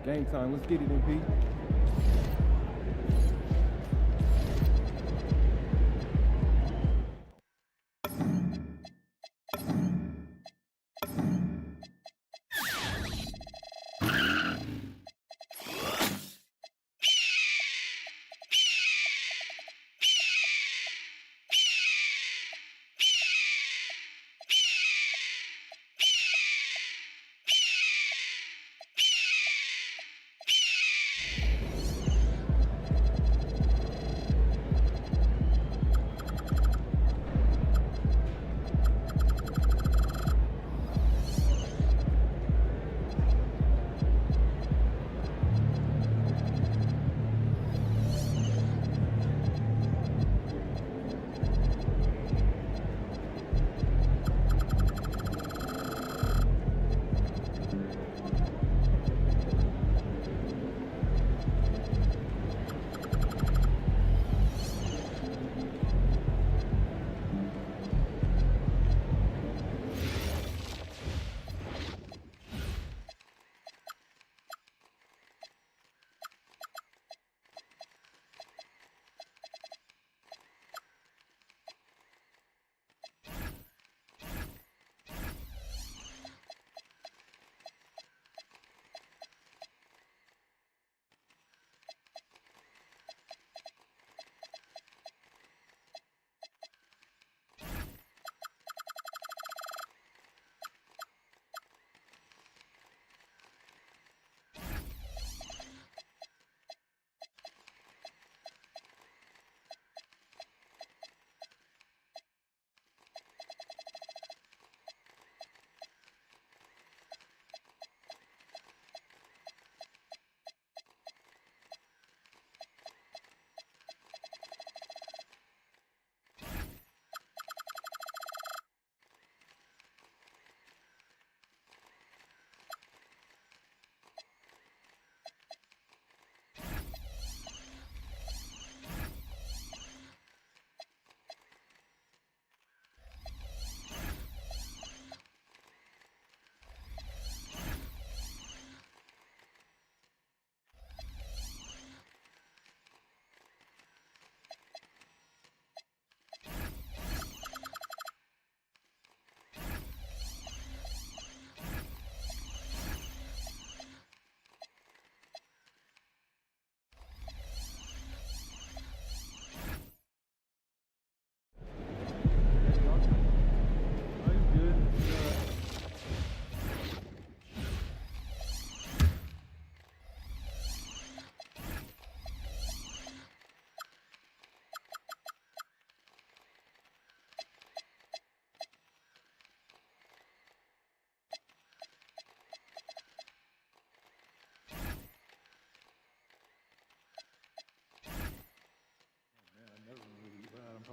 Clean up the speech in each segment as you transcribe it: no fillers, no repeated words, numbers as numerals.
Game time. Let's get it, MP.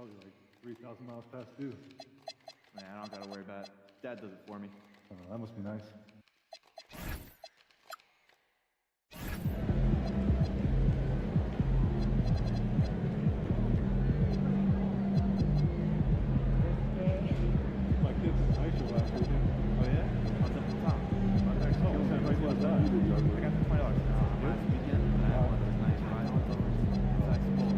Probably like 3,000 miles past due. Man, I don't gotta worry about it. Dad does it for me. That must be nice. My kids' ice show last weekend. Oh yeah? What's up at the top? What was that? I got the $20 last weekend. I had one of those nice ride on those. It's ice cold.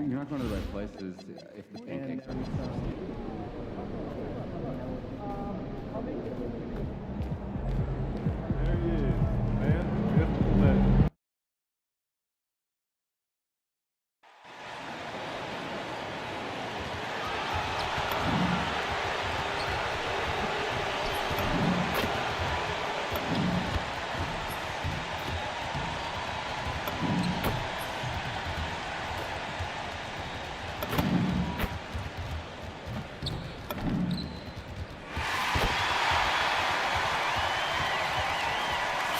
You're not going to the right places if the pancakes are. There he is, man, myth, legend.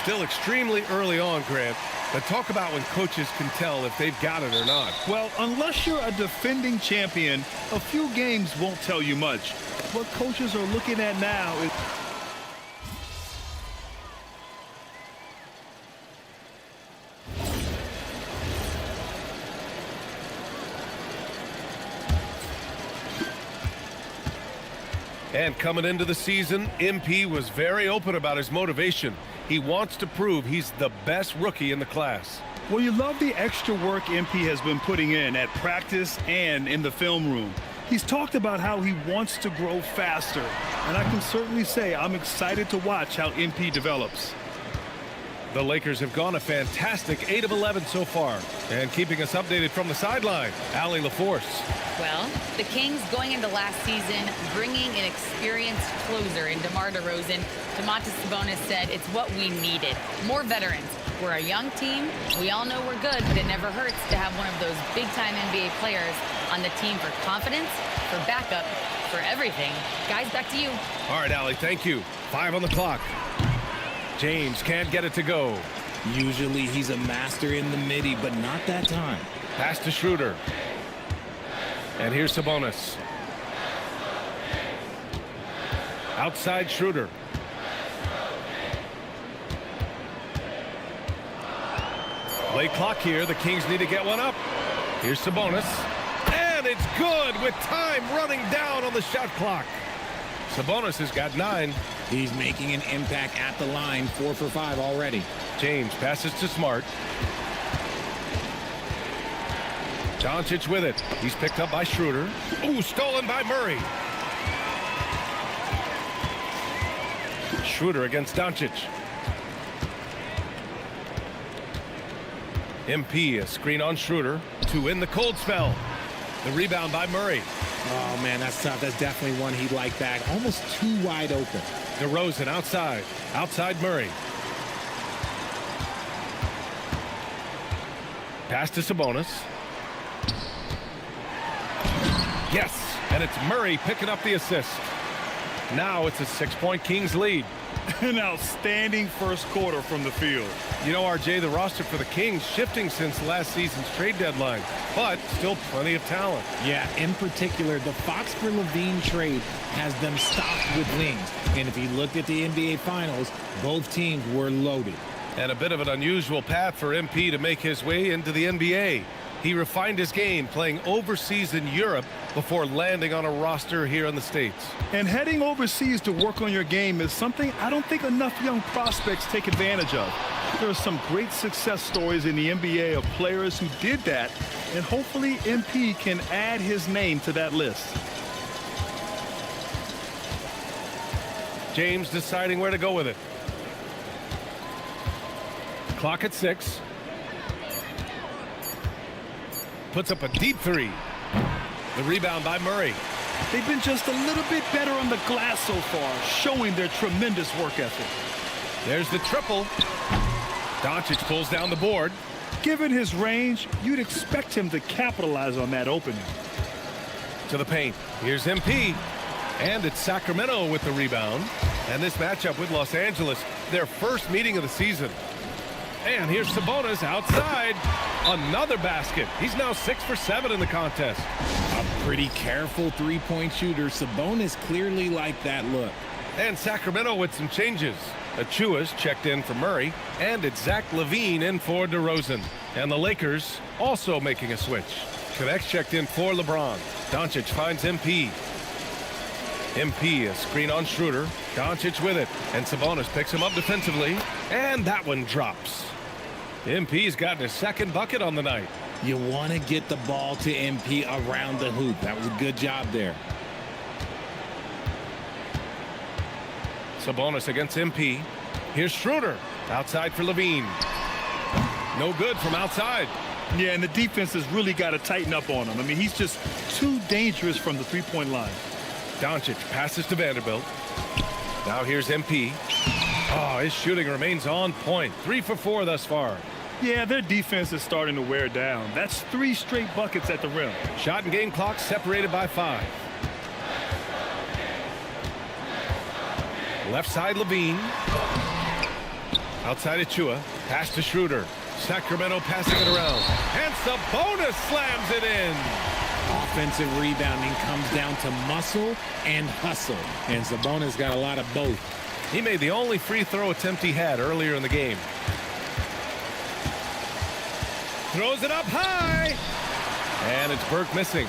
Still extremely early on, Grant, but talk about when coaches can tell if they've got it or not. Well, unless you're a defending champion, a few games won't tell you much. What coaches are looking at now is And coming into the season, MP was very open about his motivation. He wants to prove he's the best rookie in the class. well, you love the extra work MP has been putting in at practice and in the film room. He's talked about how he wants to grow faster, and I can certainly say I'm excited to watch how MP develops. The Lakers have gone a fantastic 8 of 11 so far. And keeping us updated from the sideline, Allie LaForce. Well, the Kings going into last season, bringing an experienced closer in DeMar DeRozan. Domantas Sabonis said it's what we needed. More veterans. We're a young team. We all know we're good, but it never hurts to have one of those big-time NBA players on the team for confidence, for backup, for everything. Guys, back to you. All right, Allie, thank you. 5 on the clock. James can't get it to go. Usually he's a master in the midi, but not that time. Pass to Schroeder. And here's Sabonis. Outside Schroeder. Late clock here. The Kings need to get one up. Here's Sabonis. And it's good with time running down on the shot clock. Sabonis has got 9. He's making an impact at the line, 4 for 5 already. James passes to Smart. Doncic with it. He's picked up by Schroeder. Ooh, stolen by Murray. Schroeder against Doncic. MP, a screen on Schroeder to win the cold spell. The rebound by Murray. Oh, man, that's tough. That's definitely one he'd like back. Almost too wide open. DeRozan outside. Outside Murray. Pass to Sabonis. Yes, and it's Murray picking up the assist. Now it's a 6-point Kings lead. An outstanding first quarter from the field. You know, RJ, the roster for the Kings shifting since last season's trade deadline, but still plenty of talent. Yeah, in particular, the Fox for Levine trade has them stocked with wings. And if you looked at the NBA Finals, both teams were loaded. And a bit of an unusual path for MP to make his way into the NBA. He refined his game playing overseas in Europe before landing on a roster here in the States. And heading overseas to work on your game is something I don't think enough young prospects take advantage of. There are some great success stories in the NBA of players who did that, and hopefully MP can add his name to that list. James deciding where to go with it. Clock at 6. Puts up a deep 3. The rebound by Murray. They've been just a little bit better on the glass so far, showing their tremendous work ethic. There's the triple. Doncic pulls down the board. Given his range, you'd expect him to capitalize on that opening. To the paint. Here's MP. And it's Sacramento with the rebound. And this matchup with Los Angeles, their first meeting of the season. And here's Sabonis outside. Another basket. He's now 6 for 7 in the contest. A pretty careful three-point shooter. Sabonis clearly liked that look. And Sacramento with some changes. Achua's checked in for Murray. And it's Zach LaVine in for DeRozan. And the Lakers also making a switch. Connects checked in for LeBron. Doncic finds MP. MP, a screen on Schroeder. Doncic with it. And Sabonis picks him up defensively. And that one drops. MP's gotten his second bucket on the night. You want to get the ball to MP around the hoop. That was a good job there. Sabonis against MP. Here's Schroeder. Outside for Levine. No good from outside. Yeah, and the defense has really got to tighten up on him. I mean, he's just too dangerous from the three-point line. Doncic passes to Vanderbilt. Now here's MP. Oh, his shooting remains on point. 3 for 4 thus far. Yeah, their defense is starting to wear down. That's 3 straight buckets at the rim. Shot and game clock separated by 5. Left side Levine. Outside Achua. Pass to Schroeder. Sacramento passing it around. And Sabonis slams it in. Offensive rebounding comes down to muscle and hustle. And Sabonis got a lot of both. He made the only free throw attempt he had earlier in the game. Throws it up high. And it's Burke missing.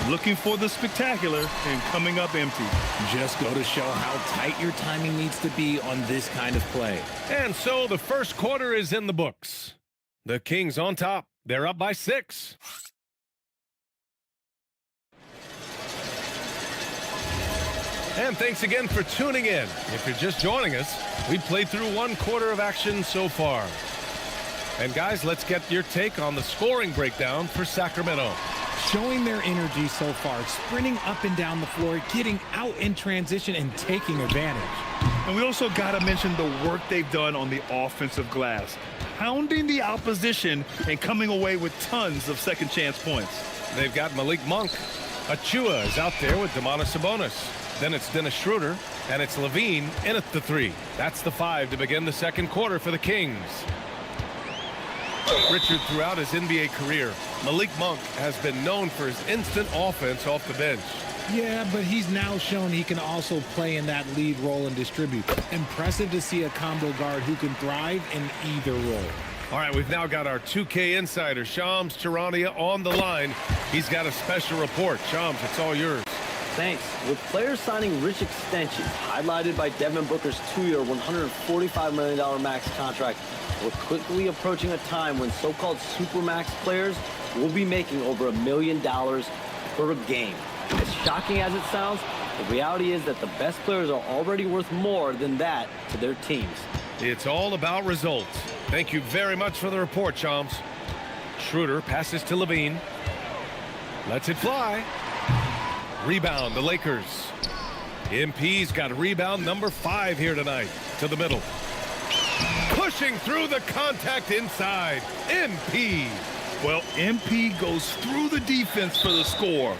Looking for the spectacular and coming up empty. Just go to show how tight your timing needs to be on this kind of play. And so the first quarter is in the books. The Kings on top. They're up by 6. And thanks again for tuning in. If you're just joining us, we played through 1 quarter of action so far. And guys, let's get your take on the scoring breakdown for Sacramento. Showing their energy so far, sprinting up and down the floor, getting out in transition and taking advantage. And we also got to mention the work they've done on the offensive glass, pounding the opposition and coming away with tons of second chance points. They've got Malik Monk. Achua is out there with Domantas Sabonis. Then it's Dennis Schroeder, and it's Levine in at the 3. That's the 5 to begin the second quarter for the Kings. Richard, throughout his NBA career, Malik Monk has been known for his instant offense off the bench. Yeah, but he's now shown he can also play in that lead role and distribute. Impressive to see a combo guard who can thrive in either role. All right, we've now got our 2K insider, Shams Charania, on the line. He's got a special report. Shams, it's all yours. Thanks. With players signing rich extensions, highlighted by Devin Booker's 2-year, $145 million max contract, we're quickly approaching a time when so-called supermax players will be making over $1 million per game. As shocking as it sounds, the reality is that the best players are already worth more than that to their teams. It's all about results. Thank you very much for the report, Shams. Schroeder passes to Levine. Lets it fly. Rebound, the Lakers. MP's got rebound number 5 here tonight. To the middle. Pushing through the contact inside. MP. Well, MP goes through the defense for the score.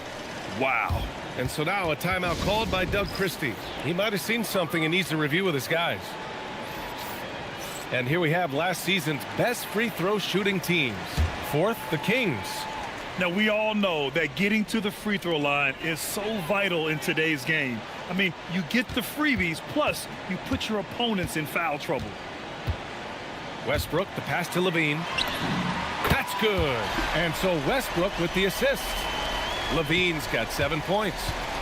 Wow. And so now a timeout called by Doug Christie. He might have seen something and needs to review with his guys. And here we have last season's best free throw shooting teams. 4th, the Kings. Now, we all know that getting to the free throw line is so vital in today's game. I mean, you get the freebies, plus you put your opponents in foul trouble. Westbrook, the pass to Levine. That's good. And so Westbrook with the assist. Levine's got 7 points.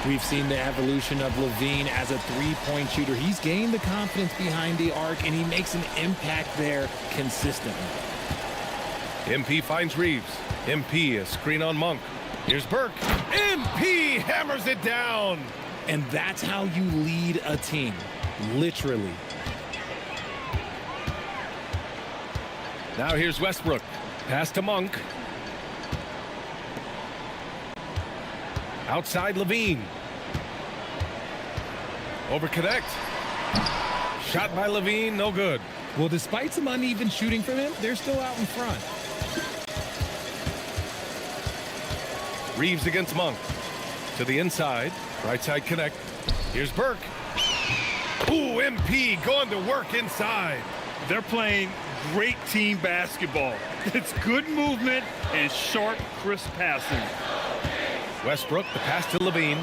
We've seen the evolution of Levine as a three-point shooter. He's gained the confidence behind the arc, and he makes an impact there consistently. MP finds Reeves. MP, a screen on Monk. Here's Burke. MP hammers it down. And that's how you lead a team, literally. Now here's Westbrook. Pass to Monk. Outside Levine. Over connect. Shot by Levine, no good. Well, despite some uneven shooting from him, they're still out in front. Reeves against Monk. To the inside. Right side connect. Here's Burke. Ooh, MP going to work inside. They're playing great team basketball. It's good movement and sharp, crisp passing. Westbrook, the pass to Levine.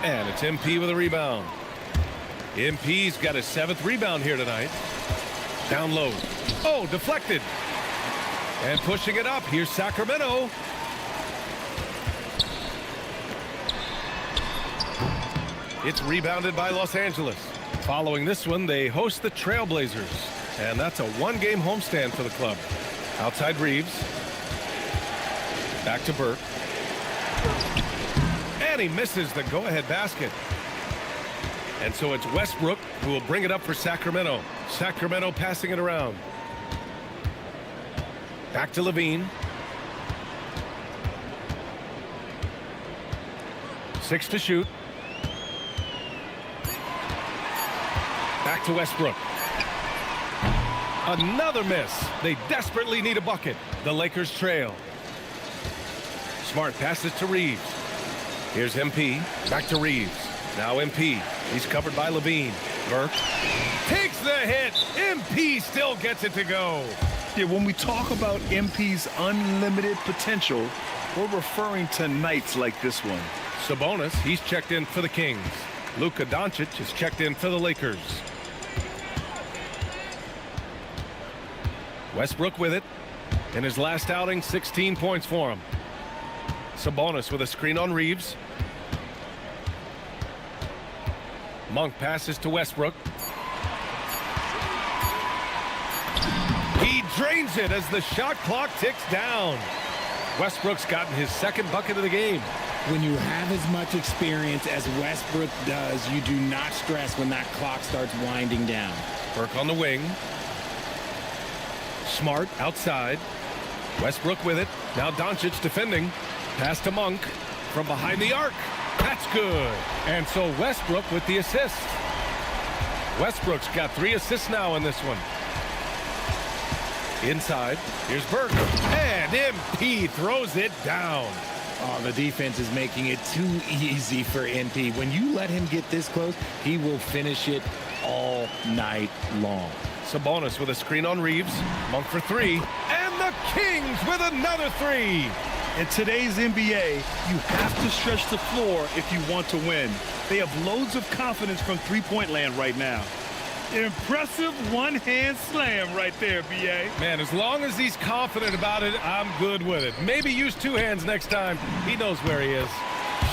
And it's MP with a rebound. MP's got his 7th rebound here tonight. Down low. Oh, deflected. And pushing it up. Here's Sacramento. It's rebounded by Los Angeles. Following this one, they host the Trailblazers. And that's a one-game homestand for the club. Outside Reeves. Back to Burke. And he misses the go-ahead basket. And so it's Westbrook who will bring it up for Sacramento. Sacramento passing it around. Back to Levine. 6 to shoot. Back to Westbrook. Another miss. They desperately need a bucket. The Lakers trail. Smart passes to Reeves. Here's MP. Back to Reeves. Now MP. He's covered by Levine. Burke takes the hit. MP still gets it to go. Yeah, when we talk about MP's unlimited potential, we're referring to nights like this one. Sabonis, he's checked in for the Kings. Luka Doncic is checked in for the Lakers. Westbrook with it. In his last outing, 16 points for him. Sabonis with a screen on Reeves. Monk passes to Westbrook. He drains it as the shot clock ticks down. Westbrook's gotten his second bucket of the game. When you have as much experience as Westbrook does, you do not stress when that clock starts winding down. Burke on the wing. Smart outside. Westbrook with it. Now Doncic defending. Pass to Monk from behind the arc. That's good. And so Westbrook with the assist. Westbrook's got 3 assists now in this one. Inside. Here's Burke. And MP throws it down. Oh, the defense is making it too easy for MP. When you let him get this close, he will finish it all night long. Sabonis with a screen on Reeves. Monk for 3. And the Kings with another 3. In today's NBA, you have to stretch the floor if you want to win. They have loads of confidence from three-point land right now. Impressive one-hand slam right there, B.A. Man, as long as he's confident about it, I'm good with it. Maybe use 2 hands next time. He knows where he is.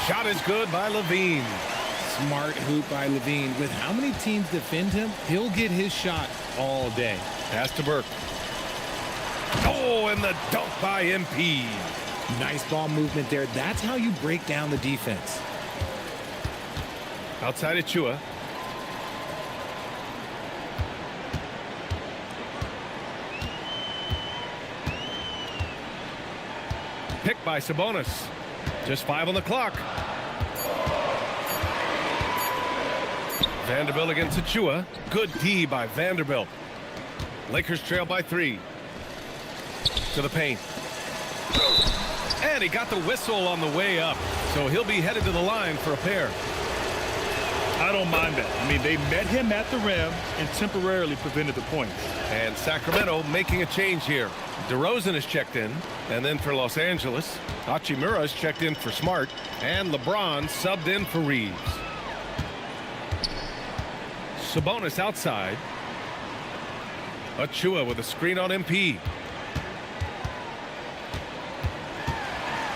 Shot is good by Levine. Smart hoop by Levine. With how many teams defend him, he'll get his shot all day. Pass to Burke. Oh, and the dunk by MP. Nice ball movement there. That's how you break down the defense. Outside Achua. Picked by Sabonis. Just 5 on the clock. Vanderbilt against Achua. Good D by Vanderbilt. Lakers trail by 3. To the paint. And he got the whistle on the way up. So he'll be headed to the line for a pair. I don't mind that. I mean, they met him at the rim and temporarily prevented the points. And Sacramento making a change here. DeRozan is checked in. And then for Los Angeles, Hachimura is checked in for Smart. And LeBron subbed in for Reeves. Sabonis outside. Achua with a screen on MP.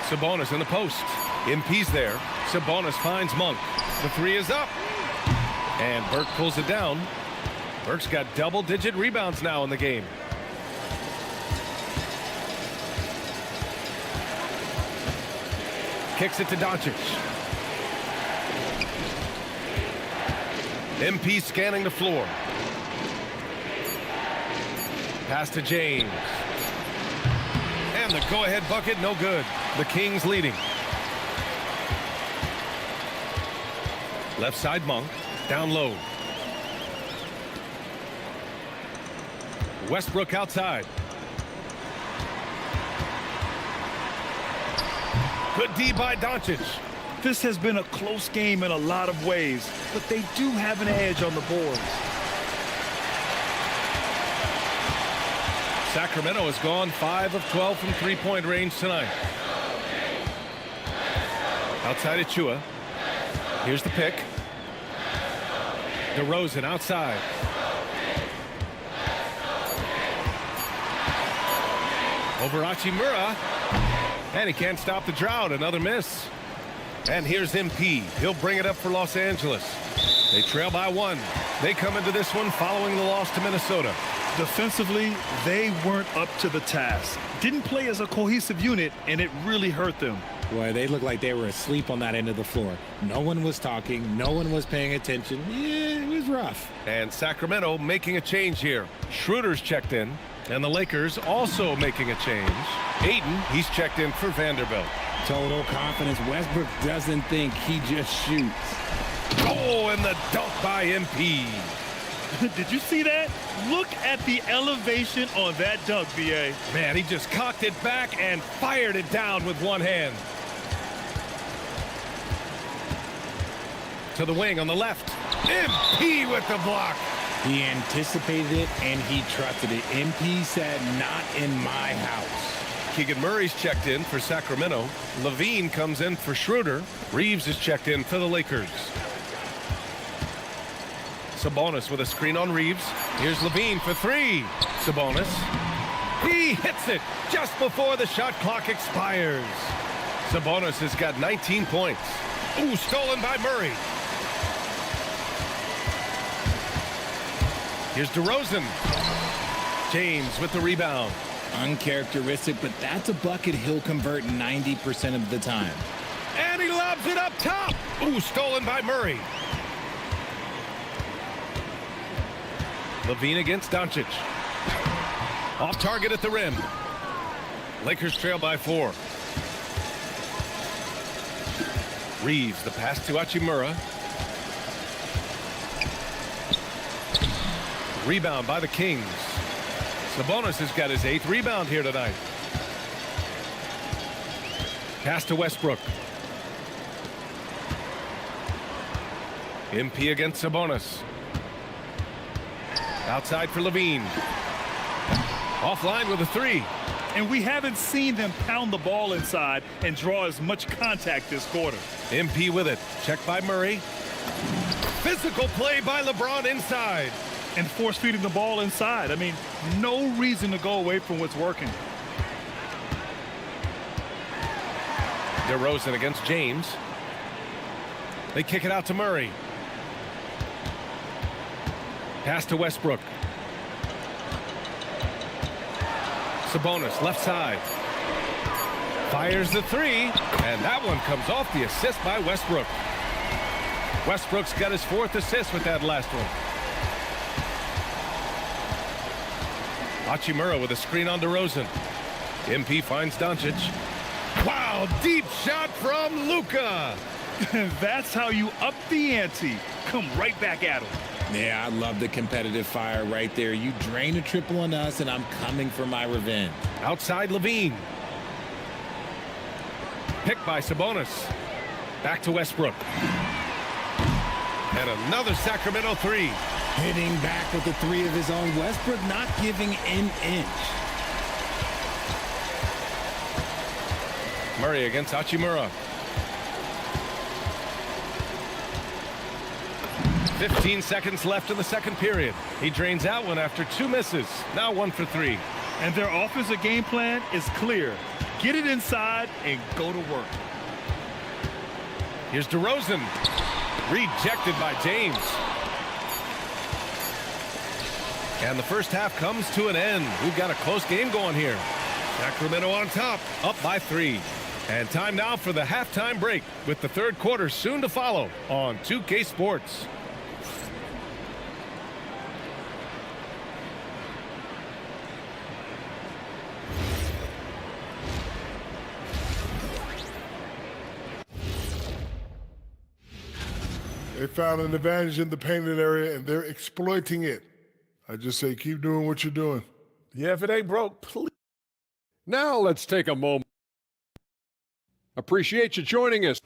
Sabonis in the post. MP's there. Sabonis finds Monk. The 3 is up. And Burke pulls it down. Burke's got double-digit rebounds now in the game. Kicks it to Doncic. MP scanning the floor. Pass to James. And the go-ahead bucket, no good. The Kings leading. Left side Monk. Down low. Westbrook outside. Good D by Doncic. This has been a close game in a lot of ways, but they do have an edge on the boards. Sacramento has gone 5 of 12 from three-point range tonight. Outside Achua. Here's the pick. DeRozan outside. Over Hachimura. And he can't stop the drought. Another miss. And here's MP. He'll bring it up for Los Angeles. They trail by 1. They come into this one following the loss to Minnesota. Defensively, they weren't up to the task. Didn't play as a cohesive unit, and it really hurt them. Boy, they looked like they were asleep on that end of the floor. No one was talking. No one was paying attention. Yeah, it was rough. And Sacramento making a change here. Schroeder's checked in, and the Lakers also making a change. Ayton, he's checked in for Vanderbilt. Total confidence. Westbrook doesn't think, he just shoots. Oh, and the dunk by MP. Did you see that? Look at the elevation on that dunk, B.A. Man, he just cocked it back and fired it down with one hand. To the wing on the left. MP with the block. He anticipated it, and he trusted it. MP said, not in my house. Keegan Murray's checked in for Sacramento. Levine comes in for Schroeder. Reeves is checked in for the Lakers. Sabonis with a screen on Reeves. Here's Levine for three. Sabonis. He hits it just before the shot clock expires. Sabonis has got 19 points. Ooh, stolen by Murray. Here's DeRozan. James with the rebound. Uncharacteristic, but that's a bucket he'll convert 90% of the time. And he lobs it up top. Ooh, stolen by Murray. Levine against Doncic. Off target at the rim. Lakers trail by 4. Reeves, the pass to Hachimura. Rebound by the Kings. Sabonis has got his 8th rebound here tonight. Pass to Westbrook. MP against Sabonis. Outside for Levine. Offline with a 3. And we haven't seen them pound the ball inside and draw as much contact this quarter. MP with it. Checked by Murray. Physical play by LeBron inside. And force feeding the ball inside. I mean, no reason to go away from what's working. DeRozan against James. They kick it out to Murray. Pass to Westbrook. Sabonis left side. Fires the 3, and that one comes off the assist by Westbrook. Westbrook's got his 4th assist with that last one. Hachimura with a screen on DeRozan. MP finds Doncic. Wow, deep shot from Luka. That's how you up the ante. Come right back at him. Yeah, I love the competitive fire right there. You drain a triple on us, and I'm coming for my revenge. Outside Levine. Picked by Sabonis. Back to Westbrook. And another Sacramento 3. Hitting back with the 3 of his own. Westbrook not giving an inch. Murray against Hachimura. 15 seconds left in the second period. He drains that one after 2 misses. Now 1 for 3. And their offensive game plan is clear. Get it inside and go to work. Here's DeRozan. Rejected by James. And the first half comes to an end. We've got a close game going here. Sacramento on top, up by 3. And time now for the halftime break, with the third quarter soon to follow on 2K Sports. They found an advantage in the painted area, and they're exploiting it. I just say keep doing what you're doing. Yeah, if it ain't broke, please. Now let's take a moment. Appreciate you joining us.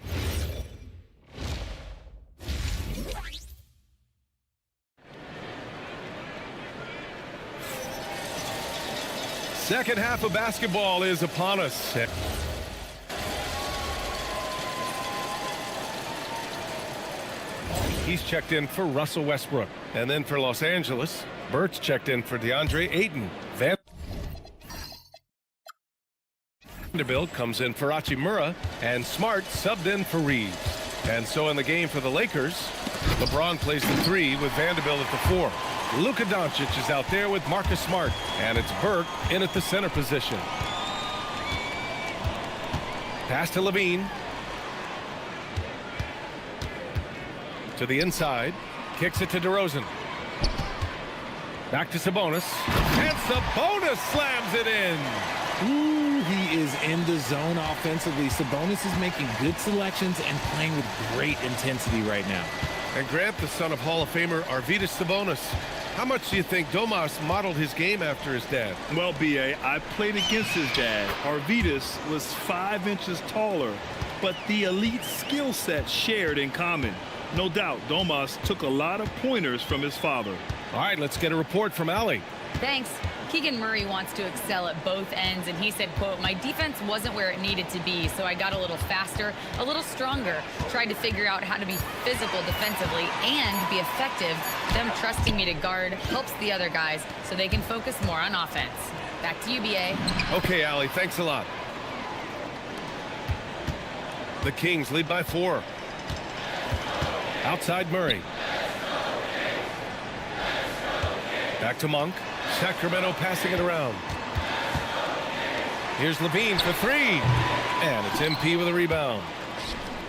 Second half of basketball is upon us. He's checked in for Russell Westbrook. And then for Los Angeles, Burt's checked in for DeAndre Ayton. Vanderbilt comes in for Hachimura, and Smart subbed in for Reeves. And so in the game for the Lakers, LeBron plays the 3 with Vanderbilt at the 4. Luka Doncic is out there with Marcus Smart, and it's Burke in at the center position. Pass to Levine. To the inside. Kicks it to DeRozan. Back to Sabonis. And Sabonis slams it in. Ooh, he is in the zone offensively. Sabonis is making good selections and playing with great intensity right now. And Grant, the son of Hall of Famer Arvydas Sabonis. How much do you think Domas modeled his game after his dad? Well, B.A., I played against his dad. Arvydas was 5 inches taller, but the elite skill set shared in common. No doubt, Domas took a lot of pointers from his father. All right, let's get a report from Allie. Thanks. Keegan Murray wants to excel at both ends, and he said, quote, "My defense wasn't where it needed to be, so I got a little faster, a little stronger, tried to figure out how to be physical defensively and be effective. Them trusting me to guard helps the other guys so they can focus more on offense." Back to you, BA. Okay, Allie, thanks a lot. The Kings lead by 4. Outside Murray. Back to Monk. Sacramento passing it around. Here's Levine for 3. And it's MP with a rebound.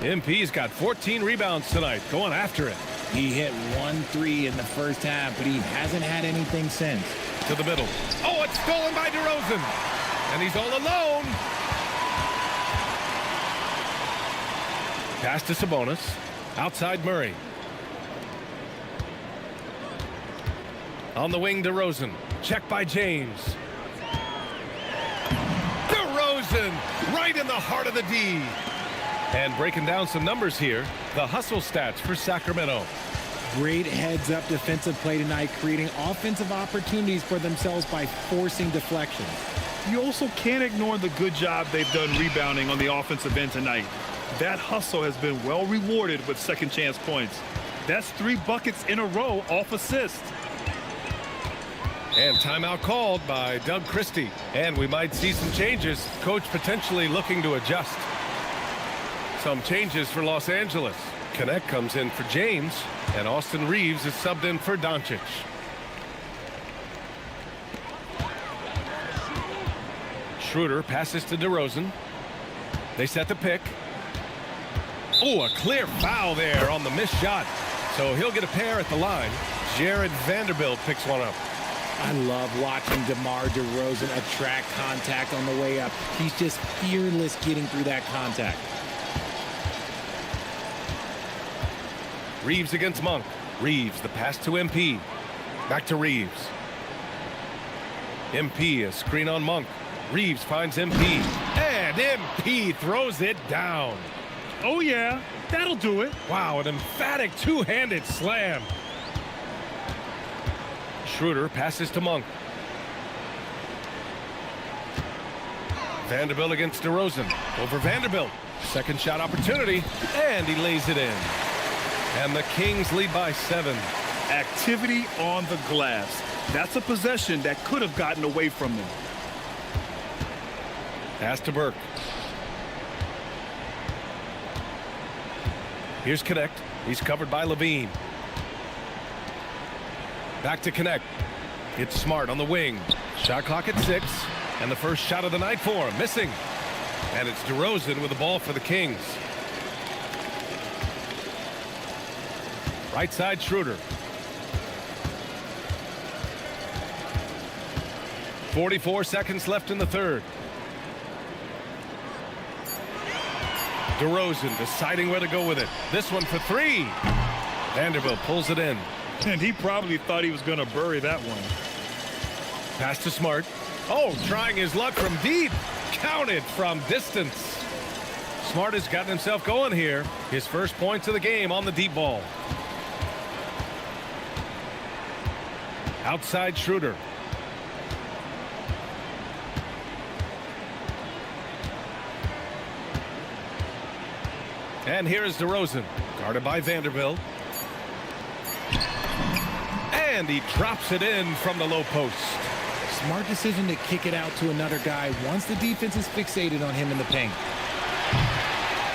MP's got 14 rebounds tonight, going after it. He hit 1 3 in the first half, but he hasn't had anything since. To the middle. Oh, it's stolen by DeRozan. And he's all alone. Pass to Sabonis. Outside Murray. On the wing, DeRozan. Check by James. DeRozan right in the heart of the D. And breaking down some numbers here, the hustle stats for Sacramento. Great heads-up defensive play tonight, creating offensive opportunities for themselves by forcing deflections. You also can't ignore the good job they've done rebounding on the offensive end tonight. That hustle has been well rewarded with second chance points. That's 3 buckets in a row off assist. And timeout called by Doug Christie. And we might see some changes. Coach potentially looking to adjust. Some changes for Los Angeles. Connect comes in for James, and Austin Reeves is subbed in for Doncic. Schroeder passes to DeRozan. They set the pick. Oh, a clear foul there on the missed shot. So he'll get a pair at the line. Jared Vanderbilt picks one up. I love watching DeMar DeRozan attract contact on the way up. He's just fearless getting through that contact. Reeves against Monk. Reeves, the pass to MP. Back to Reeves. MP, a screen on Monk. Reeves finds MP. And MP throws it down. Oh, yeah, that'll do it. Wow, an emphatic two-handed slam. Schroeder passes to Monk. Vanderbilt against DeRozan. Over Vanderbilt. Second shot opportunity. And he lays it in. And the Kings lead by 7. Activity on the glass. That's a possession that could have gotten away from them. Pass to Burke. Here's Connect. He's covered by Levine. Back to Connect. It's Smart on the wing. Shot clock at 6. And the first shot of the night for him. Missing. And it's DeRozan with the ball for the Kings. Right side, Schroeder. 44 seconds left in the third. DeRozan deciding where to go with it. This one for 3. Vanderbilt pulls it in. And he probably thought he was going to bury that one. Pass to Smart. Oh, trying his luck from deep. Counted from distance. Smart has gotten himself going here. His first points of the game on the deep ball. Outside Schroeder. And here is DeRozan, guarded by Vanderbilt. And he drops it in from the low post. Smart decision to kick it out to another guy once the defense is fixated on him in the paint.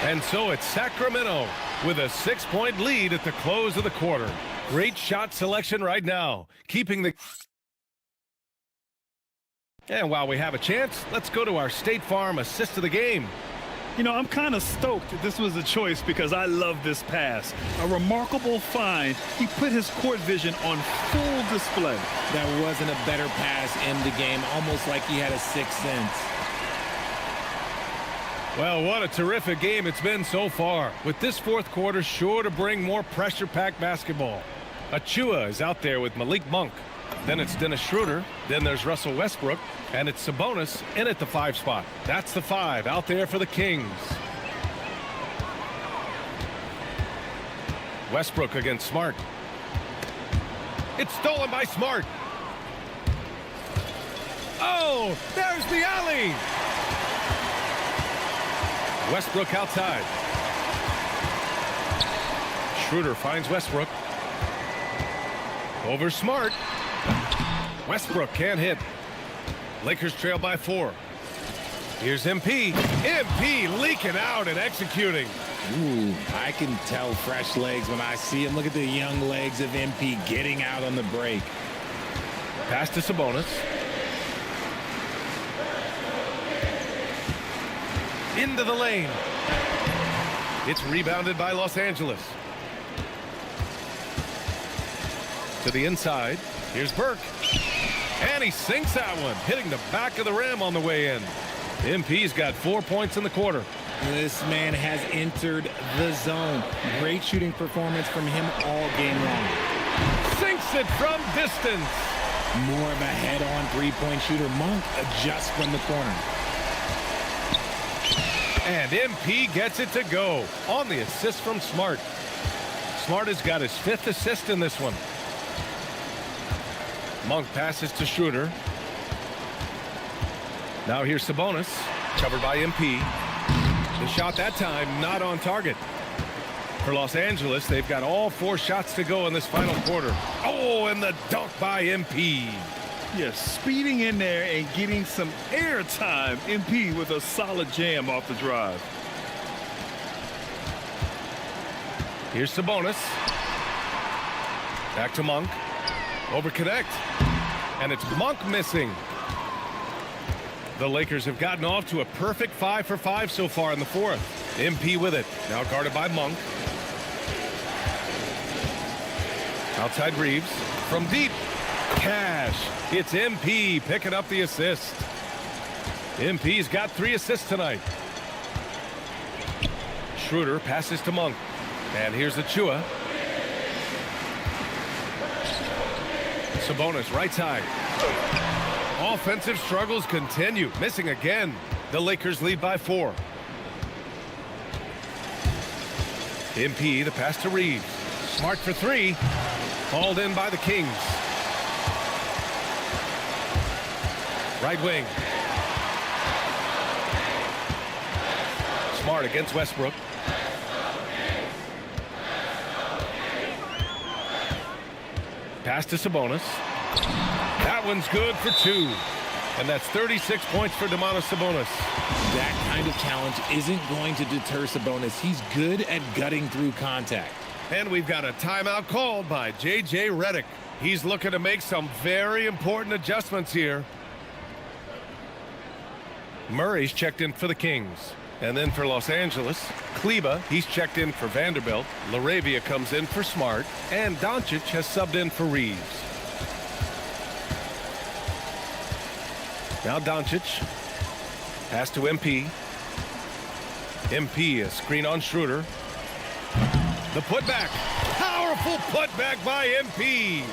And so it's Sacramento with a 6-point lead at the close of the quarter. Great shot selection right now, keeping the... And while we have a chance, let's go to our State Farm assist of the game. You know, I'm kind of stoked that this was a choice because I love this pass. A remarkable find. He put his court vision on full display. That wasn't a better pass in the game, almost like he had a sixth sense. Well, what a terrific game it's been so far, with this fourth quarter sure to bring more pressure-packed basketball. Achua is out there with Malik Monk. Then it's Dennis Schroeder. Then there's Russell Westbrook. And it's Sabonis in at the 5 spot. That's the 5 out there for the Kings. Westbrook against Smart. It's stolen by Smart. Oh, there's the alley. Westbrook outside. Schroeder finds Westbrook. Over Smart. Westbrook can't hit. Lakers trail by 4. Here's MP. MP leaking out and executing. Ooh, I can tell fresh legs when I see him. Look at the young legs of MP getting out on the break. Pass to Sabonis. Into the lane. It's rebounded by Los Angeles. To the inside. Here's Burke. And he sinks that one, hitting the back of the rim on the way in. MP's got 4 points in the quarter. This man has entered the zone. Great shooting performance from him all game long. Sinks it from distance. More of a head-on three-point shooter. Monk adjusts from the corner. And MP gets it to go on the assist from Smart. Smart has got his 5th assist in this one. Monk passes to Schroeder. Now here's Sabonis, covered by MP. The shot that time not on target. For Los Angeles, they've got all 4 shots to go in this final quarter. Oh, and the dunk by MP. Yes, speeding in there and getting some air time. MP with a solid jam off the drive. Here's Sabonis. Back to Monk. Over connect. And it's Monk missing. The Lakers have gotten off to a perfect 5 for 5 so far in the fourth. MP with it. Now guarded by Monk. Outside Reeves. From deep. Cash. It's MP picking up the assist. MP's got 3 assists tonight. Schroeder passes to Monk. And here's Achua. Sabonis right side. Offensive struggles continue. Missing again. The Lakers lead by 4. MP, the pass to Reeves. Smart for 3. Hauled in by the Kings. Right wing. Smart against Westbrook. Pass to Sabonis. That one's good for 2. And that's 36 points for Domantas Sabonis. That kind of challenge isn't going to deter Sabonis. He's good at gutting through contact. And we've got a timeout called by J.J. Redick. He's looking to make some very important adjustments here. Murray's checked in for the Kings. And then for Los Angeles, Kleba, he's checked in for Vanderbilt. Laravia comes in for Smart. And Doncic has subbed in for Reeves. Now Doncic. Pass to MP. MP, a screen on Schroeder. The putback. Powerful putback by MP.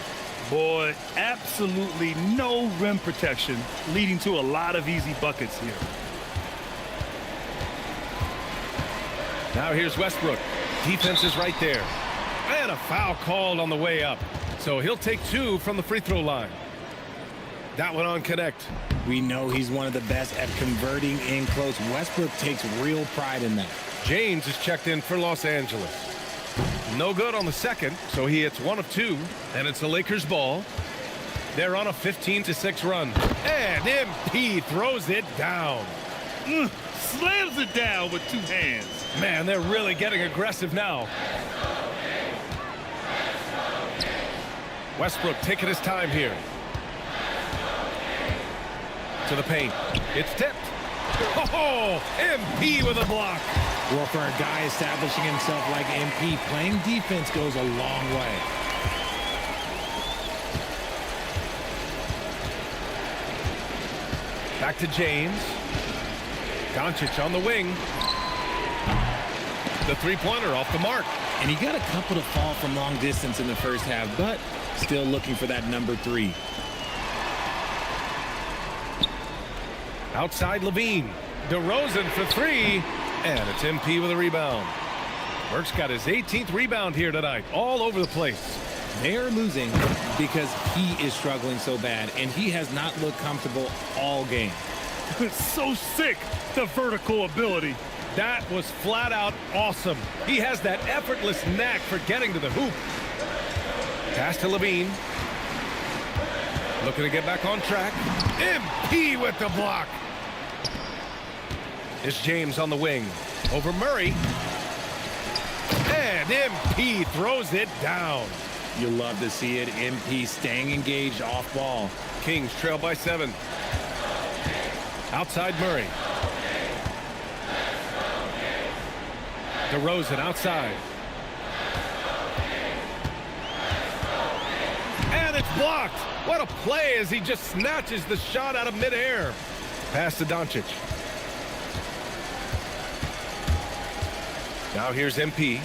Boy, absolutely no rim protection, leading to a lot of easy buckets here. Now here's Westbrook. Defense is right there. And a foul called on the way up. So he'll take 2 from the free throw line. That one on connect. We know he's one of the best at converting in close. Westbrook takes real pride in that. James is checked in for Los Angeles. No good on the second, so he hits 1 of 2, and it's the Lakers' ball. They're on a 15-6 run. And MP throws it down. Slams it down with 2 hands. Man, they're really getting aggressive now. Westbrook taking his time here. To the paint. It's tipped. Oh, MP with a block. Well, for a guy establishing himself like MP, playing defense goes a long way. Back to James. Doncic on the wing. The three-pointer off the mark. And he got a couple to fall from long distance in the first half, but still looking for that number 3. Outside Levine. DeRozan for 3. And it's MP with a rebound. Burke's got his 18th rebound here tonight. All over the place. They are losing because he is struggling so bad, and he has not looked comfortable all game. It's so sick, the vertical ability. That was flat out awesome. He has that effortless knack for getting to the hoop. Pass to Levine. Looking to get back on track. MP with the block. It's James on the wing. Over Murray. And MP throws it down. You love to see it. MP staying engaged off ball. Kings trail by 7. Outside Murray. DeRozan outside. And it's blocked. What a play as he just snatches the shot out of midair. Pass to Doncic. Now here's MP.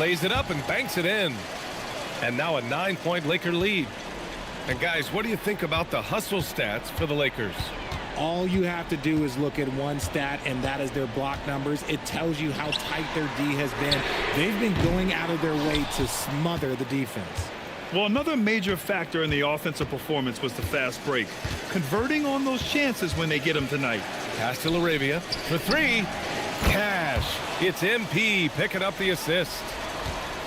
Lays it up and banks it in. And now a 9-point Laker lead. And guys, what do you think about the hustle stats for the Lakers? All you have to do is look at one stat, and that is their block numbers. It tells you how tight their D has been. They've been going out of their way to smother the defense. Well, another major factor in the offensive performance was the fast break. Converting on those chances when they get them tonight. Pass to LaRavia for 3. Cash. It's MP picking up the assist.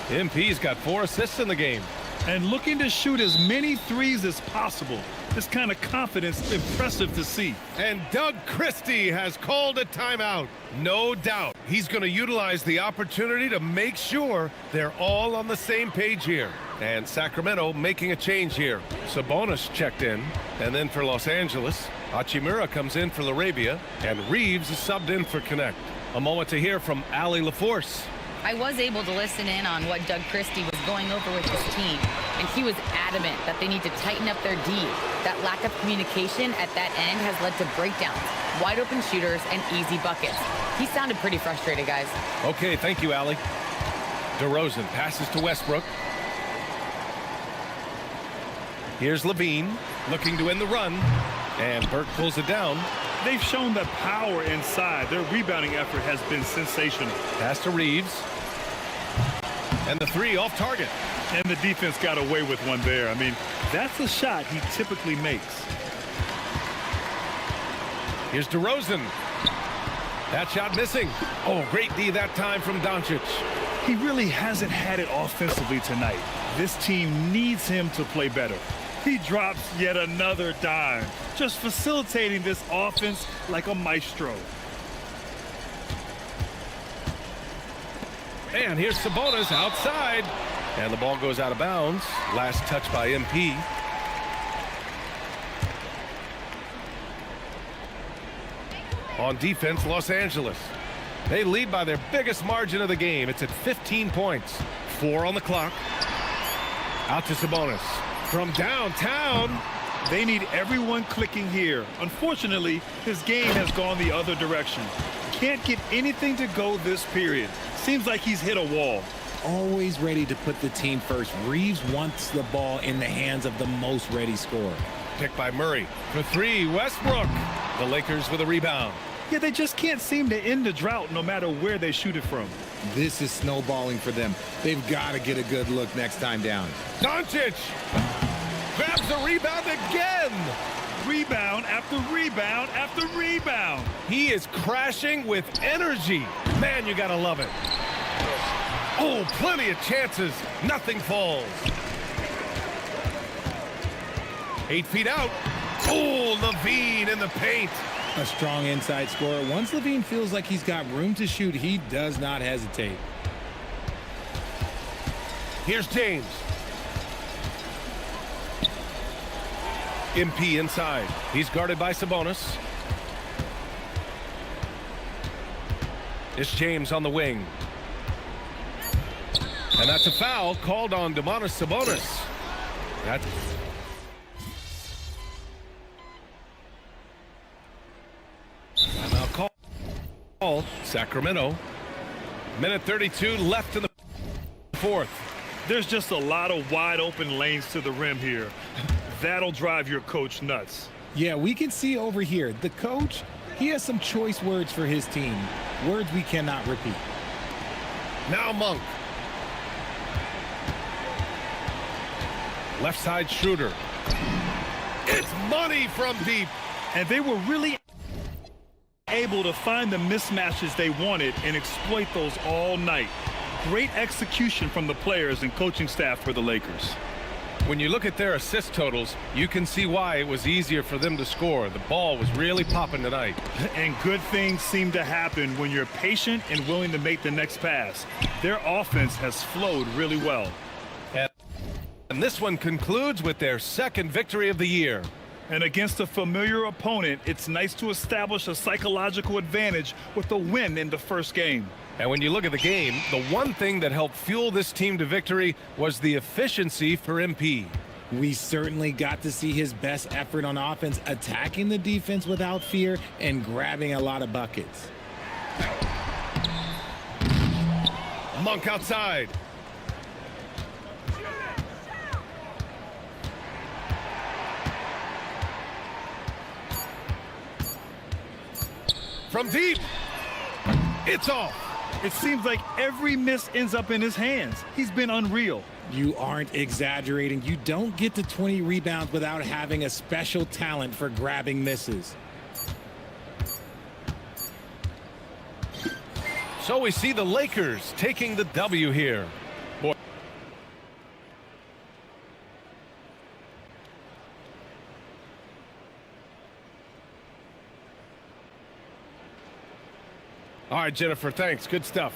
MP's got 4 assists in the game. And looking to shoot as many threes as possible. This kind of confidence, impressive to see. And Doug Christie has called a timeout. No doubt he's going to utilize the opportunity to make sure they're all on the same page here. And Sacramento making a change here. Sabonis checked in. And then for Los Angeles, Hachimura comes in for LaRavia. And Reeves is subbed in for Connect. A moment to hear from Allie LaForce. I was able to listen in on what Doug Christie was going over with his team, and he was adamant that they need to tighten up their D. That lack of communication at that end has led to breakdowns, wide open shooters, and easy buckets. He sounded pretty frustrated, guys. Okay, thank you, Allie. DeRozan passes to Westbrook. Here's Levine looking to end the run, and Burke pulls it down. They've shown the power inside. Their rebounding effort has been sensational. Pass to Reeves. And the 3 off target. And the defense got away with one there. I mean, that's a shot he typically makes. Here's DeRozan. That shot missing. Oh, great D that time from Doncic. He really hasn't had it offensively tonight. This team needs him to play better. He drops yet another dime, just facilitating this offense like a maestro. And here's Sabonis outside. And the ball goes out of bounds. Last touch by MP. On defense, Los Angeles. They lead by their biggest margin of the game. It's at 15 points. 4 on the clock. Out to Sabonis. From downtown. They need everyone clicking here. Unfortunately, his game has gone the other direction. Can't get anything to go this period. Seems like he's hit a wall. Always ready to put the team first. Reeves wants the ball in the hands of the most ready scorer. Picked by Murray. For 3, Westbrook. The Lakers with a rebound. Yeah, they just can't seem to end the drought no matter where they shoot it from. This is snowballing for them. They've got to get a good look next time down. Doncic grabs the rebound again. Rebound after rebound after rebound. He is crashing with energy. Man, you got to love it. Oh, plenty of chances. Nothing falls. 8 feet out. Oh, Levine in the paint. A strong inside scorer. Once Levine feels like he's got room to shoot, he does not hesitate. Here's James. MP inside. He's guarded by Sabonis. It's James on the wing. And that's a foul called on Domantas Sabonis. That's... And I'll call Sacramento. Minute 32 left in the fourth. There's just a lot of wide open lanes to the rim here. That'll drive your coach nuts. Yeah, we can see over here, the coach, he has some choice words for his team. Words we cannot repeat. Now Monk. Left side Schroeder. It's money from deep. And they were really able to find the mismatches they wanted and exploit those all night. Great execution from the players and coaching staff for the Lakers. When you look at their assist totals, you can see why it was easier for them to score. The ball was really popping tonight. And good things seem to happen when you're patient and willing to make the next pass. Their offense has flowed really well. And this one concludes with their second victory of the year. And against a familiar opponent, it's nice to establish a psychological advantage with a win in the first game. And when you look at the game, the one thing that helped fuel this team to victory was the efficiency for MP. We certainly got to see his best effort on offense, attacking the defense without fear and grabbing a lot of buckets. Monk outside. From deep. It's off. It seems like every miss ends up in his hands. He's been unreal. You aren't exaggerating. You don't get to 20 rebounds without having a special talent for grabbing misses. So we see the Lakers taking the W here. Boy. All right, Jennifer, thanks. Good stuff.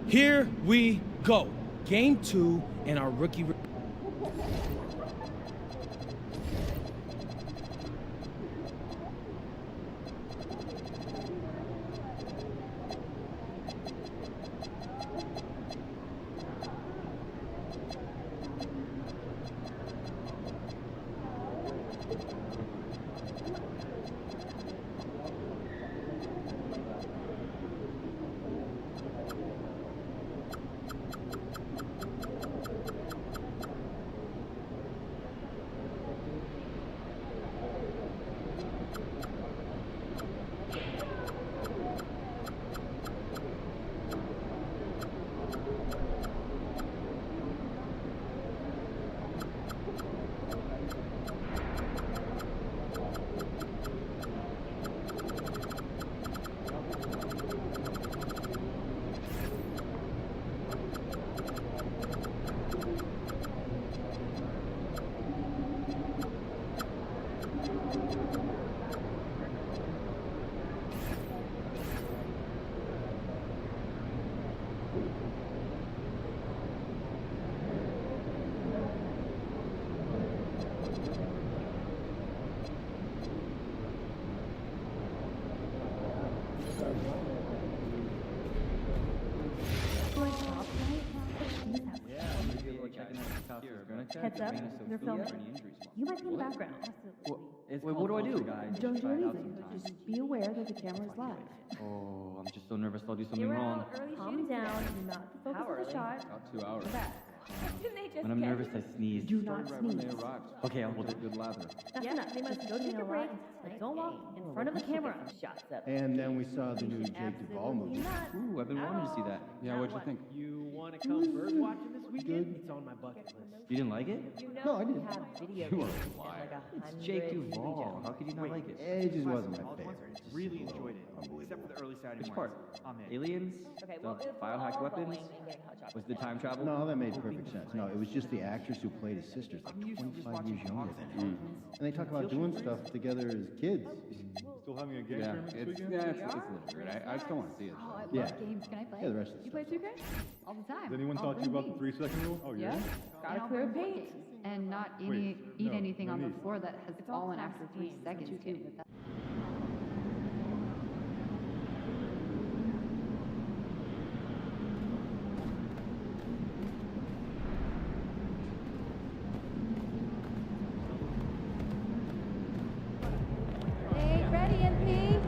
Here we go. Game 2 in our rookie. Heads up, they're filming. You might be in the background. Wait, what do I do? Don't do anything. Just be aware that the camera is live. Oh, I'm just so nervous I'll do something wrong. Calm down. Do not focus on the shot. About 2 hours. When I'm nervous, I sneeze. Do not sneeze. Okay, I'll hold it. Good lather. That's enough. They must go to a break, but don't walk in front of the camera. And then we saw the new Jake Duvall movie. Ooh, I've been wanting to see that. Yeah, what'd you think? You want to come bird watching this weekend? It's on my bucket list. You didn't like it? No, I didn't. You are a liar. It's Jake Duvall. How could you not like it? It just wasn't my favorite. Really enjoyed it, except for the early Saturday Which part? Aliens? The biohacked weapons? Was the time travel? No, that made perfect sense. No, it was just the actress who played his sisters, like 25 years younger than him. And they talk about doing stuff together as kids. Still having a game tournament this weekend? It's a little weird. I still want to see it. Oh, I love Yeah. games. Can I play? Yeah, the rest of the You play 2K? All the time. Has anyone talked to you about the 3-second rule? Oh, Yeah. Gotta clear paint. And not eat anything on the floor that has fallen after 3 seconds, too. Hey, ready, MP?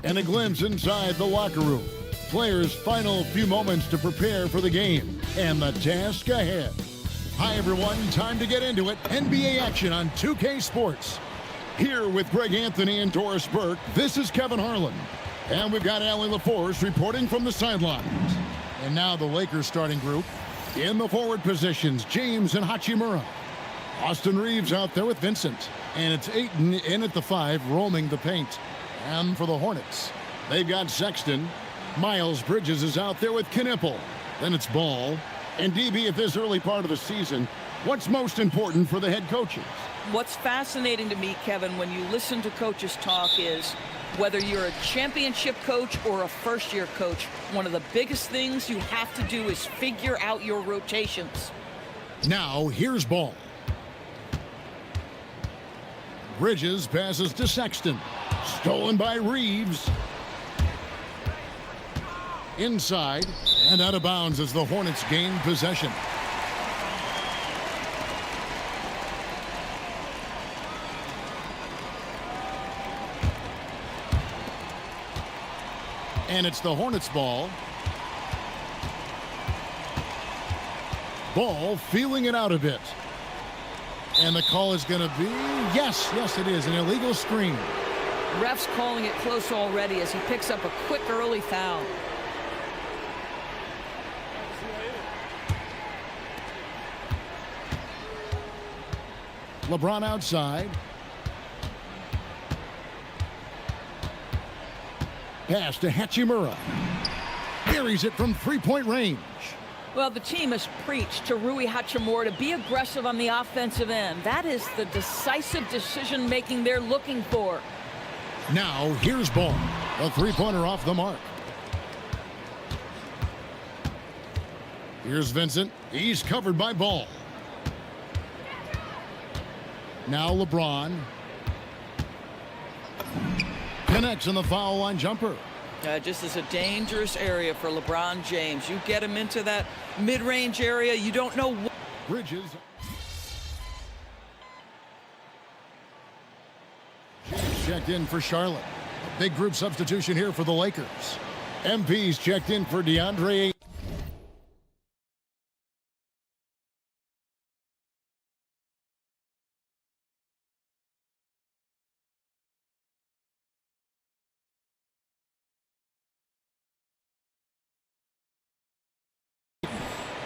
And a glimpse inside the locker room. Players' final few moments to prepare for the game and the task ahead. Hi, everyone. Time to get into it. NBA action on 2K Sports. Here with Greg Anthony and Doris Burke, this is Kevin Harlan. And we've got Allie LaForce reporting from the sidelines. And now the Lakers starting group. In the forward positions, James and Hachimura. Austin Reeves out there with Vincent. And it's Ayton in at the 5, roaming the paint. And for the Hornets, they've got Sexton. Miles Bridges is out there with Knipple. Then it's Ball. And DB, at this early part of the season, what's most important for the head coaches? What's fascinating to me, Kevin, when you listen to coaches talk is whether you're a championship coach or a first-year coach, one of the biggest things you have to do is figure out your rotations. Now, here's Ball. Bridges passes to Sexton. Stolen by Reeves. Inside and out of bounds as the Hornets gain possession. And it's the Hornets' ball. Ball feeling it out a bit. And the call is going to be, yes, it is, an illegal screen. Ref's calling it close already as he picks up a quick early foul. LeBron outside. Pass to Hachimura. Buries it from three-point range. Well, the team has preached to Rui Hachimura to be aggressive on the offensive end. That is the decisive decision-making they're looking for. Now, here's Ball. A three-pointer off the mark. Here's Vincent. He's covered by Ball. Now LeBron. Connects on the foul line jumper. Just as a dangerous area for LeBron James. You get him into that mid-range area, you don't know what. Bridges. James checked in for Charlotte. A big group substitution here for the Lakers. MP's checked in for DeAndre.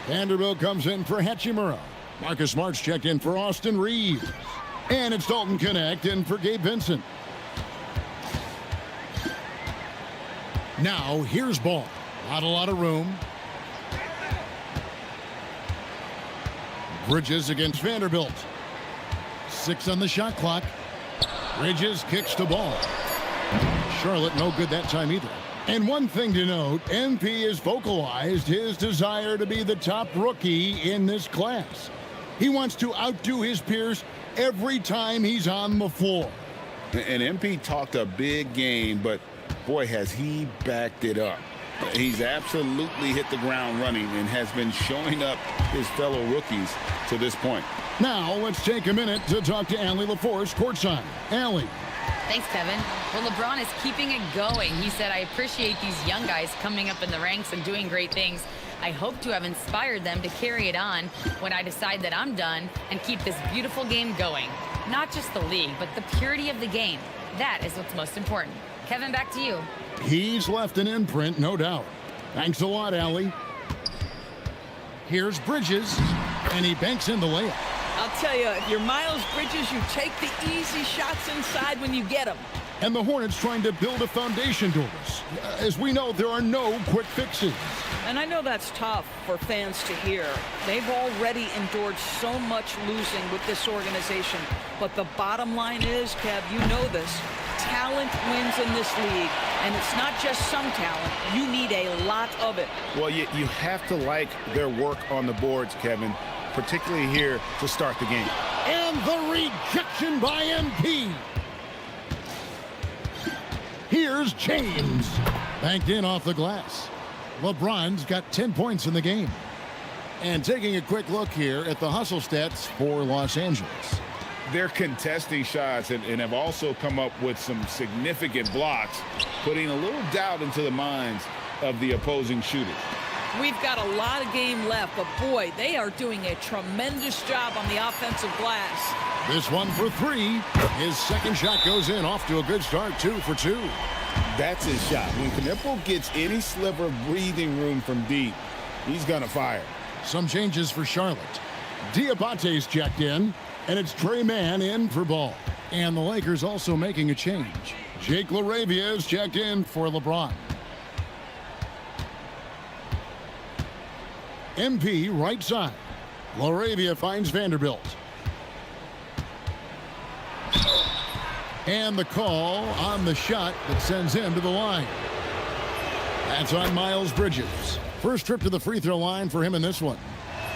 Vanderbilt comes in for Hachimura. Marcus Smart's checked in for Austin Reeves. And it's Dalton Connect in for Gabe Vincent. Now, here's Ball. Not a lot of room. Bridges against Vanderbilt. 6 on the shot clock. Bridges kicks to Ball. Charlotte no good that time either. And one thing to note, MP has vocalized his desire to be the top rookie in this class. He wants to outdo his peers every time he's on the floor. And MP talked a big game, but boy, has he backed it up. He's absolutely hit the ground running and has been showing up his fellow rookies to this point. Now, let's take a minute to talk to Allie LaForce courtside. Allie. Thanks, Kevin. Well, LeBron is keeping it going. He said, I appreciate these young guys coming up in the ranks and doing great things. I hope to have inspired them to carry it on when I decide that I'm done and keep this beautiful game going. Not just the league, but the purity of the game. That is what's most important. Kevin, back to you. He's left an imprint, no doubt. Thanks a lot, Allie. Here's Bridges, and he banks in the layup. I'll tell you, if you're Miles Bridges, you take the easy shots inside when you get them. And the Hornets trying to build a foundation, Doris. As we know, there are no quick fixes. And I know that's tough for fans to hear. They've already endured so much losing with this organization. But the bottom line is, Kev, you know this, talent wins in this league. And it's not just some talent. You need a lot of it. Well, you have to like their work on the boards, Kevin, particularly here to start the game. And the rejection by MP. Here's James. Banked in off the glass. LeBron's got 10 points in the game. And taking a quick look here at the hustle stats for Los Angeles. They're contesting shots and have also come up with some significant blocks, putting a little doubt into the minds of the opposing shooters. We've got a lot of game left, but boy, they are doing a tremendous job on the offensive glass. This one for three. His second shot goes in, off to a good start, 2 for 2. That's his shot. When Knipple gets any sliver of breathing room from deep, he's going to fire. Some changes for Charlotte. Diabate's checked in, and it's Trey Mann in for Ball. And the Lakers also making a change. Jake LaRavia is checked in for LeBron. MP right side. LaRavia finds Vanderbilt. And the call on the shot that sends him to the line. That's on Miles Bridges. First trip to the free throw line for him in this one.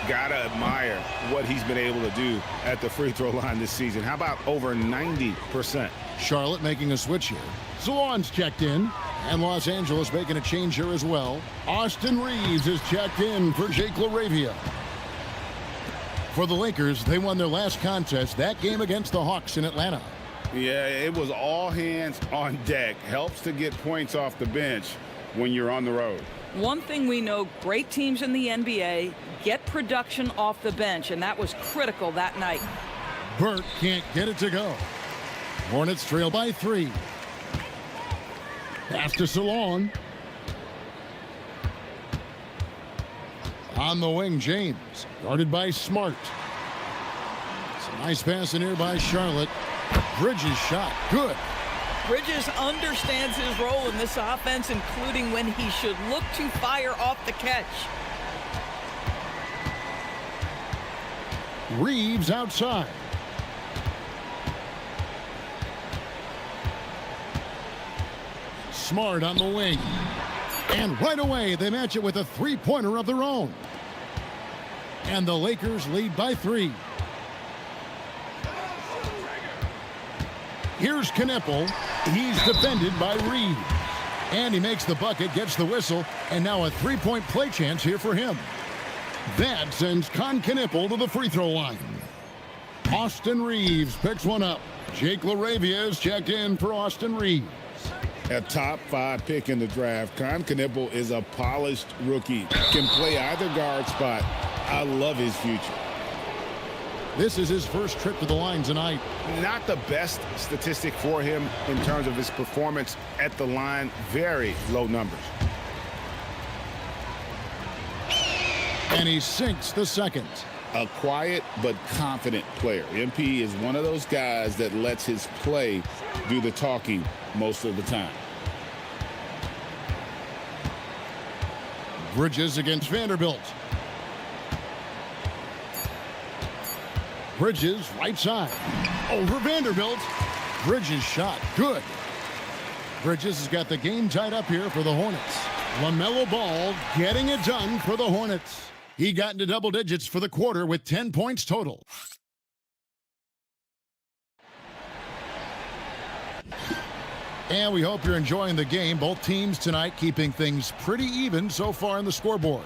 Gotta admire what he's been able to do at the free throw line this season. How about over 90%? Charlotte making a switch here. Salon's checked in. And Los Angeles making a change here as well. Austin Reeves is checked in for Jake LaRavia. For the Lakers, they won their last contest, that game against the Hawks in Atlanta. Yeah, it was all hands on deck. Helps to get points off the bench when you're on the road. One thing we know, great teams in the NBA get production off the bench, and that was critical that night. Burt can't get it to go. Hornets trail by 3. Pass to Salon. On the wing, James. Guarded by Smart. It's a nice pass in here by Charlotte. Bridges shot. Good. Bridges understands his role in this offense, including when he should look to fire off the catch. Reeves outside. Smart on the wing. And right away, they match it with a three-pointer of their own. And the Lakers lead by 3. Here's Knipple. He's defended by Reed. And he makes the bucket, gets the whistle, and now a three-point play chance here for him. That sends Knipple to the free throw line. Austin Reeves picks one up. Jake LaRavia is checked in for Austin Reeves. A top 5 pick in the draft. Knipple is a polished rookie. Can play either guard spot. I love his future. This is his first trip to the line tonight. Not the best statistic for him in terms of his performance at the line. Very low numbers. And he sinks the second. A quiet but confident player. MP is one of those guys that lets his play do the talking most of the time. Bridges against Vanderbilt. Bridges right side. Over Vanderbilt. Bridges shot. Good. Bridges has got the game tied up here for the Hornets. LaMelo Ball getting it done for the Hornets. He got into double digits for the quarter with 10 points total. And we hope you're enjoying the game. Both teams tonight keeping things pretty even so far on the scoreboard.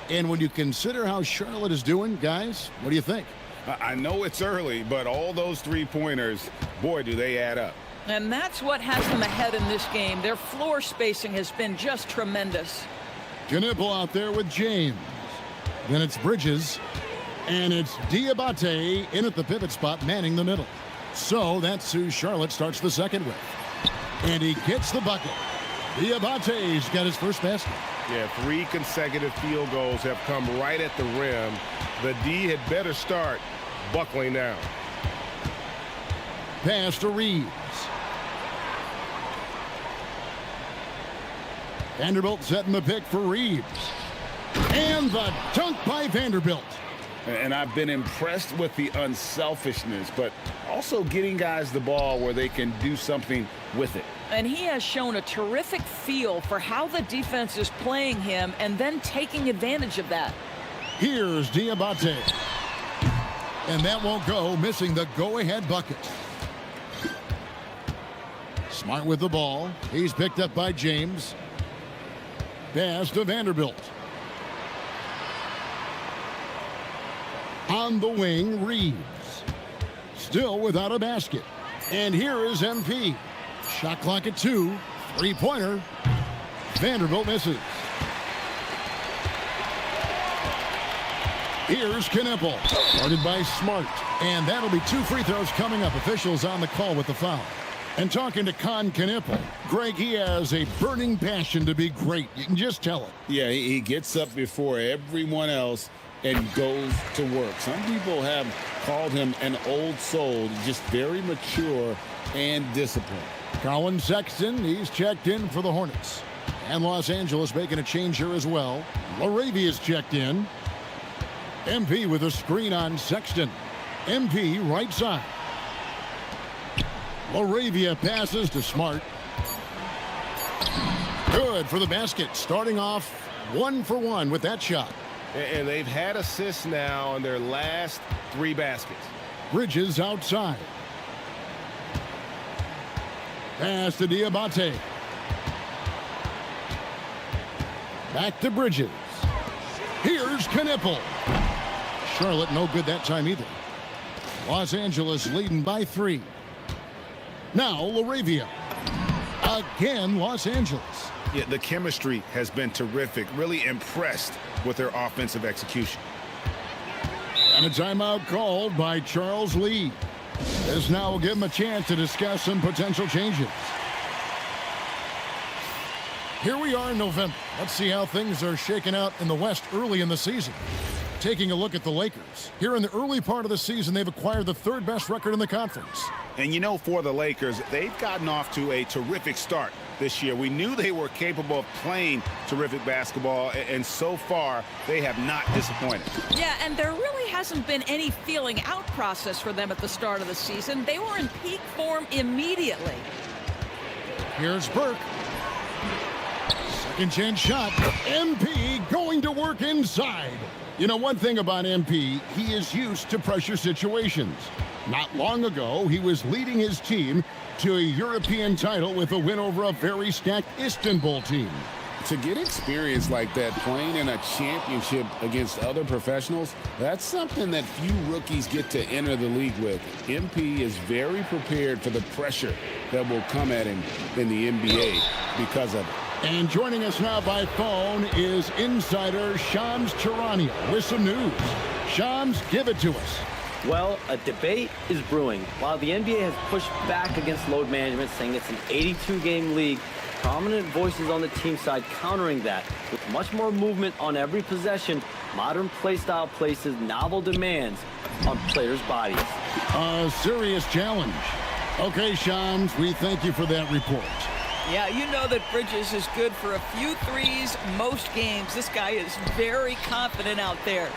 And when you consider how Charlotte is doing, guys, what do you think? I know it's early, but all those three-pointers, boy, do they add up. And that's what has them ahead in this game. Their floor spacing has been just tremendous. Knipple out there with James. Then it's Bridges. And it's Diabate in at the pivot spot, manning the middle. So that's who Charlotte starts the second with. And he gets the bucket. Diabate's got his first basket. Yeah, 3 consecutive field goals have come right at the rim. The D had better start buckling down. Pass to Reeves. Vanderbilt setting the pick for Reeves. And the dunk by Vanderbilt. And I've been impressed with the unselfishness, but also getting guys the ball where they can do something with it. And he has shown a terrific feel for how the defense is playing him and then taking advantage of that. Here's Diabate. And that won't go, missing the go-ahead bucket. Smart with the ball. He's picked up by James. Pass to Vanderbilt. On the wing, Reeves. Still without a basket. And here is MP. Shot clock at 2. Three-pointer. Vanderbilt misses. Here's Knipple. Guarded by Smart. And that'll be 2 free throws coming up. Officials on the call with the foul. And talking to Con Knipple, Greg, he has a burning passion to be great. You can just tell it. Yeah, he gets up before everyone else and goes to work. Some people have called him an old soul, just very mature and disciplined. Colin Sexton, he's checked in for the Hornets. And Los Angeles making a change here as well. Laravia's checked in. MP with a screen on Sexton. MP right side. Laravia passes to Smart. Good for the basket. Starting off 1 for 1 with that shot. And they've had assists now on their last 3 baskets. Bridges outside. Pass to Diabate. Back to Bridges. Here's Knipple. Charlotte no good that time either. Los Angeles leading by 3. Now Laravia. Again, Los Angeles. Yeah, the chemistry has been terrific. Really impressed with their offensive execution. And a timeout called by Charles Lee. This now will give him a chance to discuss some potential changes. Here we are in November. Let's see how things are shaking out in the West early in the season. Taking a look at the Lakers. Here in the early part of the season, they've acquired the 3rd best record in the conference. And you know, for the Lakers, they've gotten off to a terrific start this year. We knew they were capable of playing terrific basketball, and so far, they have not disappointed. Yeah, and there really hasn't been any feeling out process for them at the start of the season. They were in peak form immediately. Here's Burke. Second chance shot. MP going to work inside. You know, one thing about MP, he is used to pressure situations. Not long ago, he was leading his team to a European title with a win over a very stacked Istanbul team. To get experience like that, playing in a championship against other professionals, that's something that few rookies get to enter the league with. MP is very prepared for the pressure that will come at him in the NBA because of it. And joining us now by phone is insider Shams Charania with some news. Shams, give it to us. Well, a debate is brewing. While the NBA has pushed back against load management, saying it's an 82-game league, prominent voices on the team side countering that. With much more movement on every possession, modern play style places novel demands on players' bodies. A serious challenge. Okay, Shams, we thank you for that report. Yeah, you know that Bridges is good for a few threes most games. This guy is very confident out there.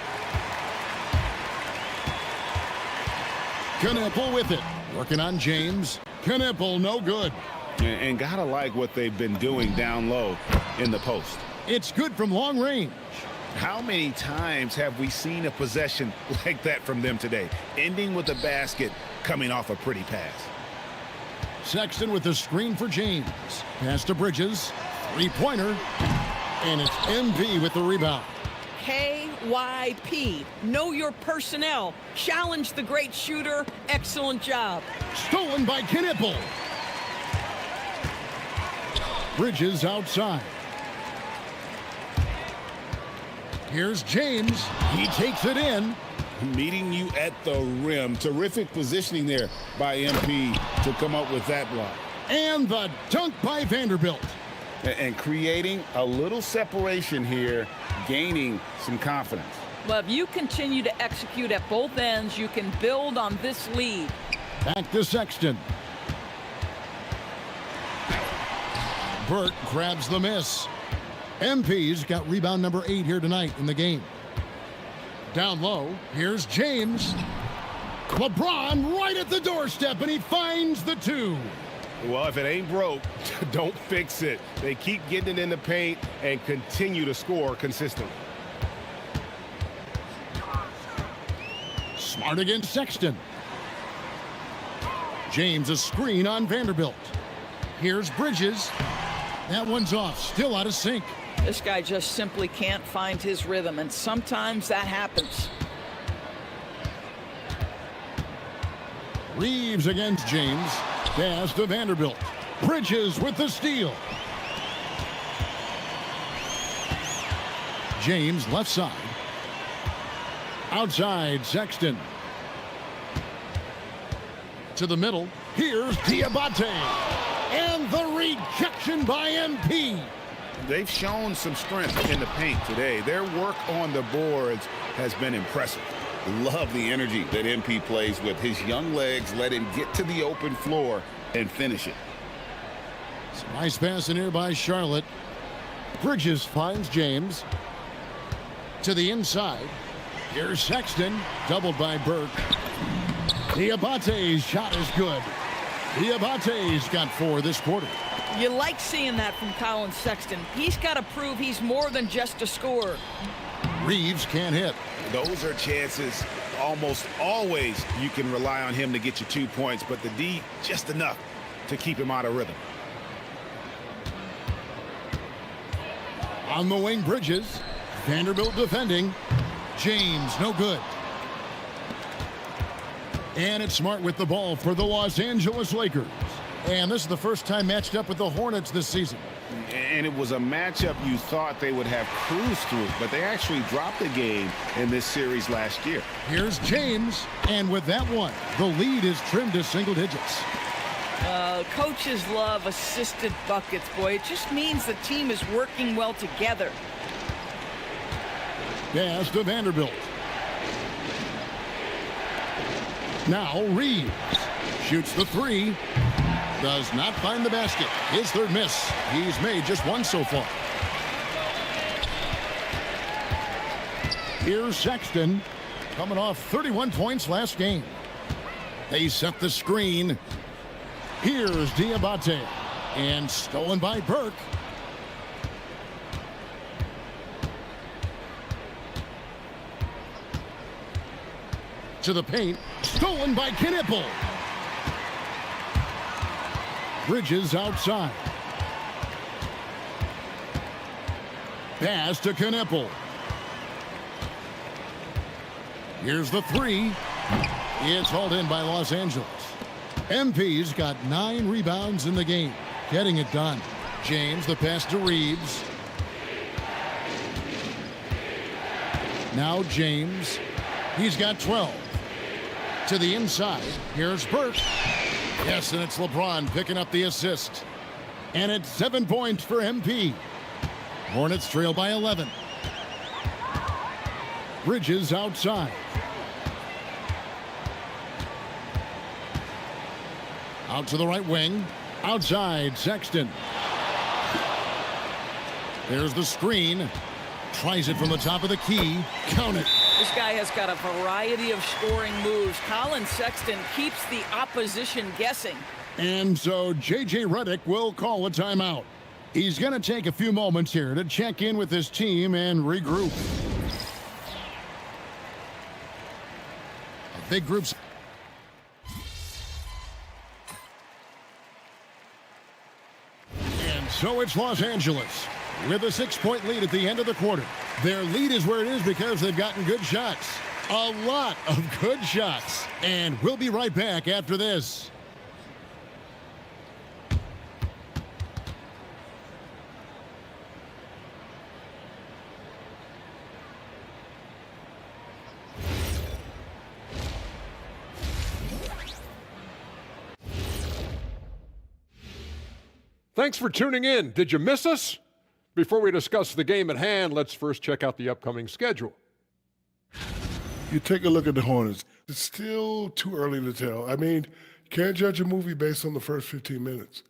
Knipple with it. Working on James. Knipple no good. And gotta like what they've been doing down low in the post. It's good from long range. How many times have we seen a possession like that from them today, ending with a basket coming off a pretty pass? Sexton with the screen for James. Pass to Bridges. Three-pointer. And it's MP with the rebound. KYP. Know your personnel. Challenge the great shooter. Excellent job. Stolen by Knipple. Bridges outside. Here's James. He takes it in. Meeting you at the rim. Terrific positioning there by MP to come up with that block. And the dunk by Vanderbilt. And creating a little separation here, gaining some confidence. Well, if you continue to execute at both ends, you can build on this lead. Back to Sexton. Burt grabs the miss. MP's got rebound number 8 here tonight in the game. Down low, here's James. LeBron right at the doorstep, and he finds the 2. Well, if it ain't broke, don't fix it. They keep getting it in the paint and continue to score consistently. Smart against Sexton. James a screen on Vanderbilt. Here's Bridges. That one's off, still out of sync. This guy just simply can't find his rhythm, and sometimes that happens. Reeves against James. Pass to Vanderbilt. Bridges with the steal. James left side. Outside Sexton. To the middle. Here's Diabate. And the rejection by MP. They've shown some strength in the paint today. Their work on the boards has been impressive. Love the energy that MP plays with. His young legs let him get to the open floor and finish it. Some nice passing here by Charlotte. Bridges finds James. To the inside. Here's Sexton. Doubled by Burke. Diabate's shot is good. Diabate's got 4 this quarter. You like seeing that from Colin Sexton. He's got to prove he's more than just a scorer. Reeves can't hit. Those are chances. Almost always you can rely on him to get you 2 points, but the D just enough to keep him out of rhythm. On the wing, Bridges. Vanderbilt defending. James, no good. And it's Smart with the ball for the Los Angeles Lakers. And this is the first time matched up with the Hornets this season. And it was a matchup you thought they would have cruised through, but they actually dropped the game in this series last year. Here's James, and with that one, the lead is trimmed to single digits. Coaches love assisted buckets, boy. It just means the team is working well together. Pass to Vanderbilt. Now Reeves shoots the 3. Does not find the basket. His 3rd miss. He's made just 1 so far. Here's Sexton, coming off 31 points last game. They set the screen. Here's Diabate. And stolen by Burke. To the paint. Stolen by Knipple. Bridges outside. Pass to Knipple. Here's the 3. It's hauled in by Los Angeles. MP's got 9 rebounds in the game. Getting it done. James, the pass to Reeves. Now James. He's got 12. To the inside. Here's Burke. Yes, and it's LeBron picking up the assist. And it's 7 points for MP. Hornets trail by 11. Bridges outside. Out to the right wing. Outside, Sexton. There's the screen. Tries it from the top of the key. Count it. This guy has got a variety of scoring moves. Colin Sexton keeps the opposition guessing. And so J.J. Redick will call a timeout. He's going to take a few moments here to check in with his team and regroup. A big group's. And so it's Los Angeles with a 6-point lead at the end of the quarter. Their lead is where it is because they've gotten good shots. A lot of good shots. And we'll be right back after this. Thanks for tuning in. Did you miss us? Before we discuss the game at hand, let's first check out the upcoming schedule. You take a look at the Hornets. It's still too early to tell. I mean, you can't judge a movie based on the first 15 minutes.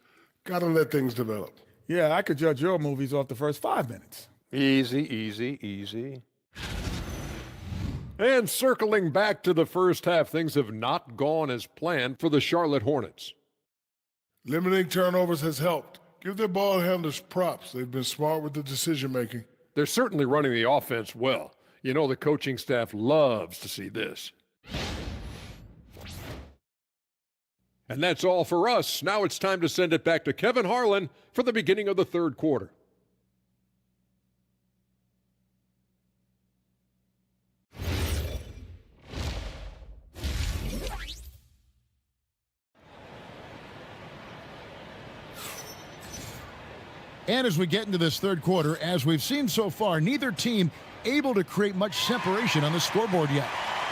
Got to let things develop. Yeah, I could judge your movies off the first 5 minutes. Easy, easy, easy. And circling back to the first half, things have not gone as planned for the Charlotte Hornets. Limiting turnovers has helped. Give their ball handlers props. They've been smart with the decision-making. They're certainly running the offense well. You know the coaching staff loves to see this. And that's all for us. Now it's time to send it back to Kevin Harlan for the beginning of the third quarter. And as we get into this third quarter, as we've seen so far, neither team able to create much separation on the scoreboard yet.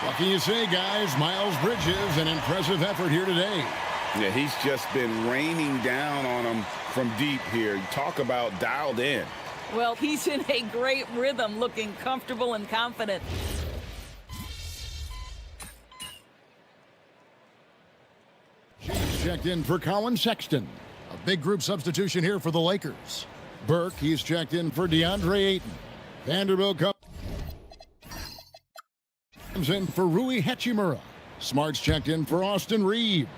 What can you say, guys? Miles Bridges, an impressive effort here today. Yeah, he's just been raining down on them from deep here. Talk about dialed in. Well, he's in a great rhythm, looking comfortable and confident. She's checked in for Colin Sexton. A big group substitution here for the Lakers. Burke, he's checked in for DeAndre Ayton. Vanderbilt comes in for Rui Hachimura. Smart's checked in for Austin Reeves.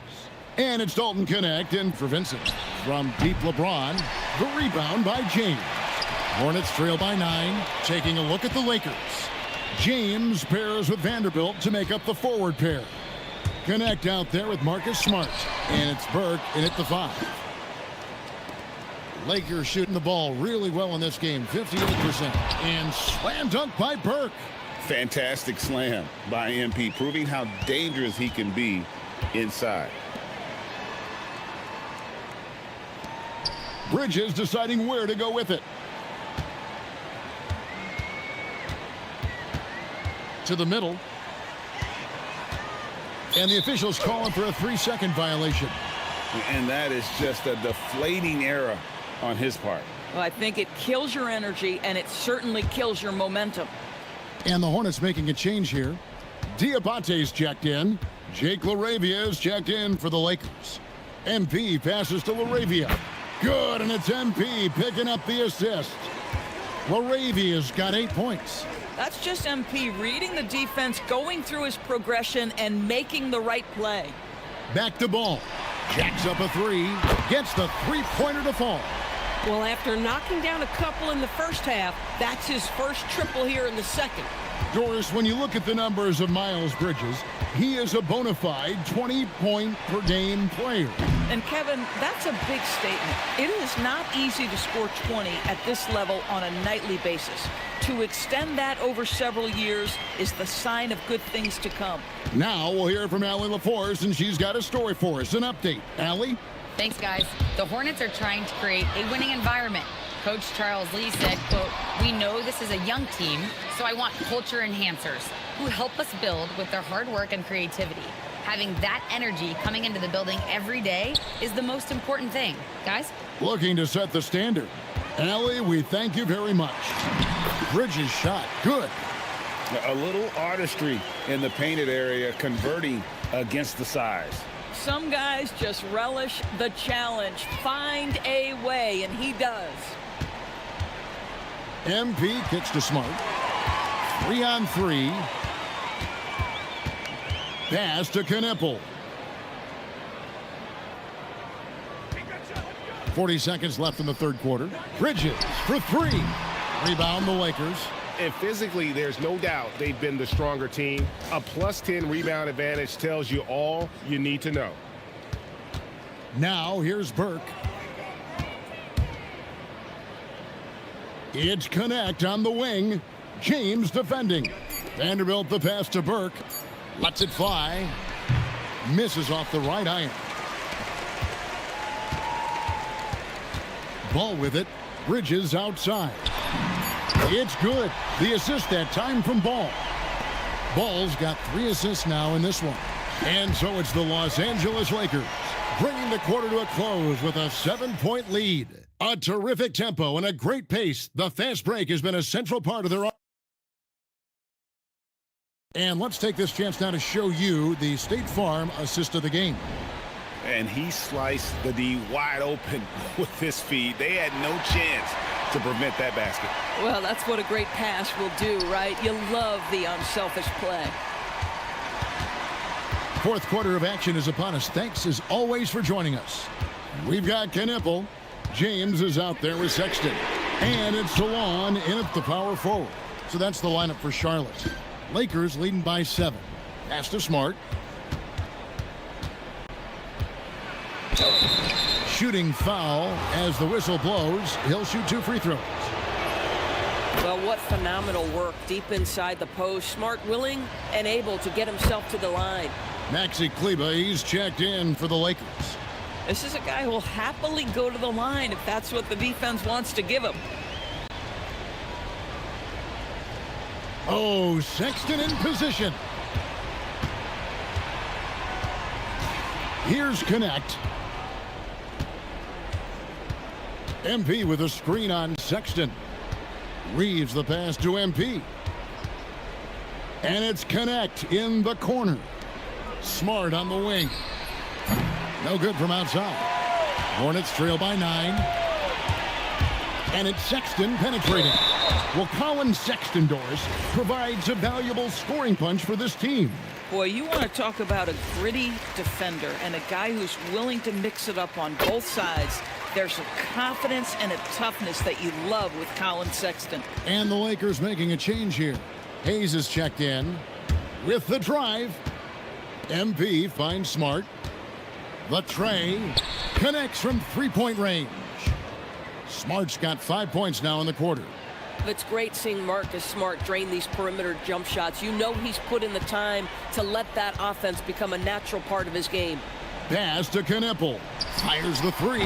And it's Dalton Connect in for Vincent. From deep LeBron, the rebound by James. Hornets trail by 9, taking a look at the Lakers. James pairs with Vanderbilt to make up the forward pair. Connect out there with Marcus Smart. And it's Burke in at the 5. Lakers shooting the ball really well in this game, 58%. And slam dunk by Burke. Fantastic slam by MP, proving how dangerous he can be inside. Bridges deciding where to go with it. To the middle. And the officials calling for a 3-second violation. And that is just a deflating error on his part. Well, I think it kills your energy, and it certainly kills your momentum. And the Hornets making a change here. Diabate's checked in. Jake LaRavia is checked in for the Lakers. MP passes to LaRavia. Good, and it's MP picking up the assist. LaRavia's got 8 points. That's just MP reading the defense, going through his progression, and making the right play. Back to Ball. Jacks up a 3. Gets the 3-pointer to fall. Well, after knocking down a couple in the first half, that's his first triple here in the second. Doris, when you look at the numbers of Miles Bridges, he is a bona fide 20-point-per-game player. And, Kevin, that's a big statement. It is not easy to score 20 at this level on a nightly basis. To extend that over several years is the sign of good things to come. Now we'll hear from Allie LaForce, and she's got a story for us. An update. Allie? Thanks, guys. The Hornets are trying to create a winning environment. Coach Charles Lee said, quote, "We know this is a young team, so I want culture enhancers who help us build with their hard work and creativity. Having that energy coming into the building every day is the most important thing." Guys? Looking to set the standard. Allie, we thank you very much. Bridges shot. Good. A little artistry in the painted area, converting against the size. Some guys just relish the challenge. Find a way, and he does. MP kicks to Smart. 3-on-3. Pass to Knipple. 40 seconds left in the third quarter. Bridges for three. Rebound the Lakers. And physically, there's no doubt they've been the stronger team. A +10 rebound advantage tells you all you need to know. Now here's Burke. It's Connect on the wing. James defending. Vanderbilt the pass to Burke. Lets it fly. Misses off the right iron. Ball with it. Bridges outside. It's good. The assist that time from Ball. Ball's got 3 assists now in this one. And so it's the Los Angeles Lakers bringing the quarter to a close with a 7-point lead. A terrific tempo and a great pace. The fast break has been a central part of their. And let's take this chance now to show you the State Farm assist of the game. And he sliced the D wide open with his feed. They had no chance to prevent that basket. Well, that's what a great pass will do, right? You love the unselfish play. Fourth quarter of action is upon us. Thanks as always for joining us. We've got Knipple. James is out there with Sexton. And it's Salon in at the power forward. So that's the lineup for Charlotte. Lakers leading by 7. Pass to Smart. Shooting foul as the whistle blows. He'll shoot 2 free throws. Well, what phenomenal work deep inside the post. Smart, willing, and able to get himself to the line. Maxi Kleber, he's checked in for the Lakers. This is a guy who will happily go to the line if that's what the defense wants to give him. Oh, Sexton in position. Here's Connect. MP with a screen on Sexton. Reeves the pass to MP. And it's Connect in the corner. Smart on the wing. No good from outside. Hornets trail by 9. And it's Sexton penetrating. Well, Colin Sexton-Doris provides a valuable scoring punch for this team. Boy, you want to talk about a gritty defender and a guy who's willing to mix it up on both sides. There's a confidence and a toughness that you love with Colin Sexton. And the Lakers making a change here. Hayes is checked in with the drive. MP finds Smart. The tray connects from 3-point range. Smart's got 5 points now in the quarter. It's great seeing Marcus Smart drain these perimeter jump shots. You know he's put in the time to let that offense become a natural part of his game. Pass to Knipple. Fires the 3.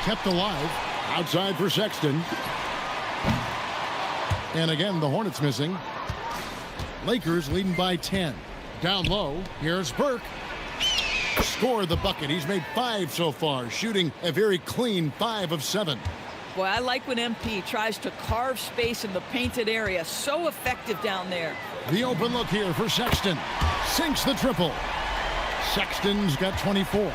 Kept alive. Outside for Sexton. And again, the Hornets missing. Lakers leading by 10. Down low, here's Burke. Scored the bucket. He's made 5 so far, shooting a very clean 5 of 7. Boy, I like when MP tries to carve space in the painted area. So effective down there. The open look here for Sexton. Sinks the triple. Sexton's got 24.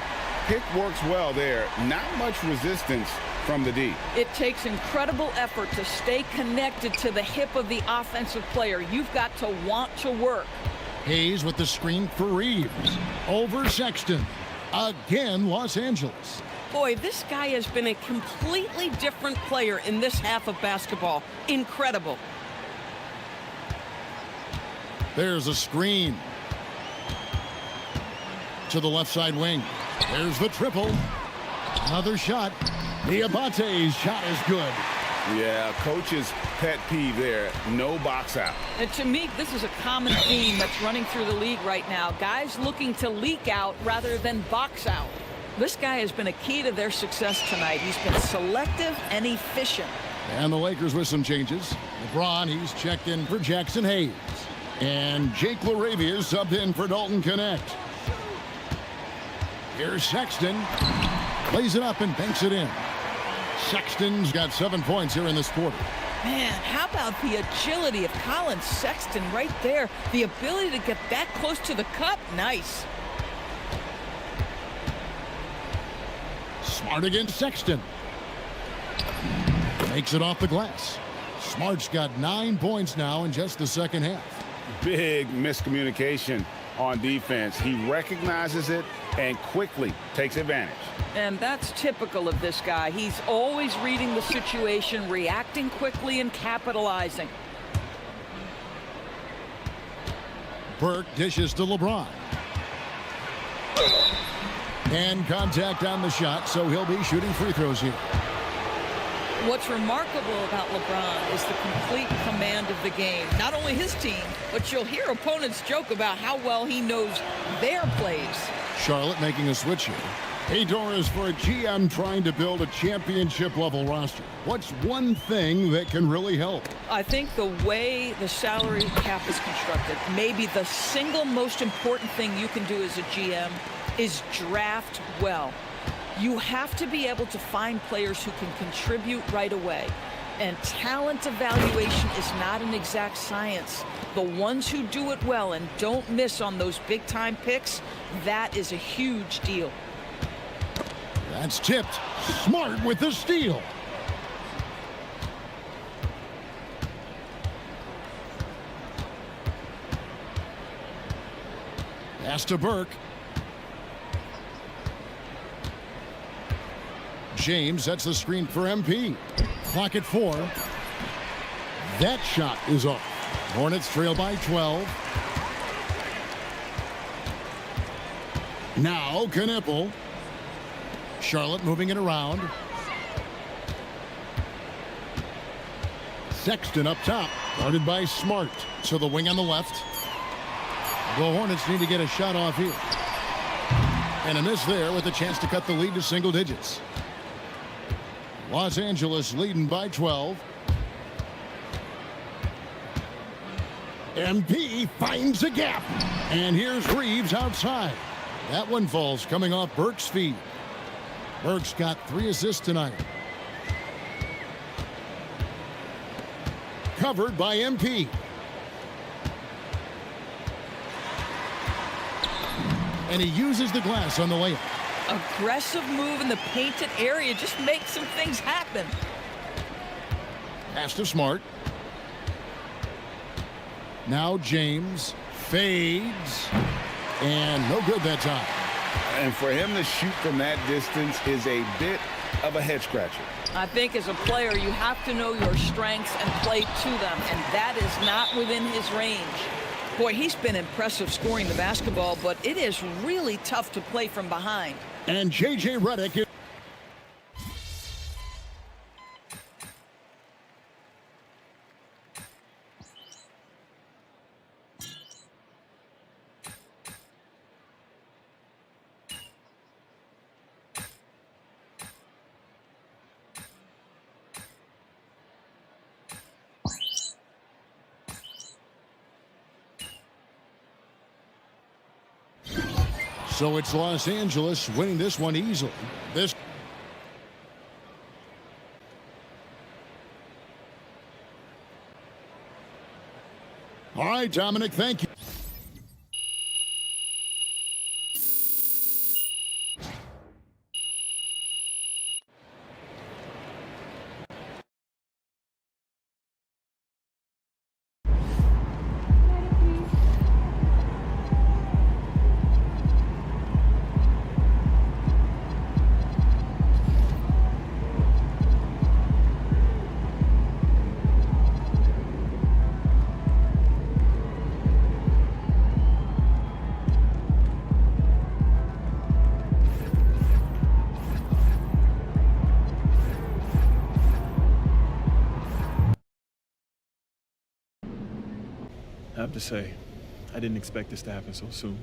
Pick works well there. Not much resistance from the D. It takes incredible effort to stay connected to the hip of the offensive player. You've got to want to work. Hayes with the screen for Reeves. Over Sexton. Again, Los Angeles. Boy, this guy has been a completely different player in this half of basketball. Incredible. There's a screen. To the left side wing. There's the triple. Another shot. Diabate's shot is good. Yeah, coach's pet peeve there. No box out. And to me, this is a common theme that's running through the league right now. Guys looking to leak out rather than box out. This guy has been a key to their success tonight. He's been selective and efficient. And the Lakers with some changes. Bron, he's checked in for Jackson Hayes. And Jake LaRavia is subbed in for Dalton Connect. Here's Sexton. Plays it up and banks it in. Sexton's got 7 points here in this quarter. Man, how about the agility of Colin Sexton right there? The ability to get that close to the cup. Nice. Smart against Sexton. Makes it off the glass. Smart's got 9 points now in just the second half. Big miscommunication on defense. He recognizes it and quickly takes advantage. And that's typical of this guy. He's always reading the situation, reacting quickly, and capitalizing. Burke dishes to LeBron. And contact on the shot, so he'll be shooting free throws here. What's remarkable about LeBron is the complete command of the game. Not only his team, but you'll hear opponents joke about how well he knows their plays. Charlotte making a switch here. Hey, Doris, for a GM trying to build a championship-level roster, what's one thing that can really help? I think the way the salary cap is constructed, maybe the single most important thing you can do as a GM is draft well. You have to be able to find players who can contribute right away. And talent evaluation is not an exact science. The ones who do it well and don't miss on those big-time picks, that is a huge deal. That's tipped. Smart with the steal. Pass to Burke. James sets the screen for MP. Clock at 4. That shot is off. Hornets trail by 12. Now Knipple. Charlotte moving it around. Sexton up top, guarded by Smart. So the wing on the left. The Hornets need to get a shot off here. And a miss there with a chance to cut the lead to single digits. Los Angeles leading by 12. MP finds a gap. And here's Reeves outside. That one falls coming off Burke's feet. Burke's got 3 assists tonight. Covered by MP. And he uses the glass on the layup. Aggressive move in the painted area just makes some things happen. Pass to Smart. Now James fades. And no good that time. And for him to shoot from that distance is a bit of a head scratcher. I think as a player, you have to know your strengths and play to them, and that is not within his range. Boy, he's been impressive scoring the basketball, but it is really tough to play from behind. And J.J. Redick is... So it's Los Angeles winning this one easily. All right, Dominic, thank you. I have to say, I didn't expect this to happen so soon.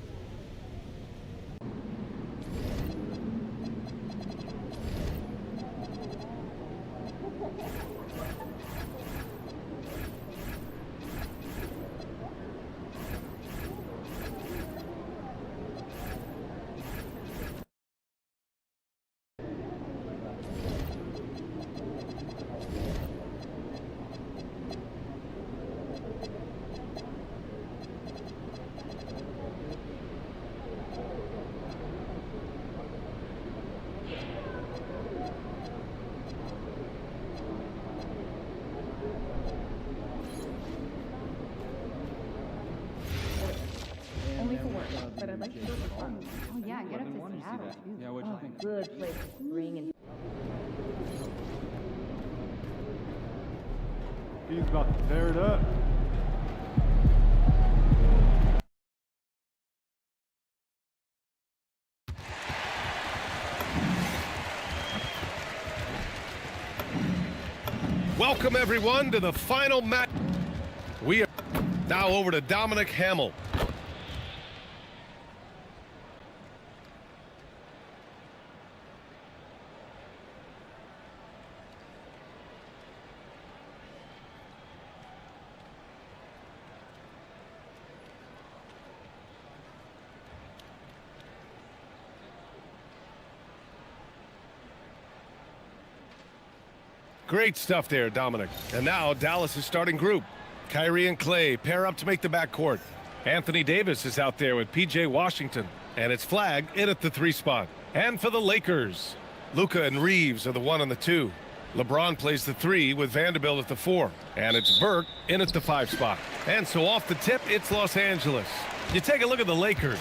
Oh yeah, get up to Seattle too. Yeah, what'd you think? Good place to bring in. He's about to tear it up. Welcome, everyone, to the final match. We are now over to Dominic Hamill. Great stuff there, Dominic. And now Dallas' starting group. Kyrie and Clay pair up to make the backcourt. Anthony Davis is out there with P.J. Washington. And it's Flag in at the 3 spot. And for the Lakers, Luka and Reeves are the 1 and the 2. LeBron plays the 3 with Vanderbilt at the 4. And it's Burke in at the 5 spot. And so off the tip, it's Los Angeles. You take a look at the Lakers.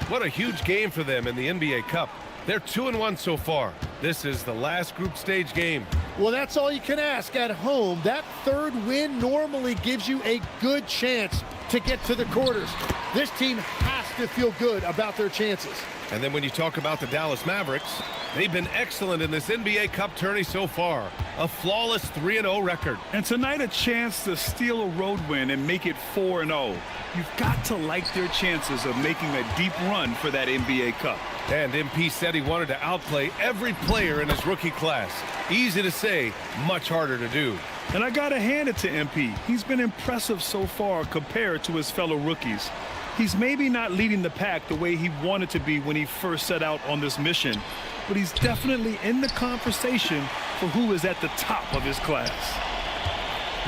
What a huge game for them in the NBA Cup. They're 2-1 so far. This is the last group stage game. Well, that's all you can ask at home. That third win normally gives you a good chance to get to the quarters. This team has to feel good about their chances. And then when you talk about the Dallas Mavericks, they've been excellent in this NBA Cup tourney so far. A flawless 3-0 record. And tonight a chance to steal a road win and make it 4-0. You've got to like their chances of making a deep run for that NBA Cup. And MP said he wanted to outplay every player in his rookie class. Easy to say, much harder to do. And I got to hand it to MP. He's been impressive so far compared to his fellow rookies. He's maybe not leading the pack the way he wanted to be when he first set out on this mission, but he's definitely in the conversation for who is at the top of his class.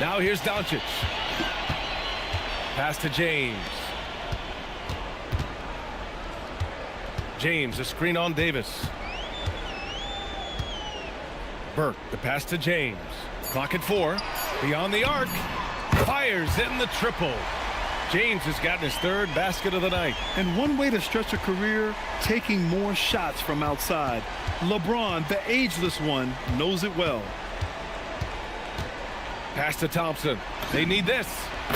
Now here's Doncic. Pass to James. James, a screen on Davis. Burke, the pass to James. Clock at 4. Beyond the arc. Fires in the triple. James has gotten his 3rd basket of the night. And one way to stretch a career, taking more shots from outside. LeBron, the ageless one, knows it well. Pass to Thompson. They need this.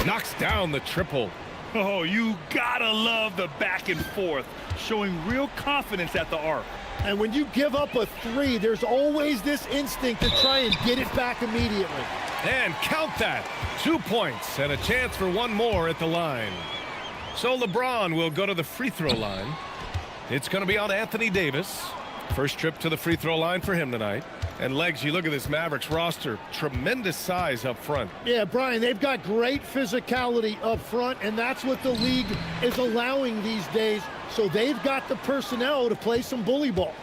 Knocks down the triple. Oh, you gotta love the back and forth, showing real confidence at the arc. And when you give up a 3, there's always this instinct to try and get it back immediately. And count that. 2 points and a chance for 1 more at the line. So LeBron will go to the free throw line. It's going to be on Anthony Davis. First trip to the free throw line for him tonight. And Legs, you look at this Mavericks roster, tremendous size up front. Yeah, Brian, they've got great physicality up front, and that's what the league is allowing these days. So they've got the personnel to play some bully ball.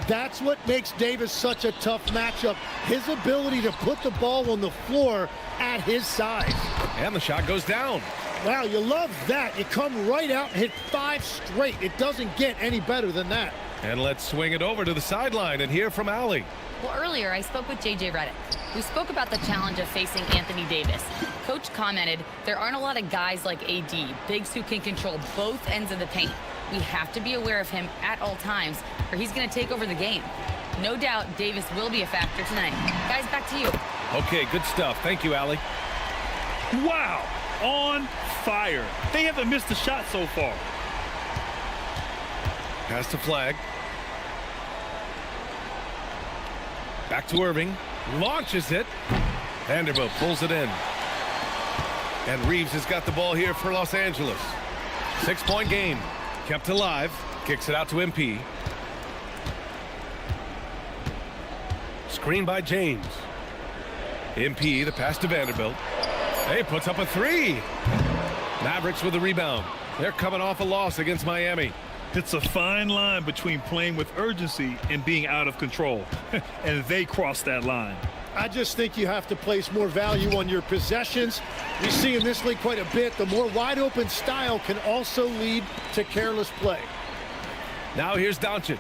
That's what makes Davis such a tough matchup. His ability to put the ball on the floor at his size. And the shot goes down. Wow, you love that. You come right out and hit 5 straight. It doesn't get any better than that. And let's swing it over to the sideline and hear from Allie. Well, earlier I spoke with J.J. Redick. We spoke about the challenge of facing Anthony Davis. Coach commented, there aren't a lot of guys like AD, bigs who can control both ends of the paint. We have to be aware of him at all times, or he's going to take over the game. No doubt Davis will be a factor tonight. Guys, back to you. Okay, good stuff. Thank you, Allie. Wow, on fire. They haven't missed a shot so far. Pass to Flag. Back to Irving. Launches it. Vanderbilt pulls it in. And Reeves has got the ball here for Los Angeles. 6-point game. Kept alive. Kicks it out to MP. Screen by James. MP, the pass to Vanderbilt. Hey, puts up a 3. Mavericks with the rebound. They're coming off a loss against Miami. It's a fine line between playing with urgency and being out of control. And they crossed that line. I just think you have to place more value on your possessions. We see in this league quite a bit. The more wide open style can also lead to careless play. Now here's Doncic.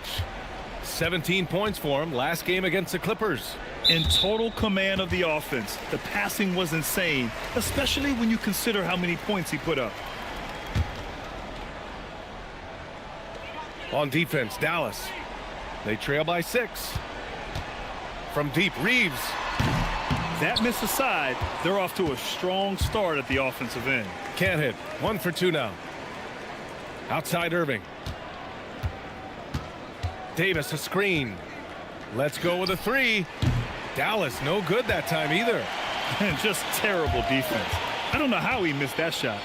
17 points for him last game against the Clippers. In total command of the offense. The passing was insane, especially when you consider how many points he put up. On defense, Dallas. They trail by 6. From deep, Reeves. That miss aside, they're off to a strong start at the offensive end. Can't hit. 1 for 2 now. Outside Irving. Davis a screen. Let's go with a 3. Dallas no good that time either. And just terrible defense. I don't know how he missed that shot.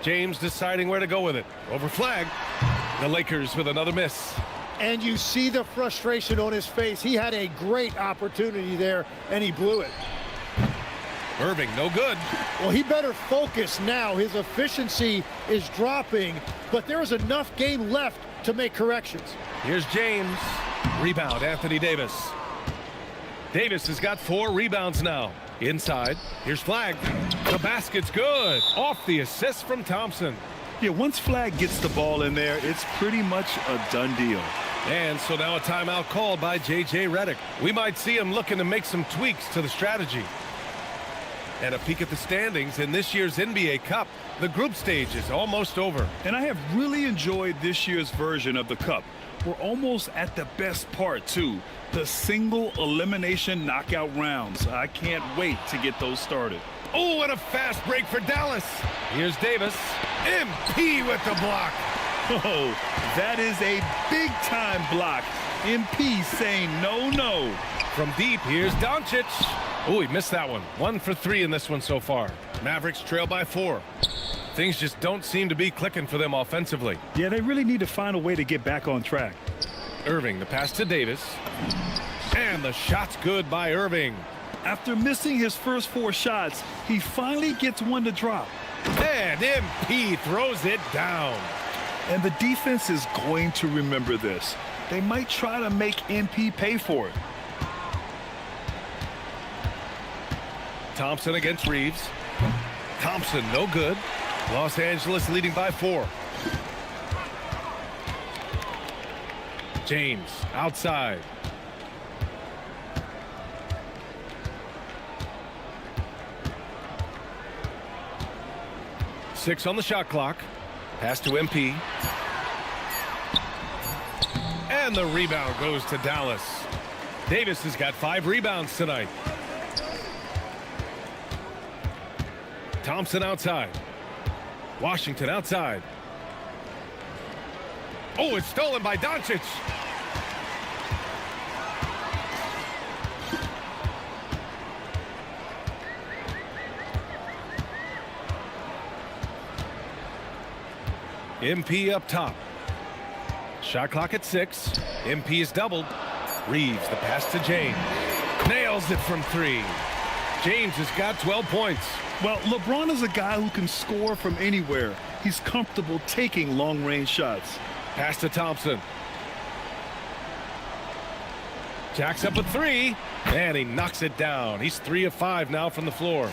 James deciding where to go with it. Over flag. The Lakers with another miss. And you see the frustration on his face. He had a great opportunity there, and he blew it. Irving, no good. Well, he better focus now. His efficiency is dropping, but there is enough game left to make corrections. Here's James. Rebound, Anthony Davis. Davis has got 4 rebounds now. Inside, here's Flag. The basket's good. Off the assist from Thompson. Yeah, once Flag gets the ball in there, it's pretty much a done deal. And so now a timeout called by J.J. Redick. We might see him looking to make some tweaks to the strategy. And a peek at the standings in this year's NBA Cup. The group stage is almost over. And I have really enjoyed this year's version of the Cup. We're almost at the best part, too. The single elimination knockout rounds. I can't wait to get those started. Oh, what a fast break for Dallas. Here's Davis. MP with the block. Oh, that is a big-time block. MP saying no. From deep, here's Doncic. Oh, he missed that one. 1 for 3 in this one so far. Mavericks trail by 4. Things just don't seem to be clicking for them offensively. Yeah, they really need to find a way to get back on track. Irving, the pass to Davis. And the shot's good by Irving. After missing his first 4 shots, he finally gets one to drop. And MP throws it down. And the defense is going to remember this. They might try to make MP pay for it. Thompson against Reeves. Thompson, no good. Los Angeles leading by 4. James, outside. Six on the shot clock. Pass to MP. And the rebound goes to Dallas. Davis has got 5 rebounds tonight. Thompson outside. Washington outside. Oh, it's stolen by Doncic. MP up top. Shot clock at 6. MP is doubled. Reeves, the pass to James. Nails it from 3. James has got 12 points. Well, LeBron is a guy who can score from anywhere. He's comfortable taking long-range shots. Pass to Thompson. Jacks up a 3, and he knocks it down. He's 3 of 5 now from the floor.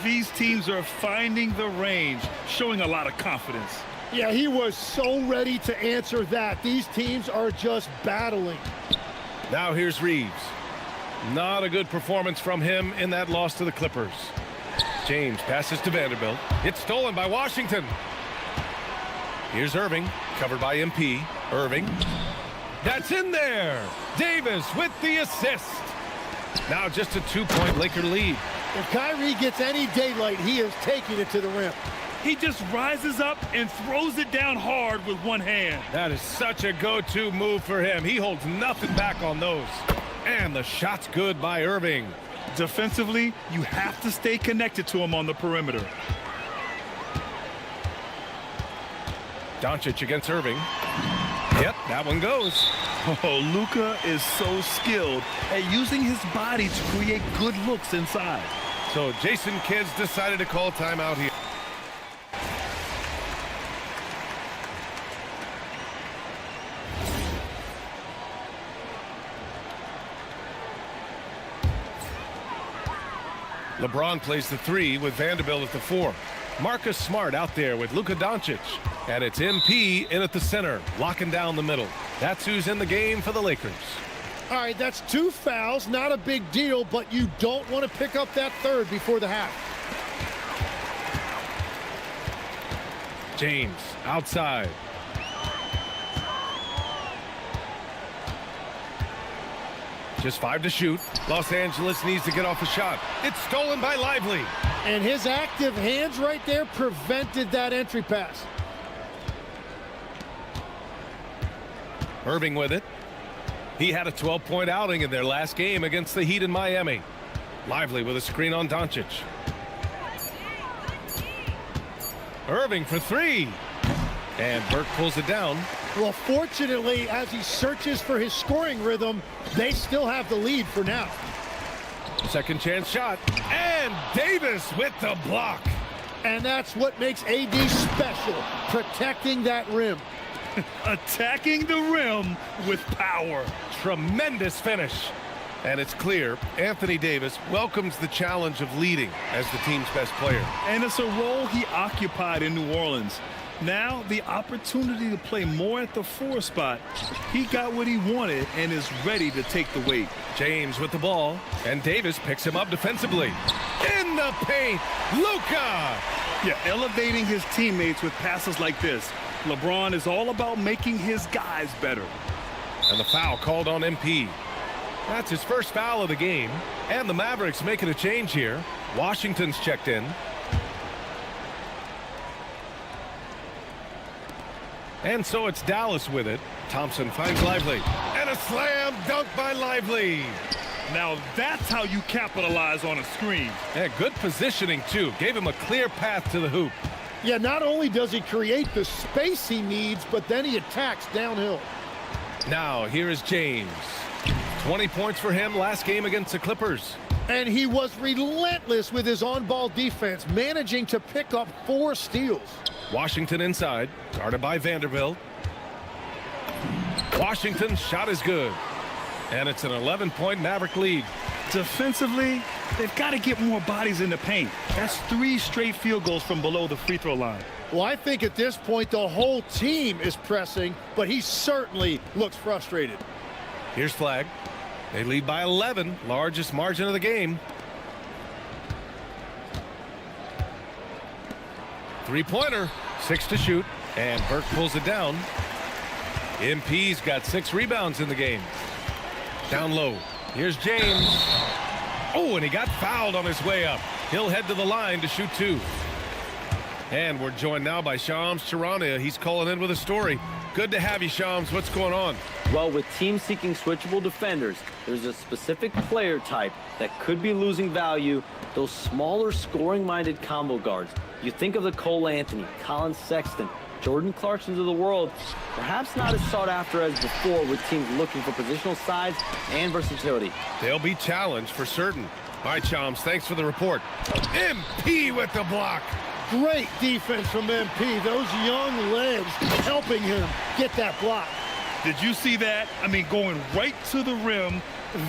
These teams are finding the range, showing a lot of confidence. Yeah, he was so ready to answer that. These teams are just battling. Now here's Reeves. Not a good performance from him in that loss to the Clippers. James passes to Vanderbilt. It's stolen by Washington. Here's Irving, covered by MP. Irving. That's in there. Davis with the assist. Now just a 2-point Laker lead. If Kyrie gets any daylight, he is taking it to the rim. He just rises up and throws it down hard with one hand. That is such a go-to move for him. He holds nothing back on those. And the shot's good by Irving. Defensively, you have to stay connected to him on the perimeter. Doncic against Irving. Yep, that one goes. Oh, Luka is so skilled at using his body to create good looks inside. So Jason Kidd's decided to call timeout here. LeBron plays the 3 with Vanderbilt at the 4. Marcus Smart out there with Luka Doncic. And it's MP in at the center, locking down the middle. That's who's in the game for the Lakers. All right, that's 2 fouls, not a big deal, but you don't want to pick up that third before the half. James outside. Just 5 to shoot. Los Angeles needs to get off a shot. It's stolen by Lively. And his active hands right there prevented that entry pass. Irving with it. He had a 12-point outing in their last game against the Heat in Miami. Lively with a screen on Doncic. Irving for 3. And Burke pulls it down. Well, fortunately, as he searches for his scoring rhythm, they still have the lead for now. Second chance shot. And Davis with the block. And that's what makes AD special, protecting that rim. Attacking the rim with power. Tremendous finish. And it's clear Anthony Davis welcomes the challenge of leading as the team's best player. And it's a role he occupied in New Orleans. Now the opportunity to play more at the 4 spot. He got what he wanted and is ready to take the weight. James with the ball, and Davis picks him up defensively. In the paint, Luka! Yeah, elevating his teammates with passes like this. LeBron is all about making his guys better. And the foul called on MP. That's his first foul of the game. And the Mavericks making a change here. Washington's checked in. And so it's Dallas with it. Thompson finds Lively. And a slam dunk by Lively. Now that's how you capitalize on a screen. Yeah, good positioning, too. Gave him a clear path to the hoop. Yeah, not only does he create the space he needs, but then he attacks downhill. Now, here is James. 20 points for him last game against the Clippers. And he was relentless with his on-ball defense, managing to pick up 4 steals. Washington inside, guarded by Vanderbilt. Washington's shot is good. And it's an 11-point Maverick lead. Defensively, they've got to get more bodies in the paint. That's 3 straight field goals from below the free throw line. Well, I think at this point the whole team is pressing, but he certainly looks frustrated. Here's Flag. They lead by 11, largest margin of the game. 3-pointer, 6 to shoot, and Burke pulls it down. MP's got 6 rebounds in the game. Down low, here's James. Oh, and he got fouled on his way up. He'll head to the line to shoot 2. And we're joined now by Shams Charania. He's calling in with a story. Good to have you, Shams. What's going on? Well, with teams seeking switchable defenders, there's a specific player type that could be losing value, those smaller scoring-minded combo guards. You think of the Cole Anthony, Colin Sexton, Jordan Clarksons of the world, perhaps not as sought after as before with teams looking for positional size and versatility. They'll be challenged for certain. All right, Shams, thanks for the report. MP with the block. Great defense from MP. Those young legs helping him get that block. Did you see that? I mean, going right to the rim.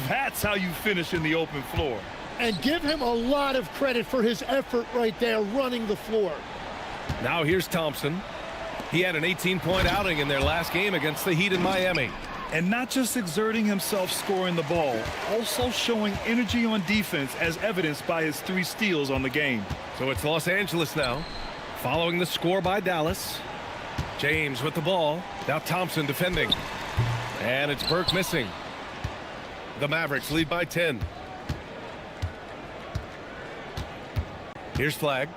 That's how you finish in the open floor. And give him a lot of credit for his effort right there running the floor. Now here's Thompson. He had an 18-point outing in their last game against the Heat in Miami. And not just exerting himself scoring the ball, also showing energy on defense as evidenced by his 3 steals on the game. So it's Los Angeles now, following the score by Dallas. James with the ball. Now Thompson defending. And it's Burke missing. The Mavericks lead by 10. Here's Flag.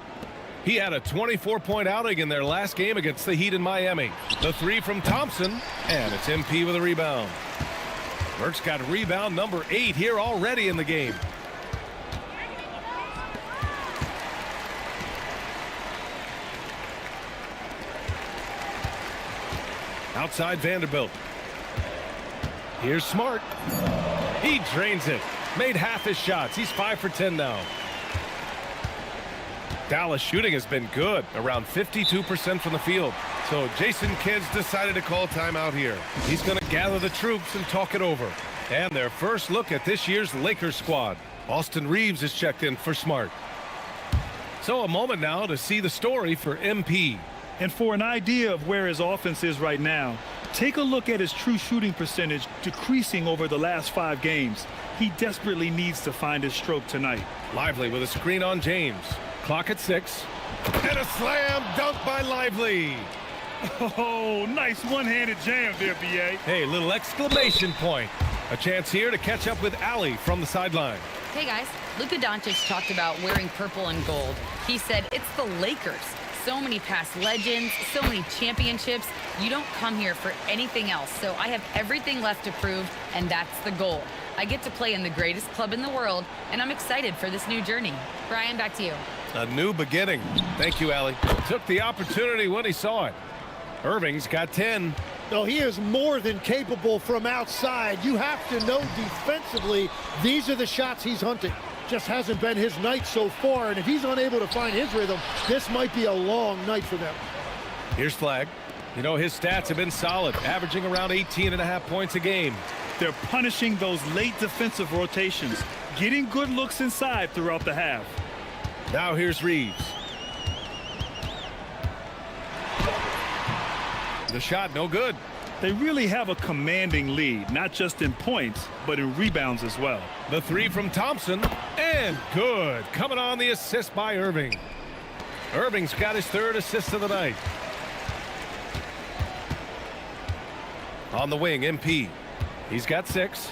He had a 24-point outing in their last game against the Heat in Miami. The 3 from Thompson, and it's MP with a rebound. Burke's got rebound number 8 here already in the game. Outside Vanderbilt. Here's Smart. He drains it. Made half his shots. He's 5 for 10 now. Dallas shooting has been good, around 52% from the field. So Jason Kidd's decided to call timeout here. He's going to gather the troops and talk it over. And their first look at this year's Lakers squad. Austin Reeves is checked in for Smart. So a moment now to see the story for MP. And for an idea of where his offense is right now, take a look at his true shooting percentage decreasing over the last 5 games. He desperately needs to find his stroke tonight. Lively with a screen on James. Clock at 6. And a slam dunk by Lively. Oh, nice one-handed jam there, B.A. Hey, little exclamation point. A chance here to catch up with Allie from the sideline. Hey guys, Luka Doncic talked about wearing purple and gold. He said it's the Lakers. So many past legends, so many championships. You don't come here for anything else. So I have everything left to prove, and that's the goal. I get to play in the greatest club in the world, and I'm excited for this new journey. Brian, back to you. A new beginning. Thank you, Allie. Took the opportunity when he saw it. Irving's got 10. No, he is more than capable from outside. You have to know defensively, these are the shots he's hunting. Just hasn't been his night so far, and if he's unable to find his rhythm, this might be a long night for them. Here's Flag. You know, his stats have been solid, averaging around 18.5 points a game. They're punishing those late defensive rotations, getting good looks inside throughout the half. Now here's Reeves. The shot, no good. They really have a commanding lead, not just in points, but in rebounds as well. The three from Thompson, and good. Coming on the assist by Irving. Irving's got his third assist of the night. On the wing, MP. He's got 6.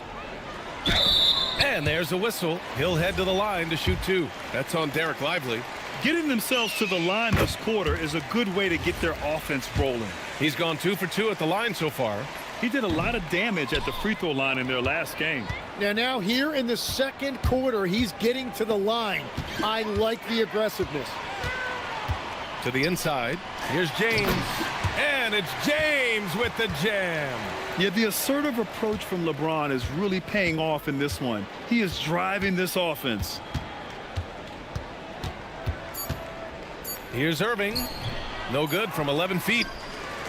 And there's a whistle. He'll head to the line to shoot 2. That's on Derek Lively. Getting themselves to the line this quarter is a good way to get their offense rolling. He's gone 2 for 2 at the line so far. He did a lot of damage at the free throw line in their last game. Now here in the second quarter, he's getting to the line. I like the aggressiveness. To the inside. Here's James. And it's James with the jam. Yeah, the assertive approach from LeBron is really paying off in this one. He is driving this offense. Here's Irving. No good from 11 feet.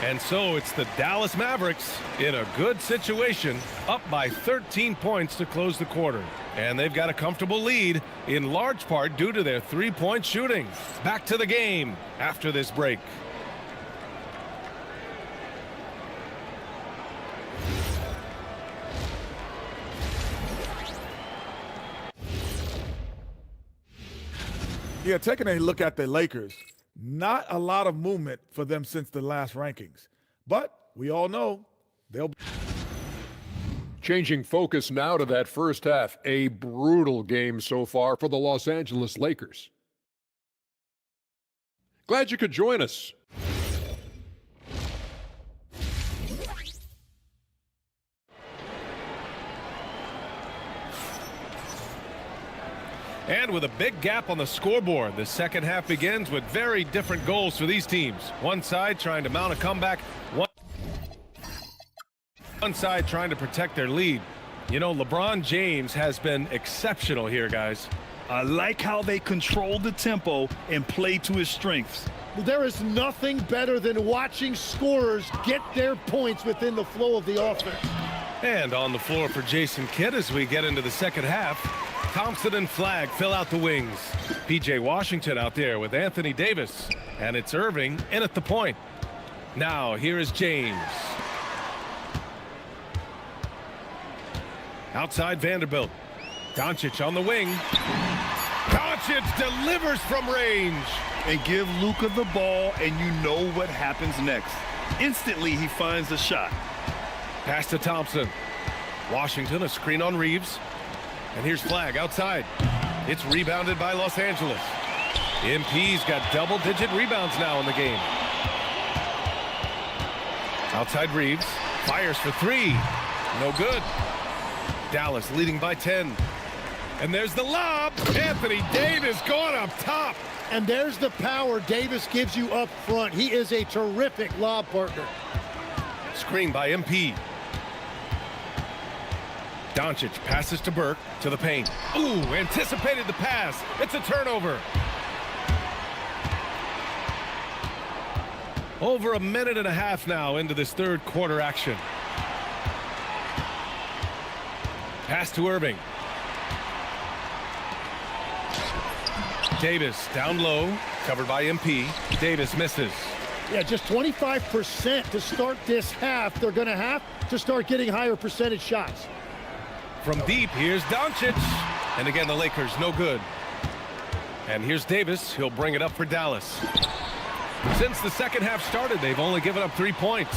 And so it's the Dallas Mavericks in a good situation, up by 13 points to close the quarter. And they've got a comfortable lead, in large part due to their three-point shooting. Back to the game after this break. Yeah, taking a look at the Lakers, not a lot of movement for them since the last rankings. But we all know they'll be. Changing focus now to that first half. A brutal game so far for the Los Angeles Lakers. Glad you could join us. And with a big gap on the scoreboard, the second half begins with very different goals for these teams. One side trying to mount a comeback, one side trying to protect their lead. You know, LeBron James has been exceptional here, guys. I like how they control the tempo and play to his strengths. There is nothing better than watching scorers get their points within the flow of the offense. And on the floor for Jason Kidd as we get into the second half. Thompson and Flag fill out the wings. P.J. Washington out there with Anthony Davis. And it's Irving in at the point. Now here is James. Outside Vanderbilt. Doncic on the wing. Doncic delivers from range. And give Luka the ball, and you know what happens next. Instantly, he finds the shot. Pass to Thompson. Washington, a screen on Reeves. And here's Flag outside. It's rebounded by Los Angeles. MP's got double-digit rebounds now in the game. Outside Reeves. Fires for 3. No good. Dallas leading by 10. And there's the lob. Anthony Davis going up top. And there's the power Davis gives you up front. He is a terrific lob partner. Screen by MP. Doncic passes to Burke to the paint. Ooh, anticipated the pass. It's a turnover. Over a minute and a half now into this third quarter action. Pass to Irving. Davis down low, covered by MP. Davis misses. Yeah, just 25% to start this half. They're going to have to start getting higher percentage shots. From deep, here's Doncic. And again, the Lakers no good. And here's Davis. He'll bring it up for Dallas. Since the second half started, they've only given up 3 points.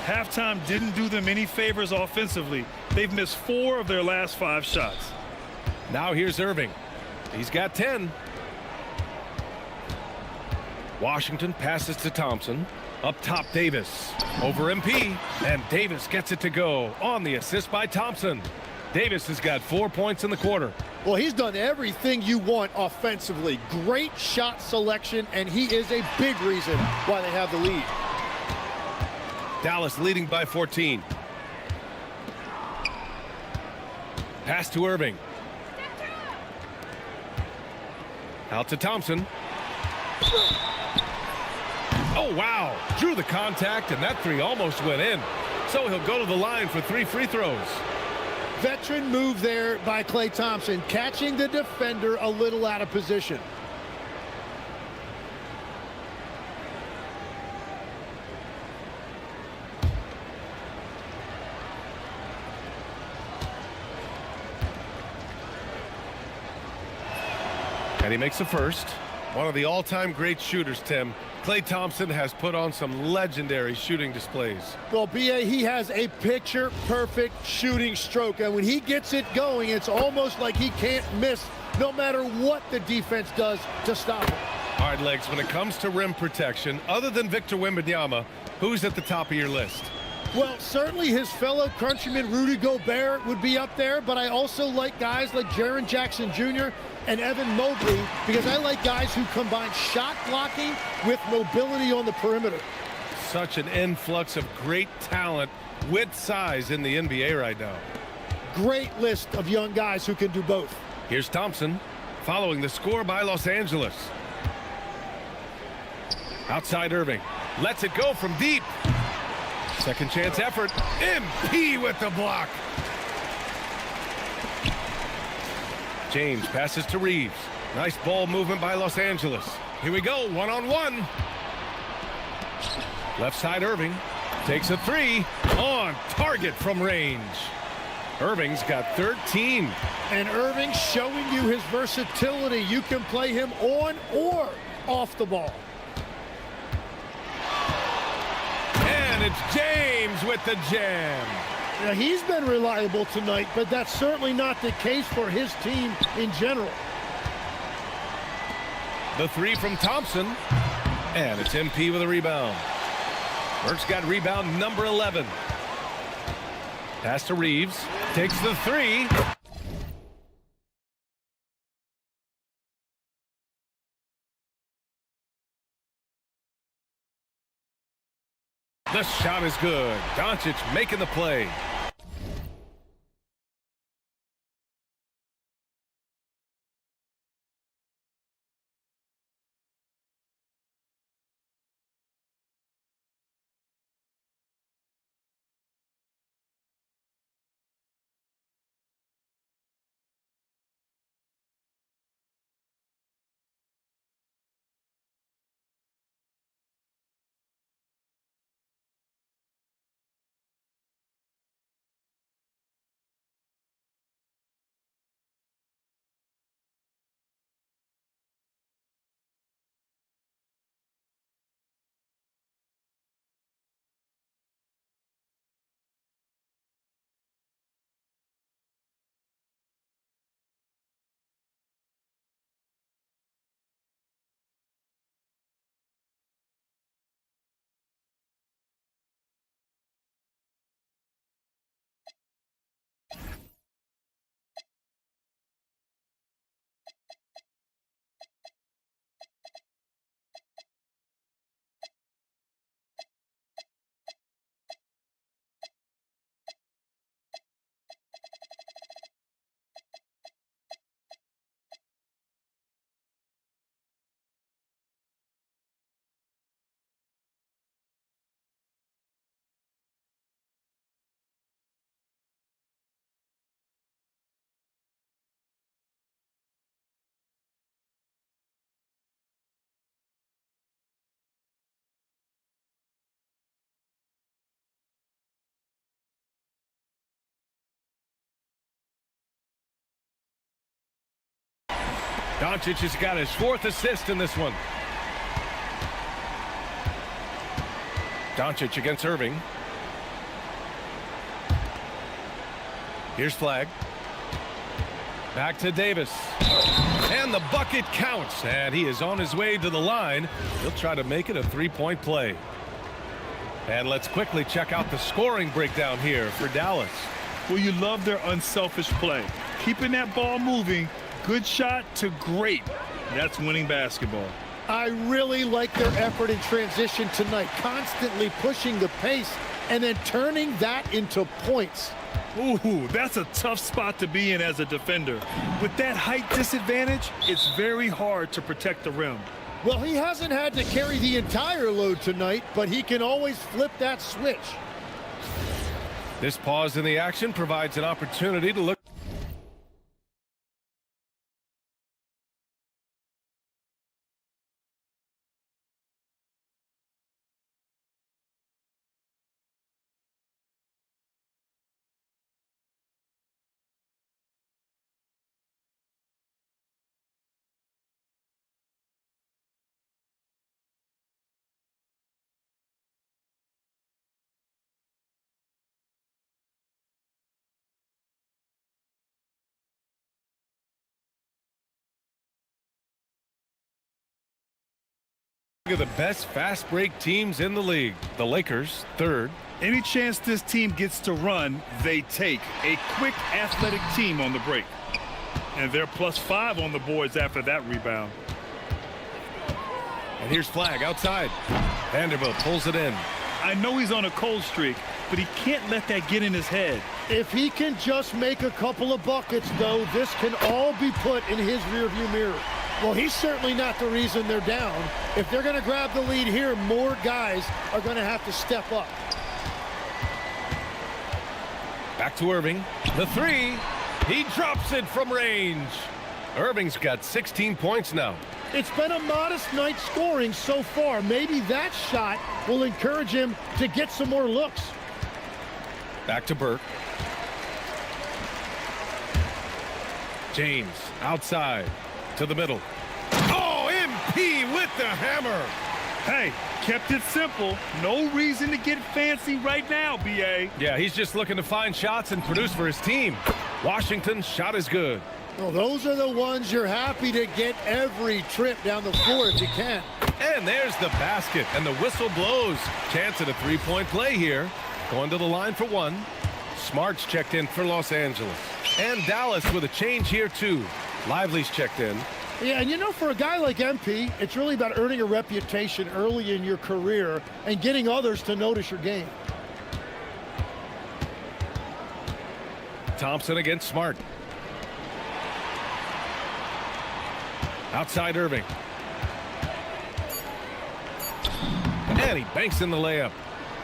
Halftime didn't do them any favors offensively. They've missed 4 of their last 5 shots. Now here's Irving. He's got 10. Washington passes to Thompson. Up top, Davis. Over MP. And Davis gets it to go on the assist by Thompson. Davis has got 4 points in the quarter. Well, he's done everything you want offensively. Great shot selection, and he is a big reason why they have the lead. Dallas leading by 14. Pass to Irving. Out to Thompson. Oh, wow. Drew the contact, and that 3 almost went in. So he'll go to the line for 3 free throws. Veteran move there by Klay Thompson, catching the defender a little out of position. And he makes the first. One of the all-time great shooters, Tim. Klay Thompson has put on some legendary shooting displays. Well, B.A., he has a picture-perfect shooting stroke, and when he gets it going, it's almost like he can't miss no matter what the defense does to stop him. All right, Legs, when it comes to rim protection, other than Victor Wembanyama, who's at the top of your list? Well, certainly his fellow countryman Rudy Gobert would be up there, but I also like guys like Jaren Jackson Jr. and Evan Mobley because I like guys who combine shot blocking with mobility on the perimeter. Such an influx of great talent with size in the NBA right now. Great list of young guys who can do both. Here's Thompson following the score by Los Angeles. Outside Irving. Lets it go from deep. Second chance effort. MP with the block. James passes to Reeves. Nice ball movement by Los Angeles. Here we go, one-on-one. Left side Irving. Takes a 3 on target from range. Irving's got 13. And Irving showing you his versatility. You can play him on or off the ball. And it's James with the jam. Now, he's been reliable tonight, but that's certainly not the case for his team in general. The 3 from Thompson. And it's MP with a rebound. Burke's got rebound number 11. Pass to Reeves. Takes the 3. The shot is good. Doncic making the play. Doncic has got his 4th assist in this one. Doncic against Irving. Here's Flagg. Back to Davis. And the bucket counts. And he is on his way to the line. He'll try to make it a 3-point play. And let's quickly check out the scoring breakdown here for Dallas. Well, you love their unselfish play. Keeping that ball moving, good shot to great. That's winning basketball. I really like their effort in transition tonight, constantly pushing the pace and then turning that into points. Ooh, that's a tough spot to be in as a defender. With that height disadvantage, it's very hard to protect the rim. Well, he hasn't had to carry the entire load tonight, but he can always flip that switch. This pause in the action provides an opportunity to look. Of the best fast break teams in the league. The Lakers, 3rd. Any chance this team gets to run, they take. A quick, athletic team on the break. And they're +5 on the boards after that rebound. And here's Flagg outside. Vanderbilt pulls it in. I know he's on a cold streak, but he can't let that get in his head. If he can just make a couple of buckets, though, this can all be put in his rearview mirror. Well, he's certainly not the reason they're down. If they're going to grab the lead here, more guys are going to have to step up. Back to Irving. The 3. He drops it from range. Irving's got 16 points now. It's been a modest night scoring so far. Maybe that shot will encourage him to get some more looks. Back to Burke. James outside to the middle. Oh, MP with the hammer. Hey, kept it simple. No reason to get fancy right now, B.A. Yeah, he's just looking to find shots and produce for his team. Washington's shot is good. Well, those are the ones you're happy to get every trip down the floor if you can. And there's the basket, and the whistle blows. Chance at a 3-point play here. Going to the line for 1. Smart's checked in for Los Angeles. And Dallas with a change here, too. Lively's checked in. Yeah, and you know, for a guy like MP, it's really about earning a reputation early in your career and getting others to notice your game. Thompson against Smart. Outside Irving. And he banks in the layup.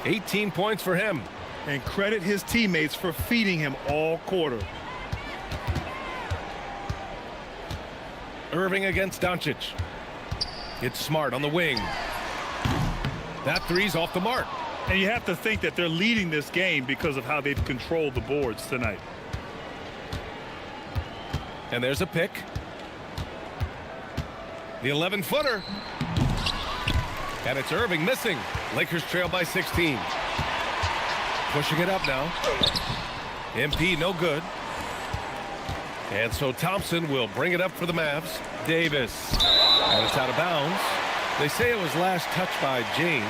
18 points for him. And credit his teammates for feeding him all quarter. Irving against Doncic. It's Smart on the wing. That 3's off the mark. And you have to think that they're leading this game because of how they've controlled the boards tonight. And there's a pick. The 11-footer. And it's Irving missing. Lakers trail by 16. Pushing it up now. MP no good. And so Thompson will bring it up for the Mavs. Davis. And it's out of bounds. They say it was last touched by James.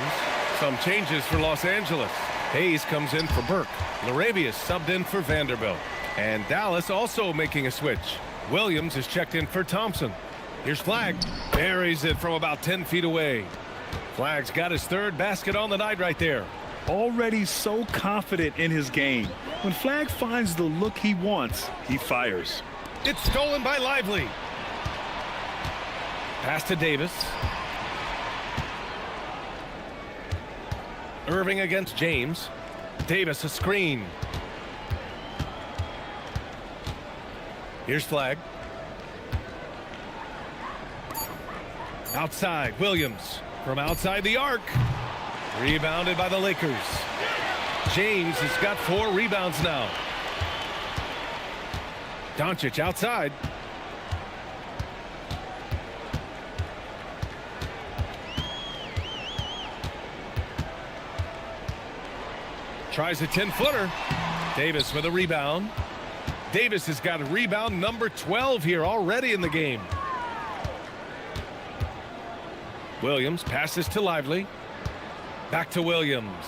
Some changes for Los Angeles. Hayes comes in for Burke. Larabius subbed in for Vanderbilt. And Dallas also making a switch. Williams is checked in for Thompson. Here's Flagg. Buries it from about 10 feet away. Flagg's got his 3rd basket on the night right there. Already so confident in his game. When Flagg finds the look he wants, he fires. It's stolen by Lively. Pass to Davis. Irving against James. Davis a screen. Here's Flagg. Outside, Williams from outside the arc. Rebounded by the Lakers. James has got 4 rebounds now. Doncic outside. Tries a 10-footer. Davis with a rebound. Davis has got a rebound number 12 here already in the game. Williams passes to Lively. Back to Williams.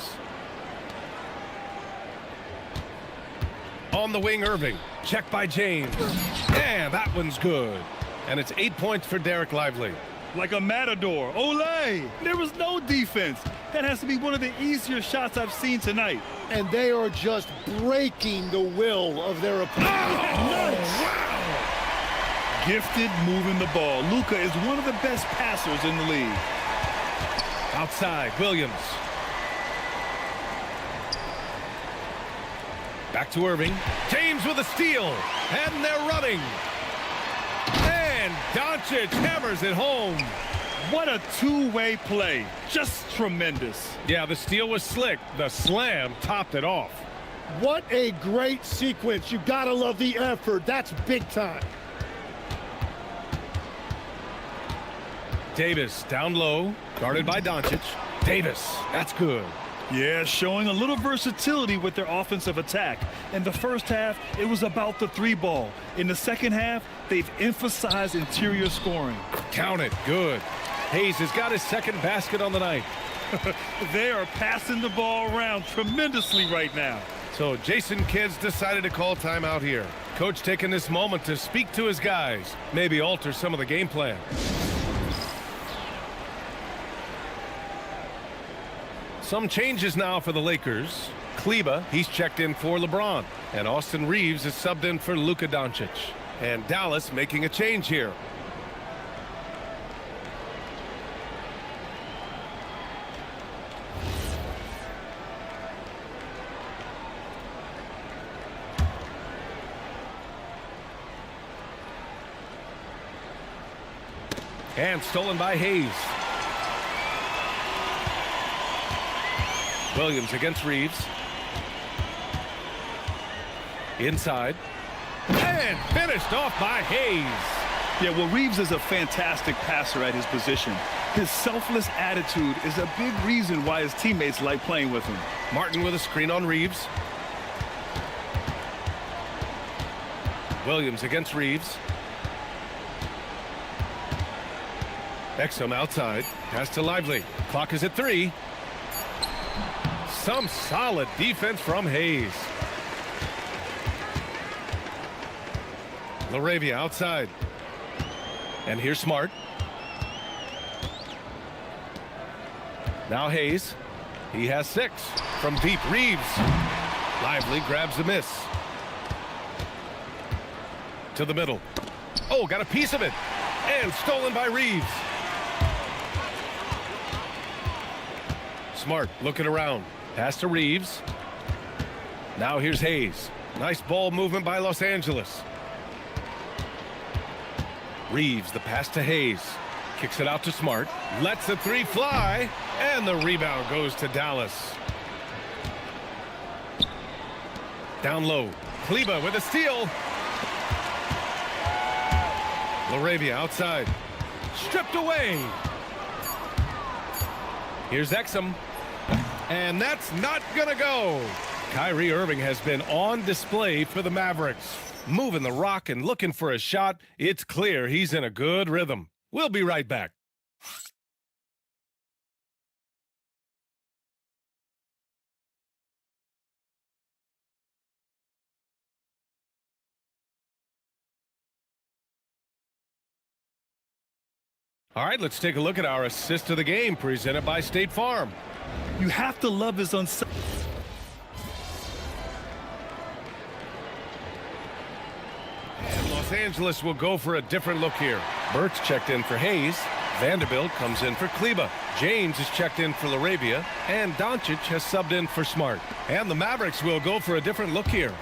On the wing, Irving. Check by James. And that one's good. And it's 8 points for Derek Lively. Like a matador. Olay! There was no defense. That has to be one of the easier shots I've seen tonight. And they are just breaking the will of their opponent. Nice! Wow! Gifted moving the ball. Luka is one of the best passers in the league. Outside, Williams. Back to Irving. James with a steal. And they're running. And Doncic hammers it home. What a two-way play. Just tremendous. Yeah, the steal was slick. The slam topped it off. What a great sequence. You gotta love the effort. That's big time. Davis down low, guarded by Doncic. Davis, that's good. Yeah, showing a little versatility with their offensive attack. In the first half, it was about the three ball. In the second half, they've emphasized interior scoring. Count it, good. Hayes has got his second basket on the night. They are passing the ball around tremendously right now. So Jason Kidd's decided to call timeout here. Coach taking this moment to speak to his guys, maybe alter some of the game plan. Some changes now for the Lakers. Kleba, he's checked in for LeBron. And Austin Reeves is subbed in for Luka Doncic. And Dallas making a change here. And stolen by Hayes. Williams against Reeves. Inside. And finished off by Hayes. Yeah, well, Reeves is a fantastic passer at his position. His selfless attitude is a big reason why his teammates like playing with him. Martin with a screen on Reeves. Williams against Reeves. Exum outside. Pass to Lively. Clock is at 3. Some solid defense from Hayes. LaRavia outside. And here's Smart. Now Hayes. He has 6. From deep, Reeves. Lively grabs a miss. To the middle. Oh, got a piece of it. And stolen by Reeves. Smart looking around. Pass to Reeves. Now here's Hayes. Nice ball movement by Los Angeles. Reeves, the pass to Hayes. Kicks it out to Smart. Lets the 3 fly. And the rebound goes to Dallas. Down low. Kleba with a steal. LaRavia outside. Stripped away. Here's Exum. And that's not gonna go. Kyrie Irving has been on display for the Mavericks. Moving the rock and looking for a shot. It's clear he's in a good rhythm. We'll be right back. All right, let's take a look at our assist of the game presented by State Farm. You have to love his And Los Angeles will go for a different look here. Burt's checked in for Hayes. Vanderbilt comes in for Kleba. James is checked in for LaRavia. And Doncic has subbed in for Smart. And the Mavericks will go for a different look here.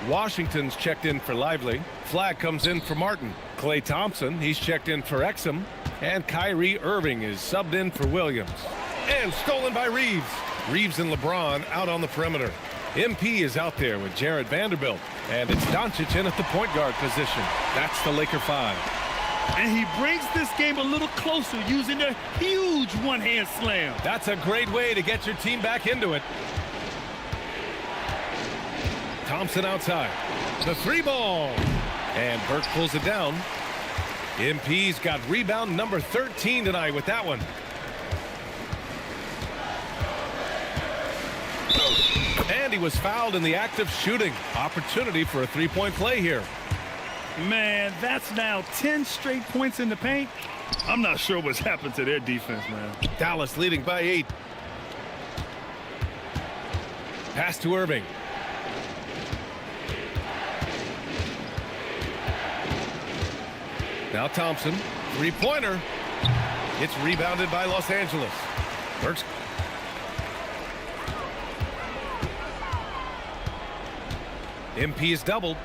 Washington's checked in for Lively. Flag comes in for Martin. Klay Thompson, he's checked in for Exum. And Kyrie Irving is subbed in for Williams. And stolen by Reeves. Reeves and LeBron out on the perimeter. MP is out there with Jared Vanderbilt. And it's Doncic in at the point guard position. That's the Laker 5. And he brings this game a little closer using a huge one-hand slam. That's a great way to get your team back into it. Thompson outside. The 3-ball. And Burke pulls it down. MP's got rebound number 13 tonight with that one. And he was fouled in the act of shooting. Opportunity for a 3-point play here. Man, that's now 10 straight points in the paint. I'm not sure what's happened to their defense, man. Dallas leading by 8. Pass to Irving. Now Thompson, 3-pointer. It's rebounded by Los Angeles. Burks. MP is doubled.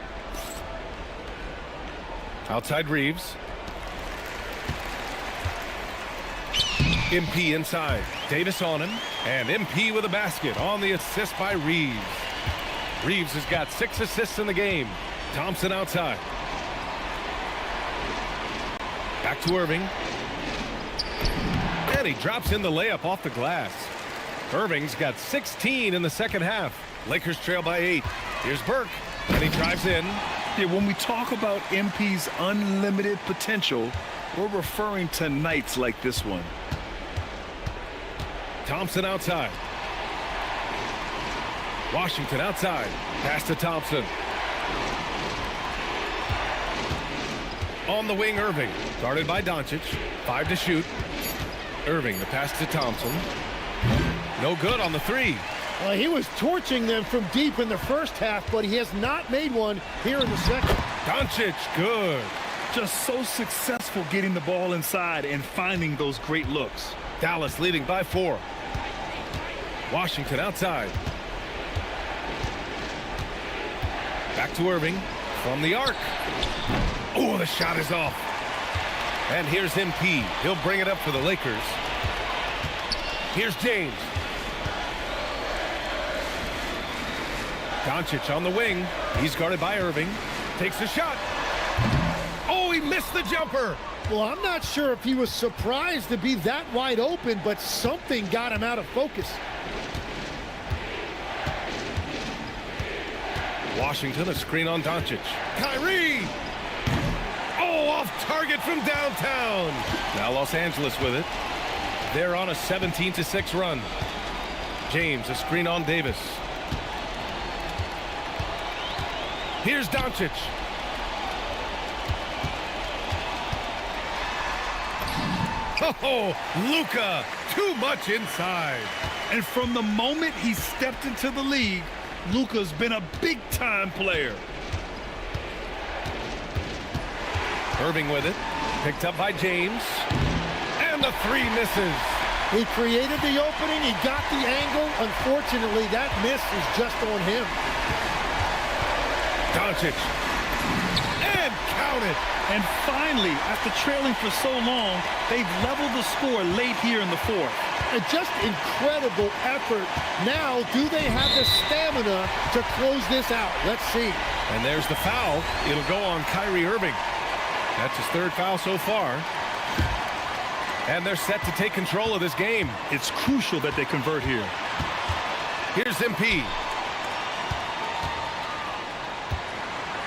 Outside Reeves. MP inside. Davis on him. And MP with a basket on the assist by Reeves. Reeves has got 6 assists in the game. Thompson outside. Back to Irving. And he drops in the layup off the glass. Irving's got 16 in the second half. Lakers trail by 8. Here's Burke. And he drives in. Yeah, when we talk about MP's unlimited potential, we're referring to nights like this one. Thompson outside. Washington outside. Pass to Thompson. On the wing, Irving. Guarded by Doncic. 5 to shoot. Irving, the pass to Thompson. No good on the 3. He was torching them from deep in the first half, but he has not made one here in the second. Doncic, good. Just so successful getting the ball inside and finding those great looks. Dallas leading by 4. Washington outside. Back to Irving from the arc. Oh, the shot is off. And here's MP. He'll bring it up for the Lakers. Here's James. Doncic on the wing. He's guarded by Irving. Takes a shot. Oh, he missed the jumper. Well, I'm not sure if he was surprised to be that wide open, but something got him out of focus. Washington, a screen on Doncic. Kyrie! Oh, off target from downtown. Now Los Angeles with it. They're on a 17-6 run. James, a screen on Davis. Here's Doncic. Oh, Luka, too much inside. And from the moment he stepped into the league, Luka's been a big-time player. Irving with it. Picked up by James. And the 3 misses. He created the opening. He got the angle. Unfortunately, that miss is just on him. Doncic. And count it. And finally, after trailing for so long, they've leveled the score late here in the 4th. And just incredible effort. Now, do they have the stamina to close this out? Let's see. And there's the foul. It'll go on Kyrie Irving. That's his 3rd foul so far. And they're set to take control of this game. It's crucial that they convert here. Here's MP.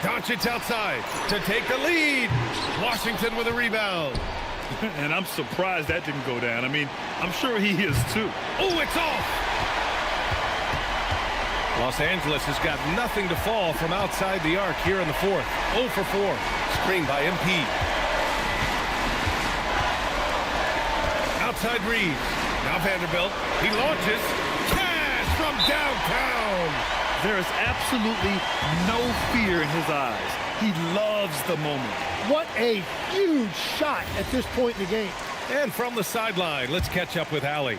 Doncic outside to take the lead. Washington with a rebound. And I'm surprised that didn't go down. I mean, I'm sure he is too. Oh, it's off. Los Angeles has got nothing to fall from outside the arc here in the 4th. 0 for 4. Screen by MP. Outside Reeves. Now Vanderbilt. He launches. Cash from downtown. There is absolutely no fear in his eyes. He loves the moment. What a huge shot at this point in the game. And from the sideline, let's catch up with Allie.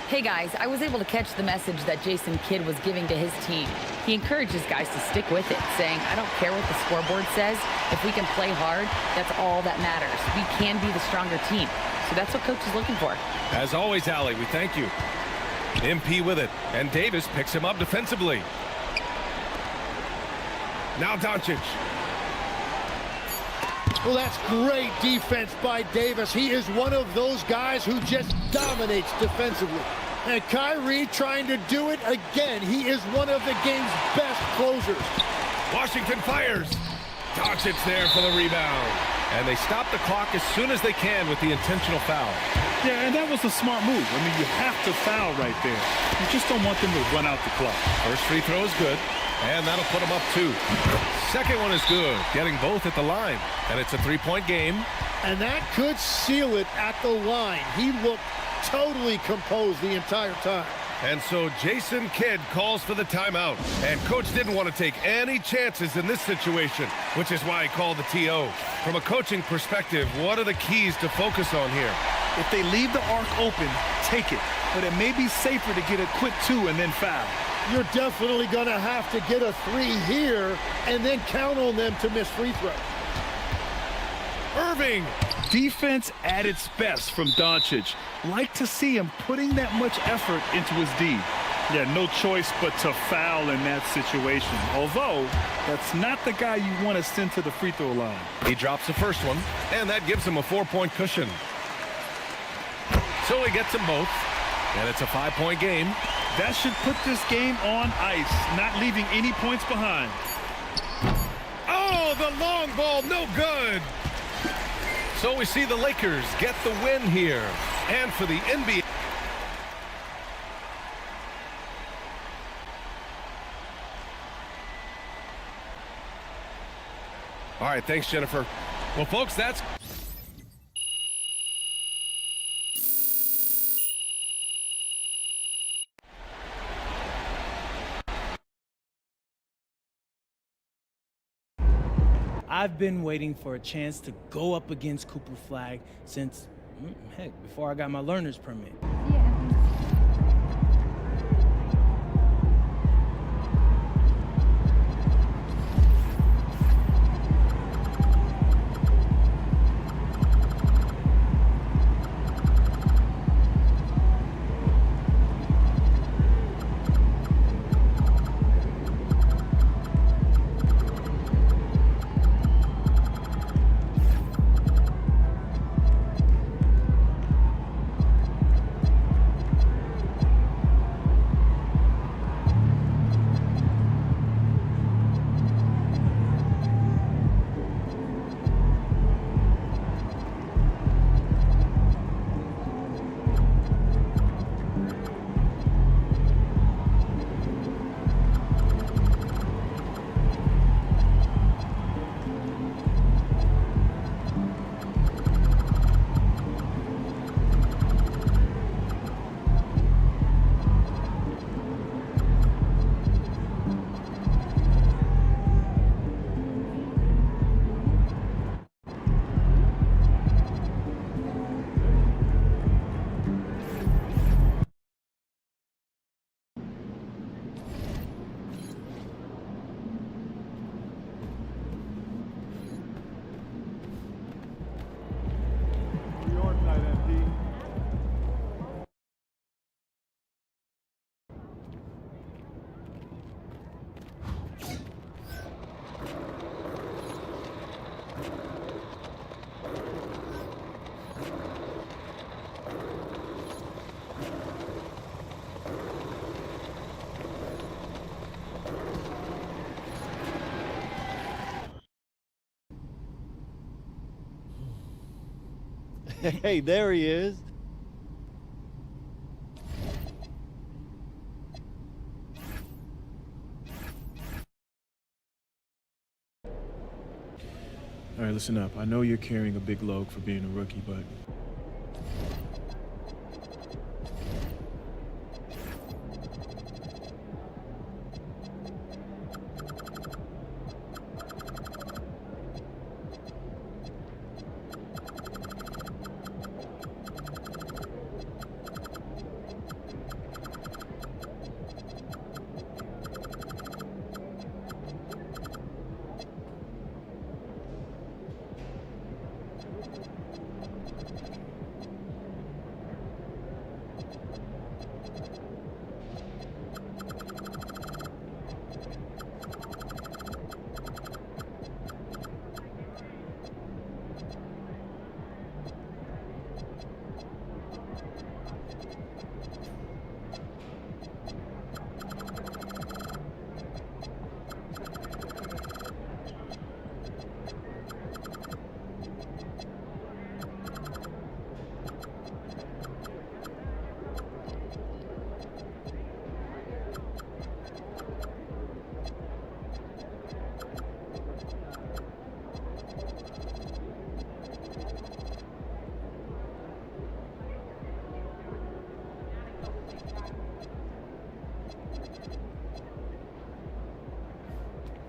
Hey guys, I was able to catch the message that Jason Kidd was giving to his team. He encourages guys to stick with it, saying, I don't care what the scoreboard says. If we can play hard, that's all that matters. We can be the stronger team. So that's what coach is looking for. As always, Allie, we thank you. MP with it, and Davis picks him up defensively. Now Doncic. Well, that's great defense by Davis. He is one of those guys who just dominates defensively. And Kyrie trying to do it again. He is one of the game's best closers. Washington fires. Doncic there for the rebound. And they stop the clock as soon as they can with the intentional foul. Yeah, and that was a smart move. I mean, you have to foul right there. You just don't want them to run out the clock. First free throw is good, and that'll put them up 2. Second one is good, getting both at the line. And it's a 3-point game. And that could seal it at the line. He looked totally composed the entire time. And so Jason Kidd calls for the timeout. And coach didn't want to take any chances in this situation, which is why he called the TO. From a coaching perspective, what are the keys to focus on here? If they leave the arc open, take it. But it may be safer to get a quick 2 and then foul. You're definitely going to have to get a 3 here and then count on them to miss free throws. Irving. Defense at its best from Doncic. Like to see him putting that much effort into his D. Yeah, no choice but to foul in that situation. Although, that's not the guy you want to send to the free throw line. He drops the first one, and that gives him a 4-point cushion. So he gets them both, and it's a 5-point game. That should put this game on ice, not leaving any points behind. Oh, the long ball, no good. So we see the Lakers get the win here. And for the NBA. All right, thanks, Jennifer. Well, folks, that's... I've been waiting for a chance to go up against Cooper Flag since, heck, before I got my learner's permit. Hey, there he is. All right, listen up. I know you're carrying a big load for being a rookie, but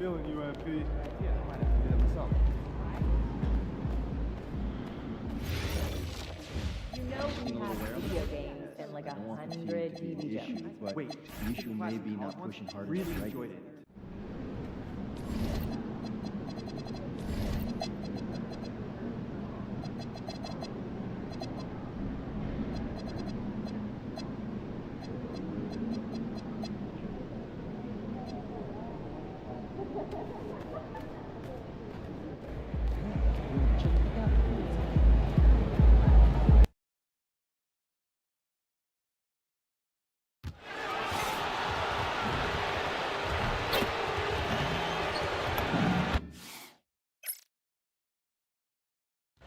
feeling you, MP. Yeah, I might have to do that myself. You know we have video games and like 100 TV shows. But Wait, the issue may be not pushing hard really enough. enjoyed it.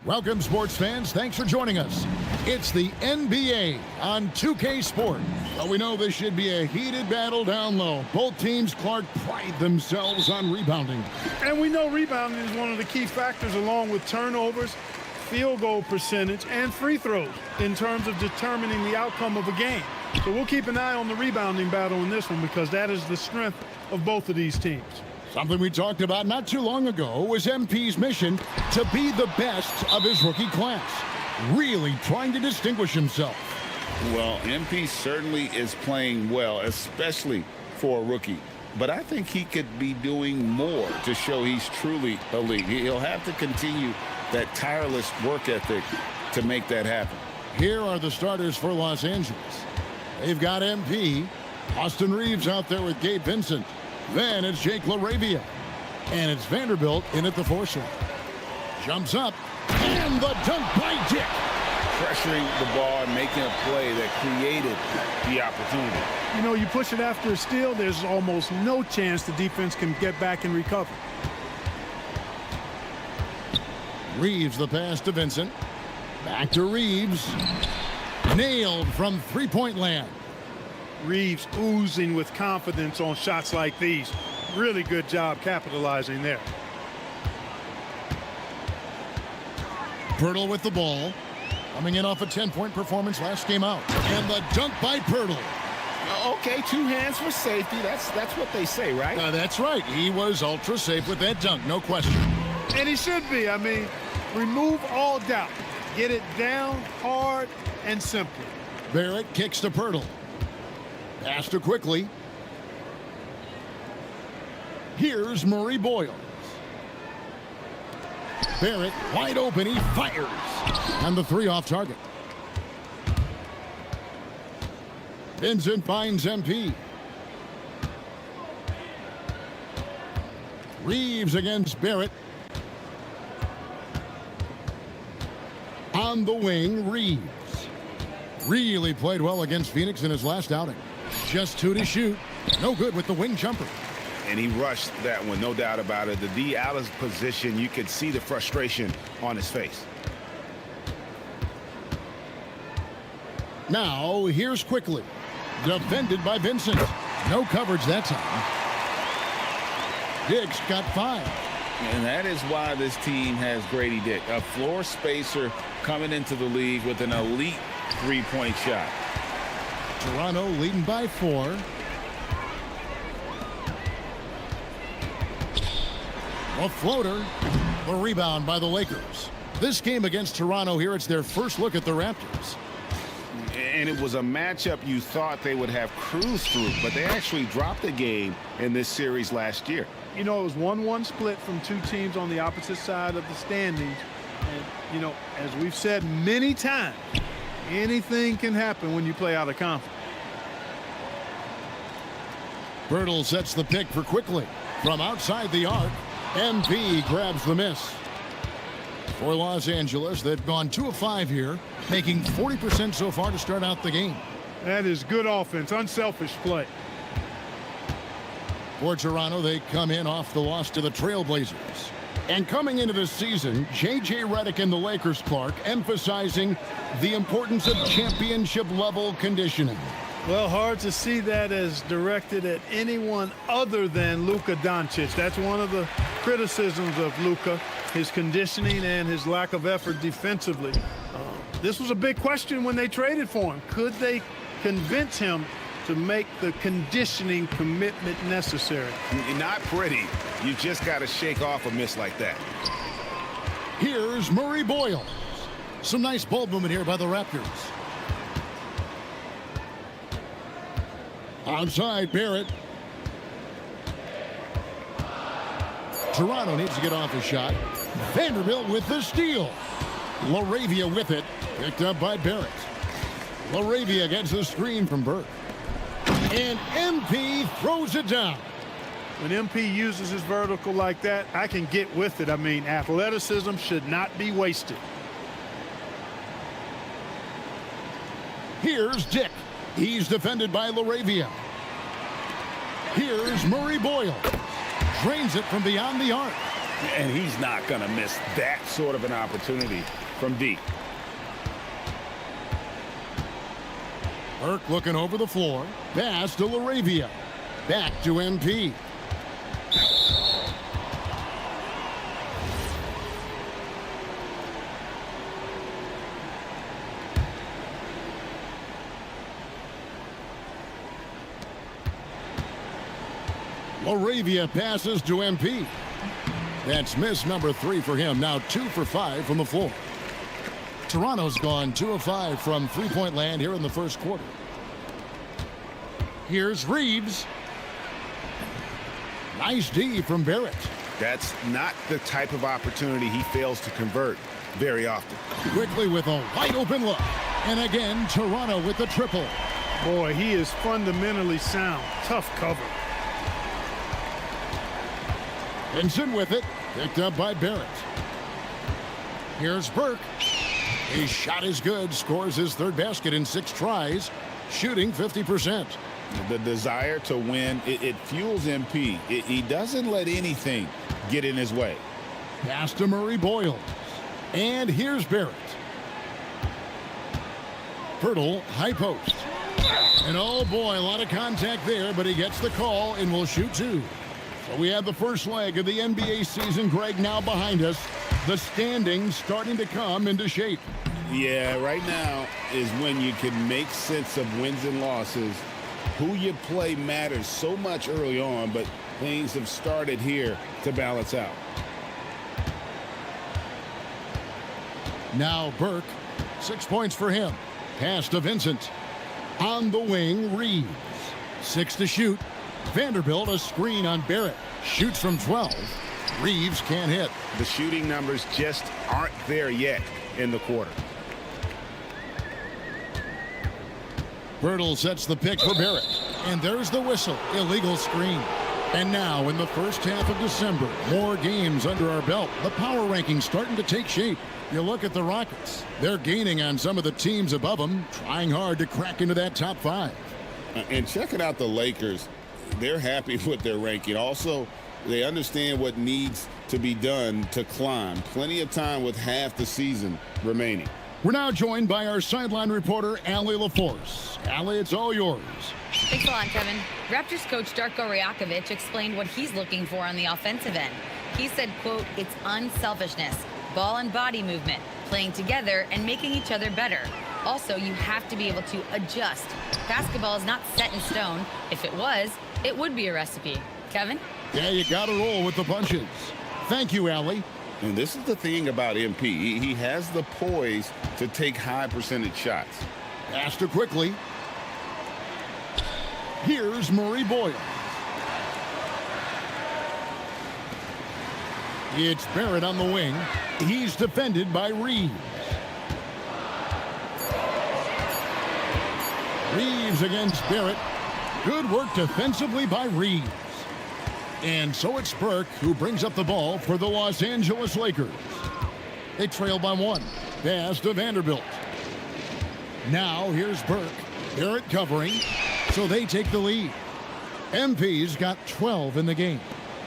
Welcome, sports fans. Thanks for joining us. It's the NBA on 2K Sport. Well, we know this should be a heated battle down low. Both teams, Clark, pride themselves on rebounding. And we know rebounding is one of the key factors along with turnovers, field goal percentage, and free throws in terms of determining the outcome of a game. So we'll keep an eye on the rebounding battle in this one because that is the strength of both of these teams. Something we talked about not too long ago was MP's mission to be the best of his rookie class, really trying to distinguish himself. Well, MP certainly is playing well, especially for a rookie. But I think he could be doing more to show he's truly elite. He'll have to continue that tireless work ethic to make that happen. Here are the starters for Los Angeles. They've got MP, Austin Reeves out there with Gabe Vincent. Then it's Jake LaRavia. And it's Vanderbilt in at the 4 slot. Jumps up, and the dunk by Dick. Pressuring the ball and making a play that created the opportunity. You know, you push it after a steal, there's almost no chance the defense can get back and recover. Reeves the pass to Vincent. Back to Reeves. Nailed from three-point land. Reeves oozing with confidence on shots like these. Really good job capitalizing there. Pirtle with the ball. Coming in off a 10-point performance last game out. And the dunk by Pirtle. Okay, 2 hands for safety. That's what they say, right? That's right. He was ultra safe with that dunk, no question. And he should be. I mean, remove all doubt. Get it down hard and simply. Barrett kicks to Pirtle. Pass to Quickly. Here's Murray Boyles. Barrett wide open. He fires. And the 3 off target. Vincent finds MP. Reeves against Barrett. On the wing, Reeves. Really played well against Phoenix in his last outing. Just 2 to shoot. No good with the wing jumper. And he rushed that one, no doubt about it. The D. Allen's position, you could see the frustration on his face. Now, here's Quickly. Defended by Vincent. No coverage that time. Dick's got 5. And that is why this team has Grady Dick, a floor spacer coming into the league with an elite 3-point shot. Toronto leading by 4. A floater. A rebound by the Lakers. This game against Toronto here, it's their first look at the Raptors. And it was a matchup you thought they would have cruised through, but they actually dropped a game in this series last year. You know, it was 1-1 split from 2 teams on the opposite side of the standings. And, you know, as we've said many times, anything can happen when you play out of conference. Birtle sets the pick for Quickly. From outside the arc, MP grabs the miss. For Los Angeles, they've gone 2 of 5 here, making 40% so far to start out the game. That is good offense, unselfish play. For Toronto, they come in off the loss to the Trailblazers. And coming into the season, J.J. Redick and the Lakers, Clark, emphasizing the importance of championship-level conditioning. Well, hard to see that as directed at anyone other than Luka Doncic. That's one of the criticisms of Luka, his conditioning and his lack of effort defensively. This was a big question when they traded for him. Could they convince him to make the conditioning commitment necessary. Not pretty. You just got to shake off a miss like that. Here's Murray Boyle. Some nice ball movement here by the Raptors. Outside, Barrett. Toronto needs to get off a shot. Vanderbilt with the steal. LaRavia with it. Picked up by Barrett. LaRavia gets the screen from Burke. And MP throws it down. When MP uses his vertical like that, I can get with it. I mean, athleticism should not be wasted. Here's Dick. He's defended by LaRavia. Here's Murray Boyle. Drains it from beyond the arc. And he's not going to miss that sort of an opportunity from deep. Burke looking over the floor. Pass to LaRavia. Back to MP. LaRavia passes to MP. That's miss number 3 for him. Now 2 for 5 from the floor. Toronto's gone 2 of 5 from three-point land here in the first quarter. Here's Reeves. Nice D from Barrett. That's not the type of opportunity he fails to convert very often. Quickly with a wide open look. And again, Toronto with the triple. Boy, he is fundamentally sound. Tough cover. Vincent with it. Picked up by Barrett. Here's Burke. His shot is good. Scores his third basket in 6 tries. Shooting 50%. The desire to win, it fuels MP. He doesn't let anything get in his way. Pass to Murray Boyle. And here's Barrett. Pirtle, high post. And oh boy, a lot of contact there, but he gets the call and will shoot 2. So we have the first leg of the NBA season, Greg, now behind us. The standings starting to come into shape. Yeah, right now is when you can make sense of wins and losses. Who you play matters so much early on, but things have started here to balance out. Now Burke, 6 points for him. Pass to Vincent. On the wing, Reeves. 6 to shoot. Vanderbilt a screen on Barrett. Shoots from 12. Reeves can't hit. The shooting numbers just aren't there yet in the quarter. Pirtle sets the pick for Barrett. And there's the whistle. Illegal screen. And now in the first half of December, more games under our belt. The power rankings starting to take shape. You look at the Rockets. They're gaining on some of the teams above them, trying hard to crack into that top 5. And checking out the Lakers, they're happy with their ranking. Also, they understand what needs to be done to climb. Plenty of time with half the season remaining. We're now joined by our sideline reporter, Allie LaForce. Allie, it's all yours. Thanks a lot, Kevin. Raptors coach Darko Rajakovic explained what he's looking for on the offensive end. He said, quote, it's unselfishness, ball and body movement, playing together and making each other better. Also, you have to be able to adjust. Basketball is not set in stone. If it was, it would be a recipe. Kevin? Yeah, you got to roll with the punches. Thank you, Allie. And this is the thing about MP. He has the poise to take high percentage shots. Faster quickly. Here's Murray Boyle. It's Barrett on the wing. He's defended by Reeves. Reeves against Barrett. Good work defensively by Reeves. And so it's Burke who brings up the ball for the Los Angeles Lakers. They trail by 1. Pass to Vanderbilt. Now here's Burke. Barrett covering, so they take the lead. MP's got 12 in the game.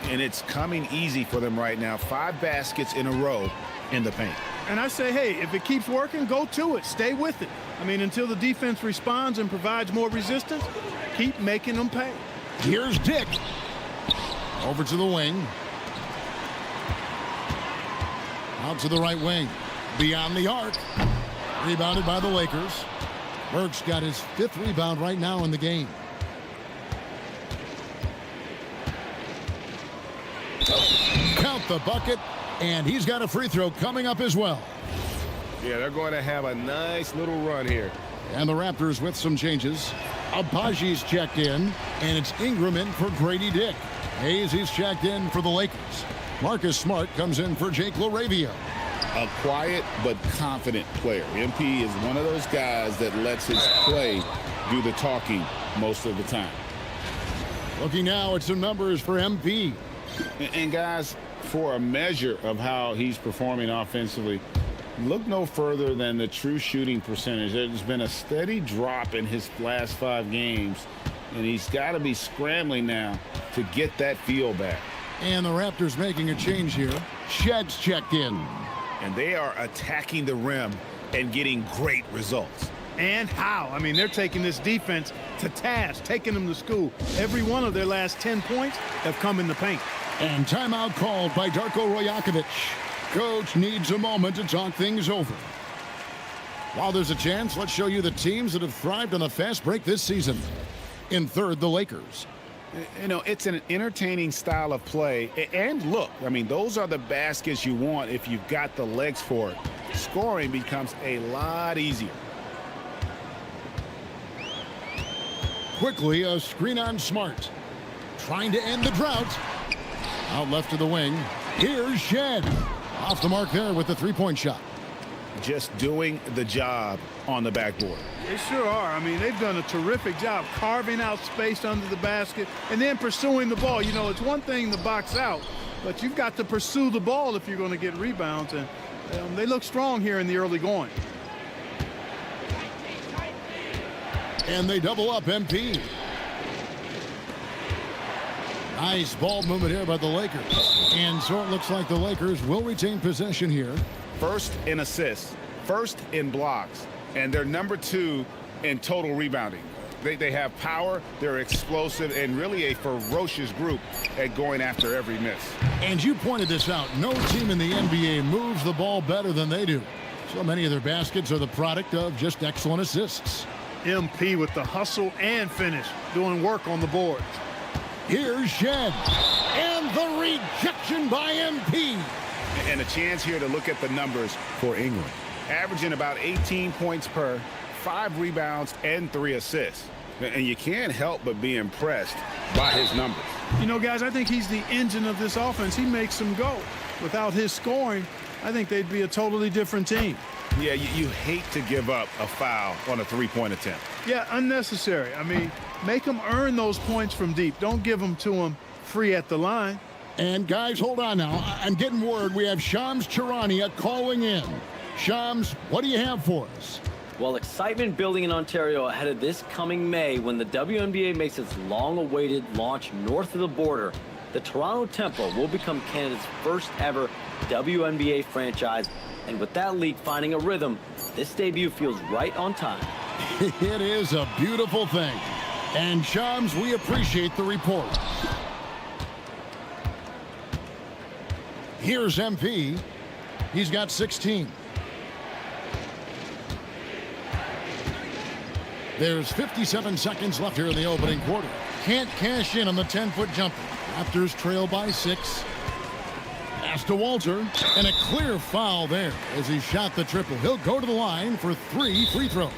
And it's coming easy for them right now. 5 baskets in a row in the paint. And I say, hey, if it keeps working, go to it. Stay with it. I mean, until the defense responds and provides more resistance, keep making them pay. Here's Dick. Over to the wing. Out to the right wing. Beyond the arc. Rebounded by the Lakers. Burke's got his 5th rebound right now in the game. Count the bucket, and he's got a free throw coming up as well. Yeah, they're going to have a nice little run here. And the Raptors with some changes. Abaji's checked in, and it's Ingram in for Grady Dick. Hayes, he's checked in for the Lakers. Marcus Smart comes in for Jake LaRavia. A quiet but confident player. MP is one of those guys that lets his play do the talking most of the time. Looking now at some numbers for MP. And guys, for a measure of how he's performing offensively, look no further than the true shooting percentage. There's been a steady drop in his last 5 games, and he's got to be scrambling now to get that feel back. And the Raptors making a change here. Shed's checked in. And they are attacking the rim and getting great results. And how? I mean, they're taking this defense to task, taking them to school. Every one of their last 10 points have come in the paint. And timeout called by Darko Rajakovic. Coach needs a moment to talk things over. While there's a chance, let's show you the teams that have thrived on a fast break this season. In third, the Lakers. You know, it's an entertaining style of play. And look, I mean, those are the baskets you want if you've got the legs for it. Scoring becomes a lot easier. Quickly, a screen on Smart. Trying to end the drought. Out left to the wing. Here's Shed. Off the mark there with the three-point shot. Just doing the job on the backboard. They sure are. I mean, they've done a terrific job carving out space under the basket and then pursuing the ball. You know, it's one thing to box out, but you've got to pursue the ball if you're going to get rebounds. And they look strong here in the early going. And they double up MP. Nice ball movement here by the Lakers. And so it looks like the Lakers will retain possession here. First in assists, first in blocks, and they're number 2 in total rebounding. They have power, they're explosive, and really a ferocious group at going after every miss. And you pointed this out. No team in the NBA moves the ball better than they do. So many of their baskets are the product of just excellent assists. MP with the hustle and finish, doing work on the boards. Here's Shed. And the rejection by MP. And a chance here to look at the numbers for Ingram. Averaging about 18 points per, 5 rebounds, and 3 assists. And you can't help but be impressed by his numbers. You know, guys, I think he's the engine of this offense. He makes them go. Without his scoring, I think they'd be a totally different team. Yeah, you hate to give up a foul on a three-point attempt. Yeah, unnecessary. I mean, make them earn those points from deep. Don't give them to them free at the line. And guys, hold on now. I'm getting word we have Shams Charania calling in. Shams, what do you have for us? Well, excitement building in Ontario ahead of this coming May when the WNBA makes its long-awaited launch north of the border. The Toronto Tempo will become Canada's first ever WNBA franchise. And with that league finding a rhythm, this debut feels right on time. It is a beautiful thing. And Shams, we appreciate the report. Here's MP. He's got 16. There's 57 seconds left here in the opening quarter. Can't cash in on the 10-foot jumper. Raptors trail by 6. Pass to Walter, and a clear foul there as he shot the triple. He'll go to the line for 3 free throws.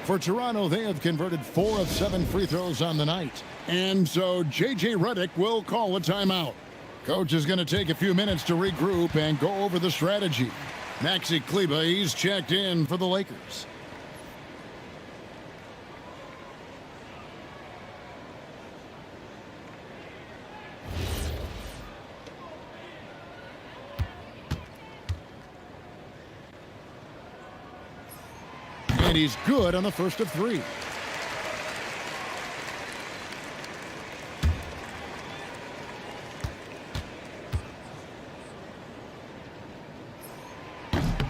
For Toronto, they have converted 4 of 7 free throws on the night. And so J.J. Redick will call a timeout. Coach is going to take a few minutes to regroup and go over the strategy. Maxi Kleber, he's checked in for the Lakers. And he's good on the first of 3.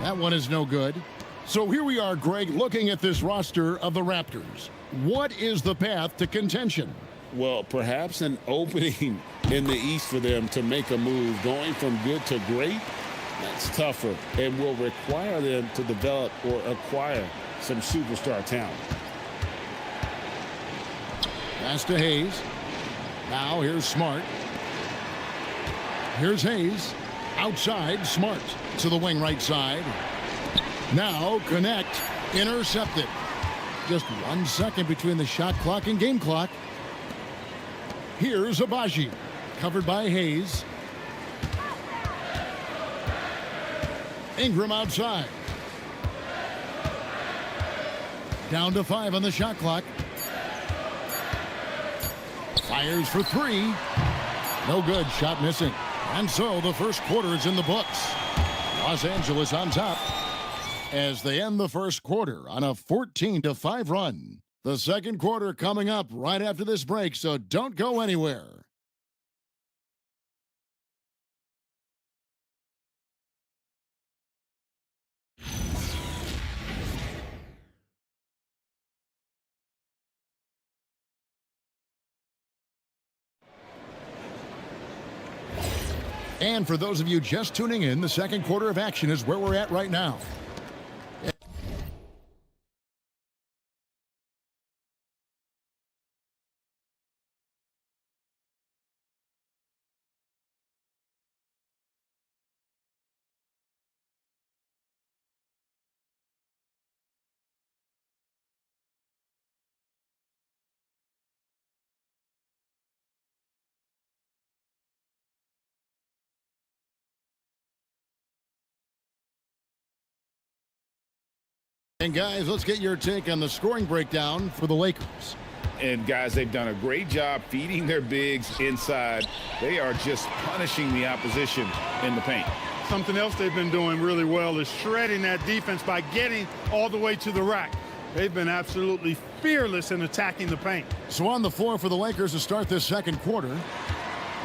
That one is no good. So here we are, Greg, looking at this roster of the Raptors. What is the path to contention? Well, perhaps an opening in the East for them to make a move. Going from good to great, that's tougher and will require them to develop or acquire some superstar talent. Pass to Hayes. Now here's Smart. Here's Hayes. Outside, Smart to the wing right side. Now connect. Intercepted. Just 1 second between the shot clock and game clock. Here's Abaji. Covered by Hayes. Ingram outside. Down to 5 on the shot clock. Fires for 3. No good. Shot missing. And so the first quarter is in the books. Los Angeles on top as they end the first quarter on a 14-5 run. The second quarter coming up right after this break, so don't go anywhere. And for those of you just tuning in, the second quarter of action is where we're at right now. And guys, let's get your take on the scoring breakdown for the Lakers. And guys, they've done a great job feeding their bigs inside. They are just punishing the opposition in the paint. Something else they've been doing really well is shredding that defense by getting all the way to the rack. They've been absolutely fearless in attacking the paint. So on the floor for the Lakers to start this second quarter,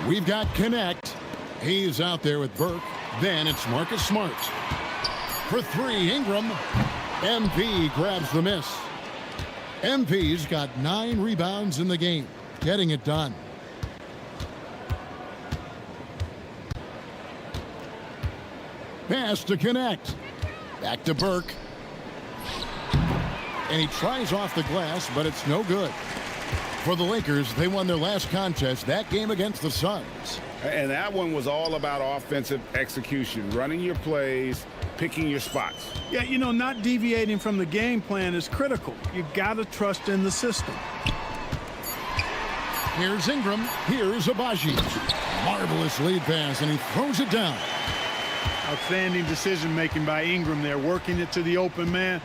we've got Connect. He's out there with Burke. Then it's Marcus Smart. For 3, Ingram. MP grabs the miss. MP's got 9 rebounds in the game, getting it done. Pass to Connect. Back to Burke. And he tries off the glass, but it's no good. For the Lakers, they won their last contest, that game against the Suns. And that one was all about offensive execution, running your plays, picking your spots. Yeah, you know, not deviating from the game plan is critical. You got to trust in the system. Here's Ingram. Here's Abaji. Marvelous lead pass, and he throws it down. Outstanding decision-making by Ingram there, working it to the open man.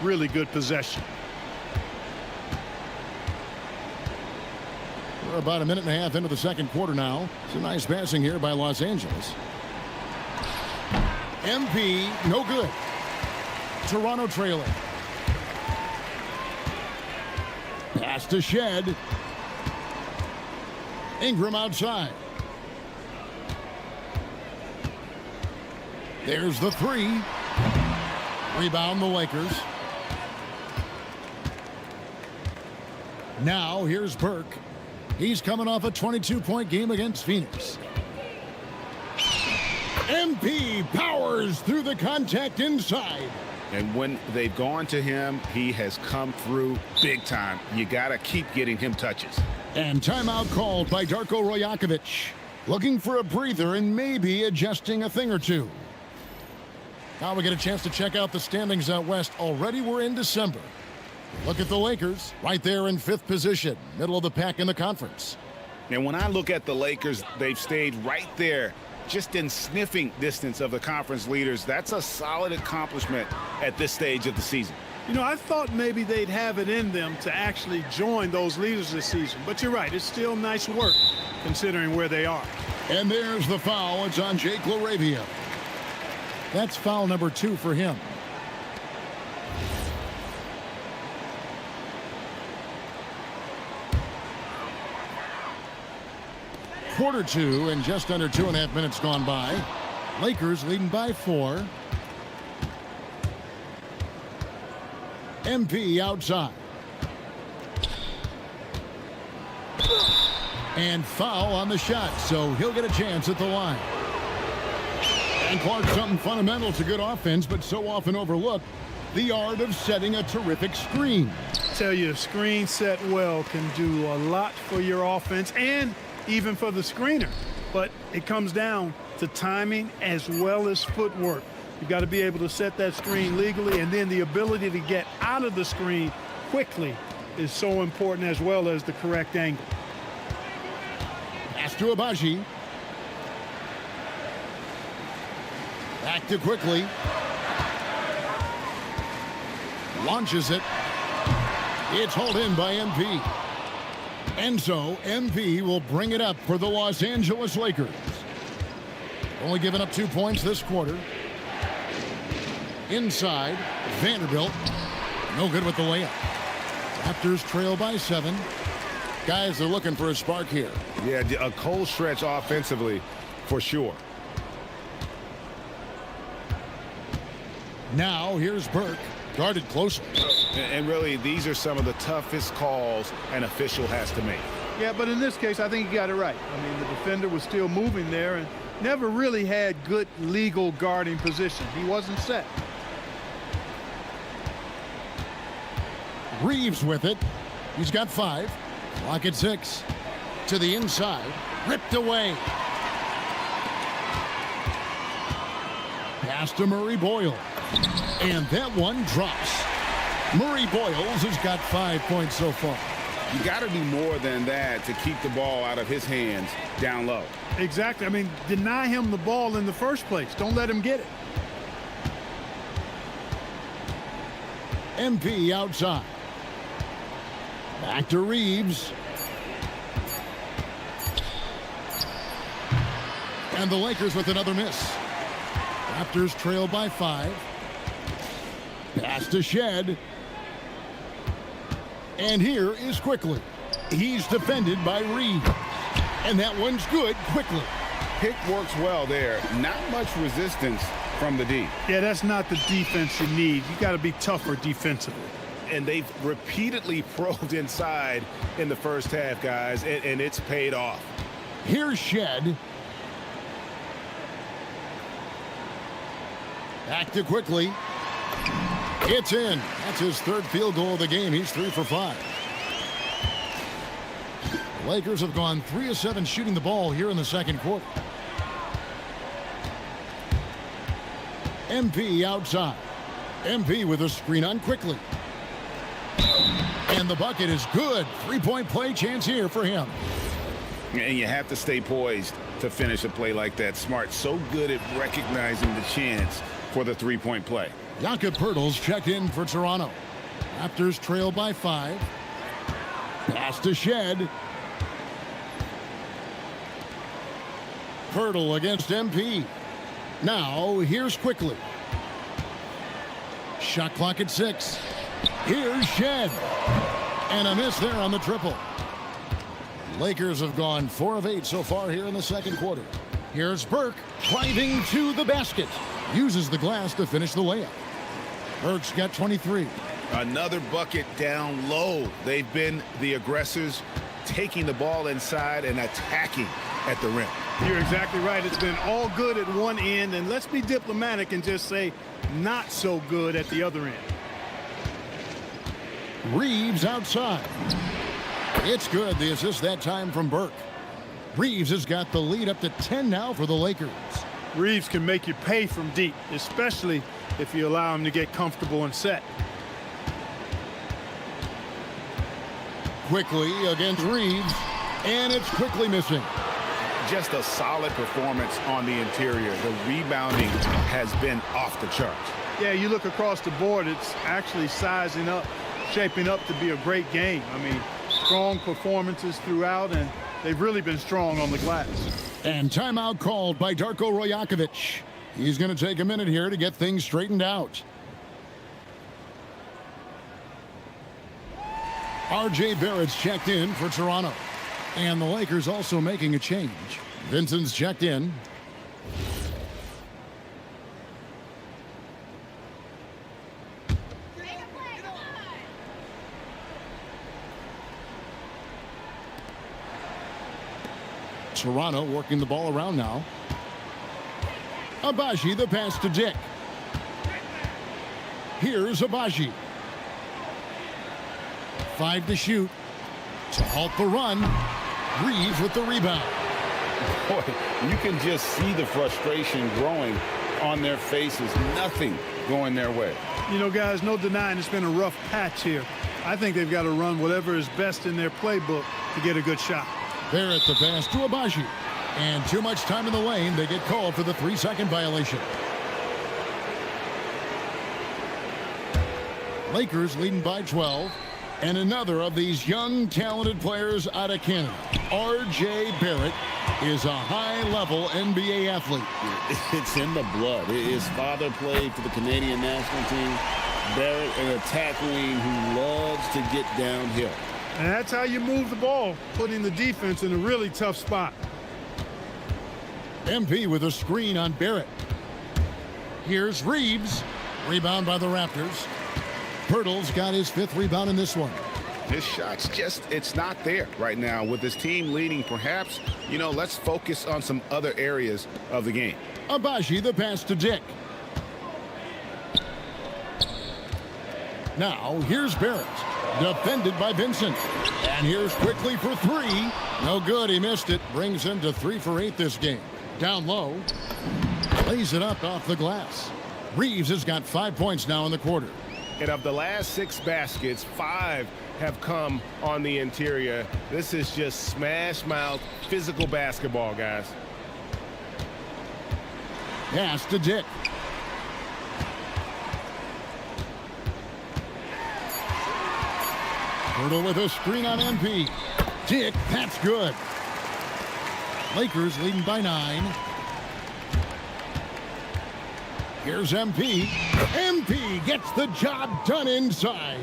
Really good possession. We're about a minute and a half into the second quarter now. Some nice passing here by Los Angeles. MP, no good. Toronto trailing. Pass to Shed. Ingram outside. There's the 3. Rebound the Lakers. Now here's Burke. He's coming off a 22-point game against Phoenix. MP powers through the contact inside. And when they've gone to him, he has come through big time. You got to keep getting him touches. And timeout called by Darko Rajakovic. Looking for a breather and maybe adjusting a thing or two. Now we get a chance to check out the standings out west. Already we're in December. Look at the Lakers right there in 5th position, middle of the pack in the conference. And when I look at the Lakers, they've stayed right there, just in sniffing distance of the conference leaders. That's a solid accomplishment at this stage of the season. You know, I thought maybe they'd have it in them to actually join those leaders this season. But you're right, it's still nice work considering where they are. And there's the foul. It's on Jake LaRavia. That's foul number 2 for him. Quarter 2 and just under 2.5 minutes gone by. Lakers leading by 4. MP outside. And foul on the shot, so he'll get a chance at the line. And Clark, something fundamental to good offense, but so often overlooked, the art of setting a terrific screen. Tell you, a screen set well can do a lot for your offense and even for the screener. But it comes down to timing as well as footwork. You got to be able to set that screen legally, and then the ability to get out of the screen quickly is so important, as well as the correct angle. Pass to Abaji. Back to quickly. Launches it. It's hauled in by MP. And so MP will bring it up for the Los Angeles Lakers. Only giving up 2 points this quarter. Inside, Vanderbilt. No good with the layup. Raptors trail by 7. Guys, they're looking for a spark here. Yeah, a cold stretch offensively for sure. Now here's Burke, guarded closely. And really, these are some of the toughest calls an official has to make. Yeah, but in this case, I think he got it right. I mean, the defender was still moving there and never really had good legal guarding position. He wasn't set. Reeves with it. He's got 5. Clock at 6. To the inside. Ripped away. Pass to Murray Boyle. And that one drops. Murray Boyles has got 5 points so far. You got to do more than that to keep the ball out of his hands down low. Exactly. I mean, deny him the ball in the first place. Don't let him get it. MP outside. Back to Reeves. And the Lakers with another miss. Raptors trail by 5. Pass to Shed. And here is Quickly. He's defended by Reed. And that one's good quickly. Pick works well there. Not much resistance from the D. Yeah, that's not the defense you need. You got to be tougher defensively. And they've repeatedly probed inside in the first half, guys, and it's paid off. Here's Shed. Back to Quickly. It's in. That's his 3rd field goal of the game. He's 3 for 5. The Lakers have gone 3 of 7 shooting the ball here in the second quarter. MP outside. MP with a screen on Quickly. And the bucket is good. 3-point play chance here for him. And you have to stay poised to finish a play like that. Smart, so good at recognizing the chance for the 3-point play. Jakob Poeltl's checked in for Toronto. Raptors trail by 5. Pass to Shed. Poeltl against MP. Now here's Quickly. Shot clock at 6. Here's Shed. And a miss there on the triple. Lakers have gone 4 of 8 so far here in the second quarter. Here's Burke driving to the basket. Uses the glass to finish the layup. Burke's got 23. Another bucket down low. They've been the aggressors, taking the ball inside and attacking at the rim. You're exactly right. It's been all good at one end, and let's be diplomatic and just say not so good at the other end. Reeves outside. It's good. The assist that time from Burke. Reeves has got the lead up to 10 now for the Lakers. Reeves can make you pay from deep, especially if you allow him to get comfortable and set. Quickly against Reeves, and it's Quickly missing. Just a solid performance on the interior. The rebounding has been off the charts. Yeah, you look across the board, it's actually sizing up, shaping up to be a great game. I mean, strong performances throughout, and they've really been strong on the glass. And timeout called by Darko Rajakovic. He's going to take a minute here to get things straightened out. R.J. Barrett's checked in for Toronto. And the Lakers also making a change. Vincent's checked in. Toronto working the ball around now. Abaji, the pass to Dick. Here's Abaji. 5 to shoot. To halt the run. Reeves with the rebound. boy, you can just see the frustration growing on their faces. Nothing going their way. You know, guys, no denying it's been a rough patch here. I think they've got to run whatever is best in their playbook to get a good shot. Barrett the pass to Abaji. And too much time in the lane. They get called for the 3-second violation. Lakers leading by 12. And another of these young, talented players out of Canada, R.J. Barrett, is a high-level NBA athlete. It's in the blood. His father played for the Canadian national team. Barrett, an attack wing who loves to get downhill. And that's how you move the ball, putting the defense in a really tough spot. MP with a screen on Barrett. Here's Reeves. Rebound by the Raptors. Pirtle's got his 5th rebound in this one. His shot's just, it's not there right now. With his team leading, perhaps, you know, let's focus on some other areas of the game. Abaji the pass to Dick. Now, here's Barrett. Defended by Vincent. And here's quickly for 3. No good, he missed it. Brings him to 3 for 8 this game. Down low. Lays it up off the glass. Reeves has got 5 points now in the quarter. And of the last 6 baskets, 5 have come on the interior. This is just smash mouth physical basketball, guys. Pass to Dick. Pirtle with a screen on MP. Dick, that's good. Lakers leading by 9. Here's MP. MP gets the job done inside.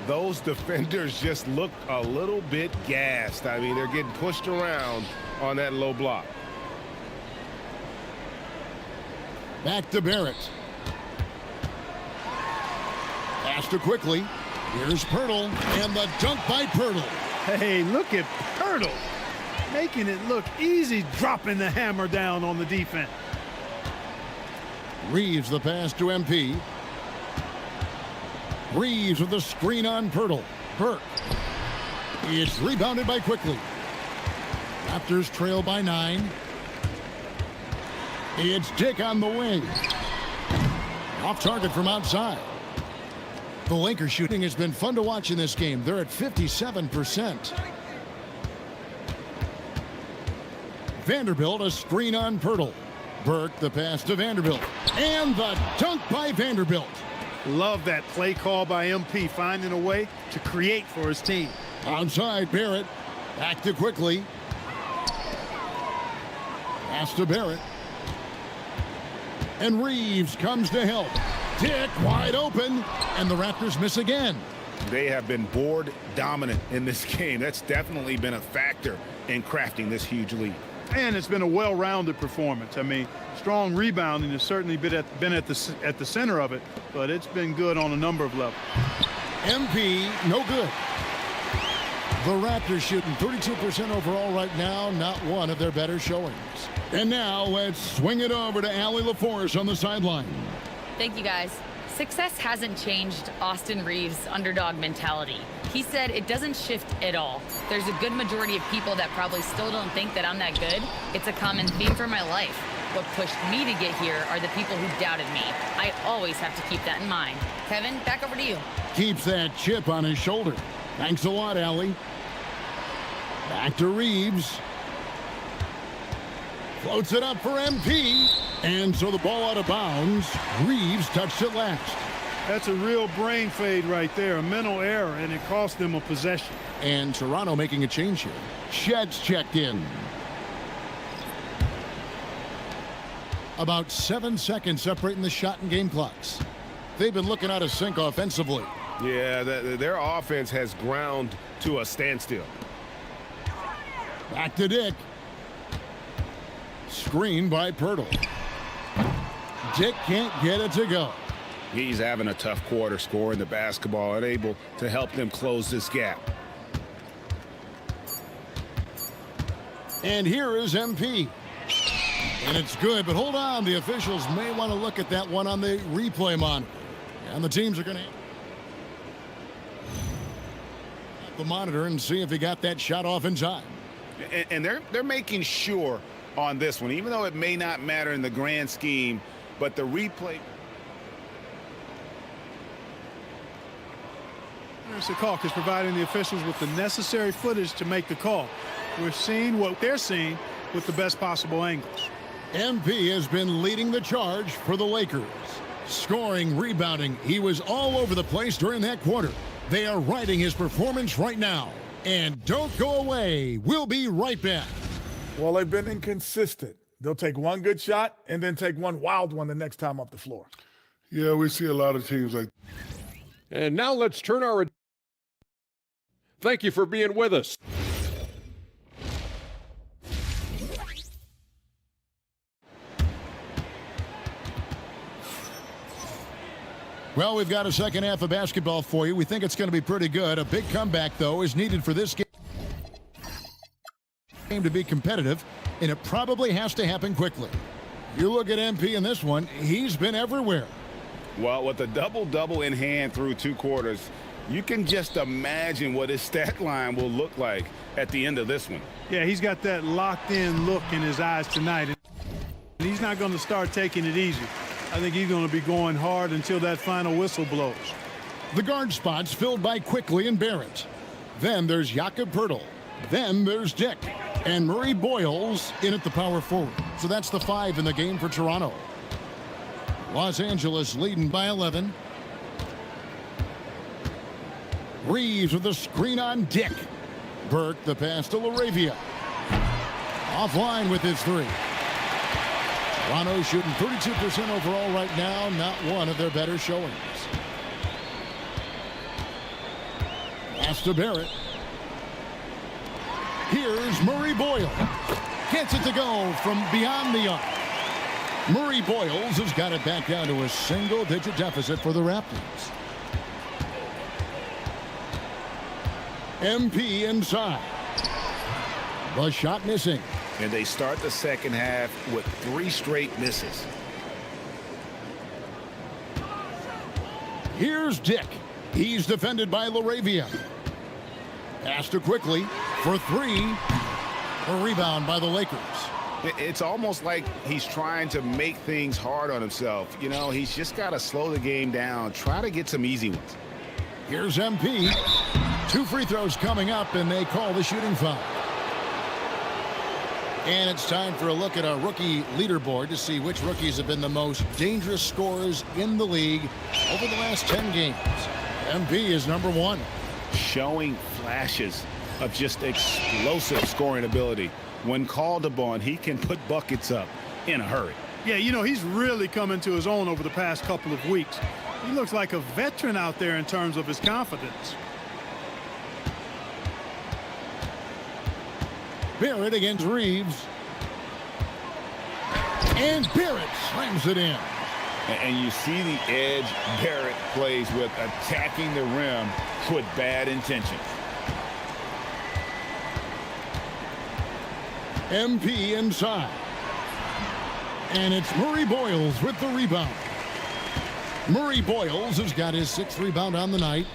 Those defenders just look a little bit gassed. I mean, they're getting pushed around on that low block. Back to Barrett. Pass to quickly. Here's Pirtle, and the dunk by Pirtle. Hey, look at Pirtle, making it look easy, dropping the hammer down on the defense. Reeves the pass to MP. Reeves with the screen on Pirtle. Burke. It's rebounded by Quickly. Raptors trail by 9. It's Dick on the wing. Off target from outside. The Lakers shooting has been fun to watch in this game. They're at 57%. Vanderbilt a screen on Pirtle. Burke the pass to Vanderbilt. And the dunk by Vanderbilt. Love that play call by MP, finding a way to create for his team. Outside Barrett. Back to Quickly. Pass to Barrett. And Reeves comes to help. Dick wide open. And the Raptors miss again. They have been board dominant in this game. That's definitely been a factor in crafting this huge lead. And it's been a well-rounded performance. I mean, strong rebounding has certainly been at the center of it, but it's been good on a number of levels. MP, no good. The Raptors shooting 32% overall right now, not one of their better showings. And now let's swing it over to Allie LaForce on the sideline. Thank you, guys. Success hasn't changed Austin Reeves' underdog mentality. He said it doesn't shift at all. There's a good majority of people that probably still don't think that I'm that good. It's a common theme for my life. What pushed me to get here are the people who doubted me. I always have to keep that in mind. Kevin, back over to you. Keeps that chip on his shoulder. Thanks a lot, Allie. Back to Reeves. Floats it up for MP. And so the ball out of bounds. Reeves touched it last. That's a real brain fade right there, a mental error, and it cost them a possession. And Toronto making a change here. Shed's checked in. About 7 seconds separating the shot and game clocks. They've been looking out of sync offensively. Yeah, their offense has ground to a standstill. Back to Dick. Screen by Pirtle. Dick can't get it to go. He's having a tough quarter scoring the basketball, unable to help them close this gap. And here is MP. And it's good, but hold on. The officials may want to look at that one on the replay monitor. And the teams are going to the monitor and see if he got that shot off in time. And they're making sure on this one, even though it may not matter in the grand scheme, but the replay. Secaucus providing the officials with the necessary footage to make the call. We're seeing what they're seeing with the best possible angles. MP has been leading the charge for the Lakers. Scoring, rebounding, he was all over the place during that quarter. They are riding his performance right now. And don't go away. We'll be right back. Well, they've been inconsistent. They'll take one good shot and then take one wild one the next time up the floor. Yeah, we see a lot of teams like. And now let's turn our. Thank you for being with us. Well, we've got a second half of basketball for you. We think it's going to be pretty good. A big comeback, though, is needed for this game to be competitive, and it probably has to happen quickly. You look at MP in this one, he's been everywhere. Well, with a double-double in hand through 2 quarters, you can just imagine what his stat line will look like at the end of this one. Yeah, he's got that locked-in look in his eyes tonight, and he's not going to start taking it easy. I think he's going to be going hard until that final whistle blows. The guard spots filled by Quickly and Barrett. Then there's Jakob Poeltl. Then there's Dick. And Murray Boyles in at the power forward. So that's the 5 in the game for Toronto. Los Angeles leading by 11. Reeves with the screen on Dick. Burke the pass to LaRavia. Offline with his 3. Toronto shooting 32% overall right now, not one of their better showings. Pass to Barrett. Here's Murray Boyle. Gets it to go from beyond the arc. Murray Boyles has got it back down to a single-digit deficit for the Raptors. MP inside. The shot missing. And they start the second half with 3 straight misses. Here's Dick. He's defended by LaRavia. Pass to Quickly for 3. A rebound by the Lakers. It's almost like he's trying to make things hard on himself. You know, he's just got to slow the game down, try to get some easy ones. Here's MP. 2 free throws coming up, and they call the shooting foul. And it's time for a look at our rookie leaderboard to see which rookies have been the most dangerous scorers in the league over the last 10 games. MP is number 1. Showing flashes of just explosive scoring ability. When called upon, he can put buckets up in a hurry. Yeah, you know, he's really come into his own over the past couple of weeks. He looks like a veteran out there in terms of his confidence. Barrett against Reeves. And Barrett slams it in. And you see the edge Barrett plays with, attacking the rim with bad intentions. MP inside. And it's Murray Boyles with the rebound. Murray Boyles has got his 6th rebound on the night.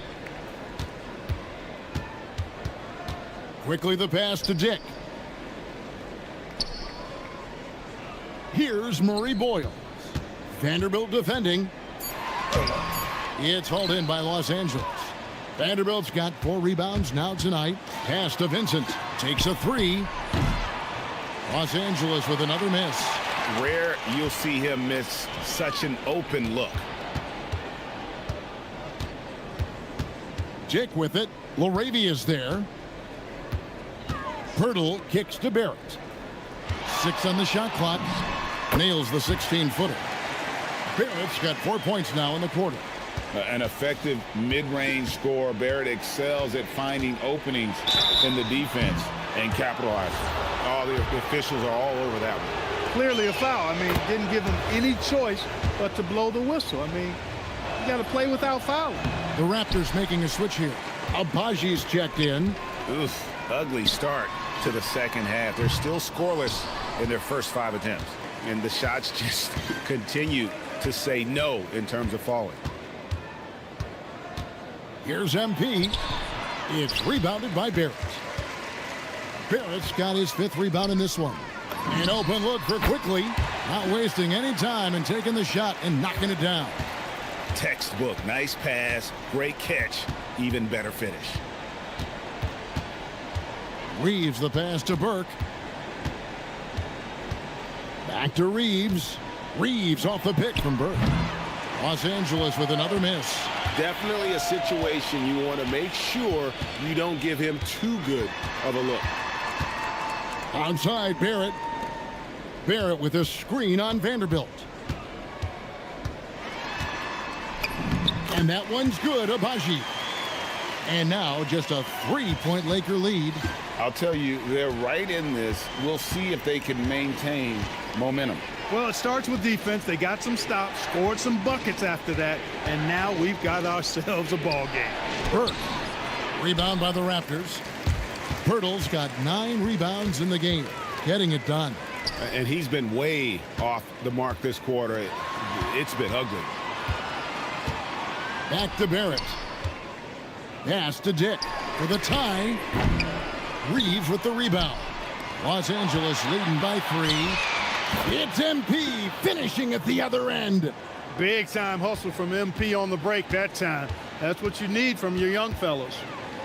Quickly the pass to Dick. Here's Murray Boyles. Vanderbilt defending. It's hauled in by Los Angeles. Vanderbilt's got 4 rebounds now tonight. Pass to Vincent. Takes a 3. Los Angeles with another miss. Rare you'll see him miss such an open look. Dick with it. LaRavia's there. Poeltl kicks to Barrett. 6 on the shot clock. Nails the 16-footer. Barrett's got 4 points now in the quarter. An effective mid-range scorer. Barrett excels at finding openings in the defense and capitalizing. All the officials are all over that one. Clearly a foul. I mean, didn't give him any choice but to blow the whistle. I mean, you got to play without fouling. The Raptors making a switch here. Abaji's checked in. Oof, ugly start to the second half. They're still scoreless in their first 5 attempts. And the shots just continue to say no in terms of falling. Here's MP. It's rebounded by Barrett. Barrett's got his 5th rebound in this one. An open look for Quickly. Not wasting any time and taking the shot and knocking it down. Textbook. Nice pass. Great catch. Even better finish. Reeves the pass to Burke. Back to Reeves. Reeves off the pick from Burke. Los Angeles with another miss. Definitely a situation you want to make sure you don't give him too good of a look. Outside Barrett. Barrett with a screen on Vanderbilt. And that one's good, Abaji. And now just a 3-point Laker lead. I'll tell you, they're right in this. We'll see if they can maintain momentum. Well, it starts with defense. They got some stops, scored some buckets after that, and now we've got ourselves a ball game. Burke. Rebound by the Raptors. Pirtle's got 9 rebounds in the game, getting it done. And he's been way off the mark this quarter. It's been ugly. Back to Barrett. Pass to Dick for the tie. Reeves with the rebound. Los Angeles leading by 3. It's MP finishing at the other end. Big time hustle from MP on the break that time. That's what you need from your young fellas.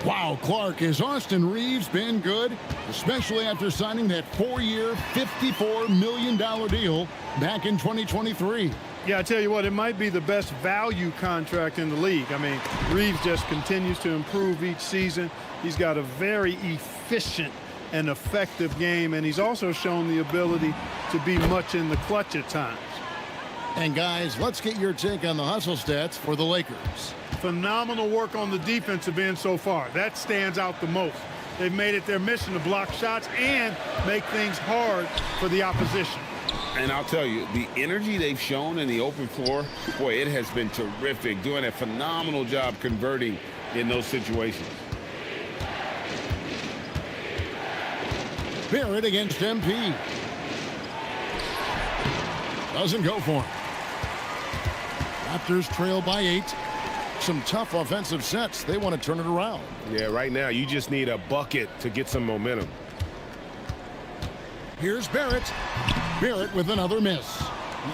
Wow, Clark, has Austin Reeves been good? Especially after signing that 4-year, $54 million deal back in 2023. Yeah, I tell you what, it might be the best value contract in the league. I mean, Reeves just continues to improve each season. He's got a very efficient and effective game, and he's also shown the ability to be much in the clutch at times. And guys, let's get your take on the hustle stats for the Lakers. Phenomenal work on the defensive end so far. That stands out the most. They've made it their mission to block shots and make things hard for the opposition. And I'll tell you, the energy they've shown in the open floor, boy, it has been terrific, doing a phenomenal job converting in those situations. Barrett against MP. Doesn't go for him. Raptors trail by 8. Some tough offensive sets. They want to turn it around. Yeah, right now you just need a bucket to get some momentum. Here's Barrett. Barrett with another miss.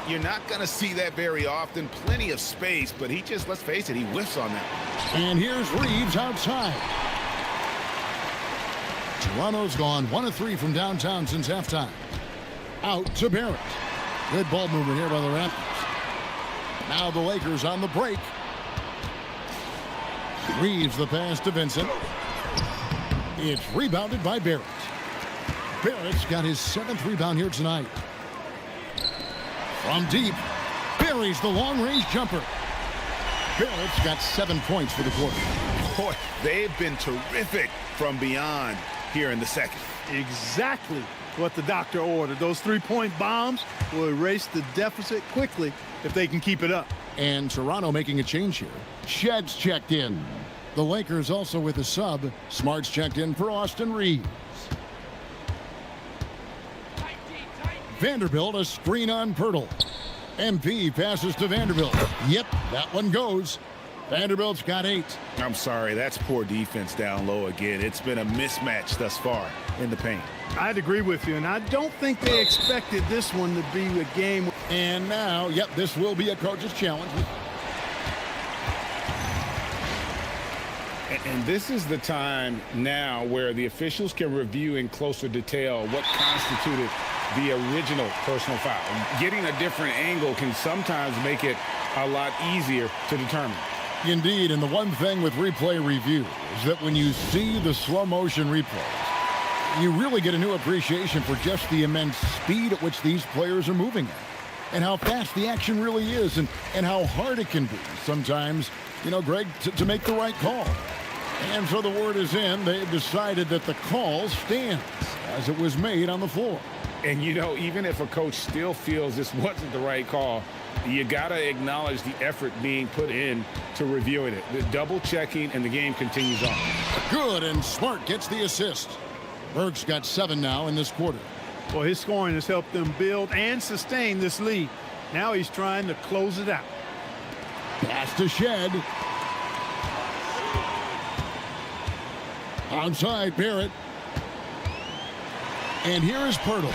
You're not going to see that very often. Plenty of space, but he just, let's face it, he whiffs on that. And here's Reeves outside. Toronto's gone 1 of 3 from downtown since halftime. Out to Barrett. Good ball movement here by the Raptors. Now the Lakers on the break. Reeves the pass to Vincent. It's rebounded by Barrett. Barrett's got his 7th rebound here tonight. From deep, buries the long-range jumper. Barrett's got 7 points for the quarter. Boy, they've been terrific from beyond here in the second. Exactly what the doctor ordered. Those 3-point bombs will erase the deficit quickly if they can keep it up. And Toronto making a change here. Shed's checked in. The Lakers also with a sub. Smart's checked in for Austin Reeves. Vanderbilt a screen on Pirtle. MP passes to Vanderbilt. Yep, that one goes. Vanderbilt's got 8. I'm sorry, that's poor defense down low again. It's been a mismatch thus far in the paint. I'd agree with you, and I don't think they expected this one to be a game. And now, yep, this will be a coach's challenge. And this is the time now where the officials can review in closer detail what constituted the original personal foul. Getting a different angle can sometimes make it a lot easier to determine. Indeed, and the one thing with replay review is that when you see the slow motion replays, you really get a new appreciation for just the immense speed at which these players are moving at, and how fast the action really is, and how hard it can be sometimes, you know, Greg, to make the right call. And so the word is in. They've decided that the call stands as it was made on the floor. And, you know, even if a coach still feels this wasn't the right call, you got to acknowledge the effort being put in to reviewing it. The double checking, and the game continues on. Good, and Smart gets the assist. Burke's got 7 now in this quarter. Well, his scoring has helped them build and sustain this lead. Now he's trying to close it out. Pass to Shed. Outside Barrett. And here is Pirtle.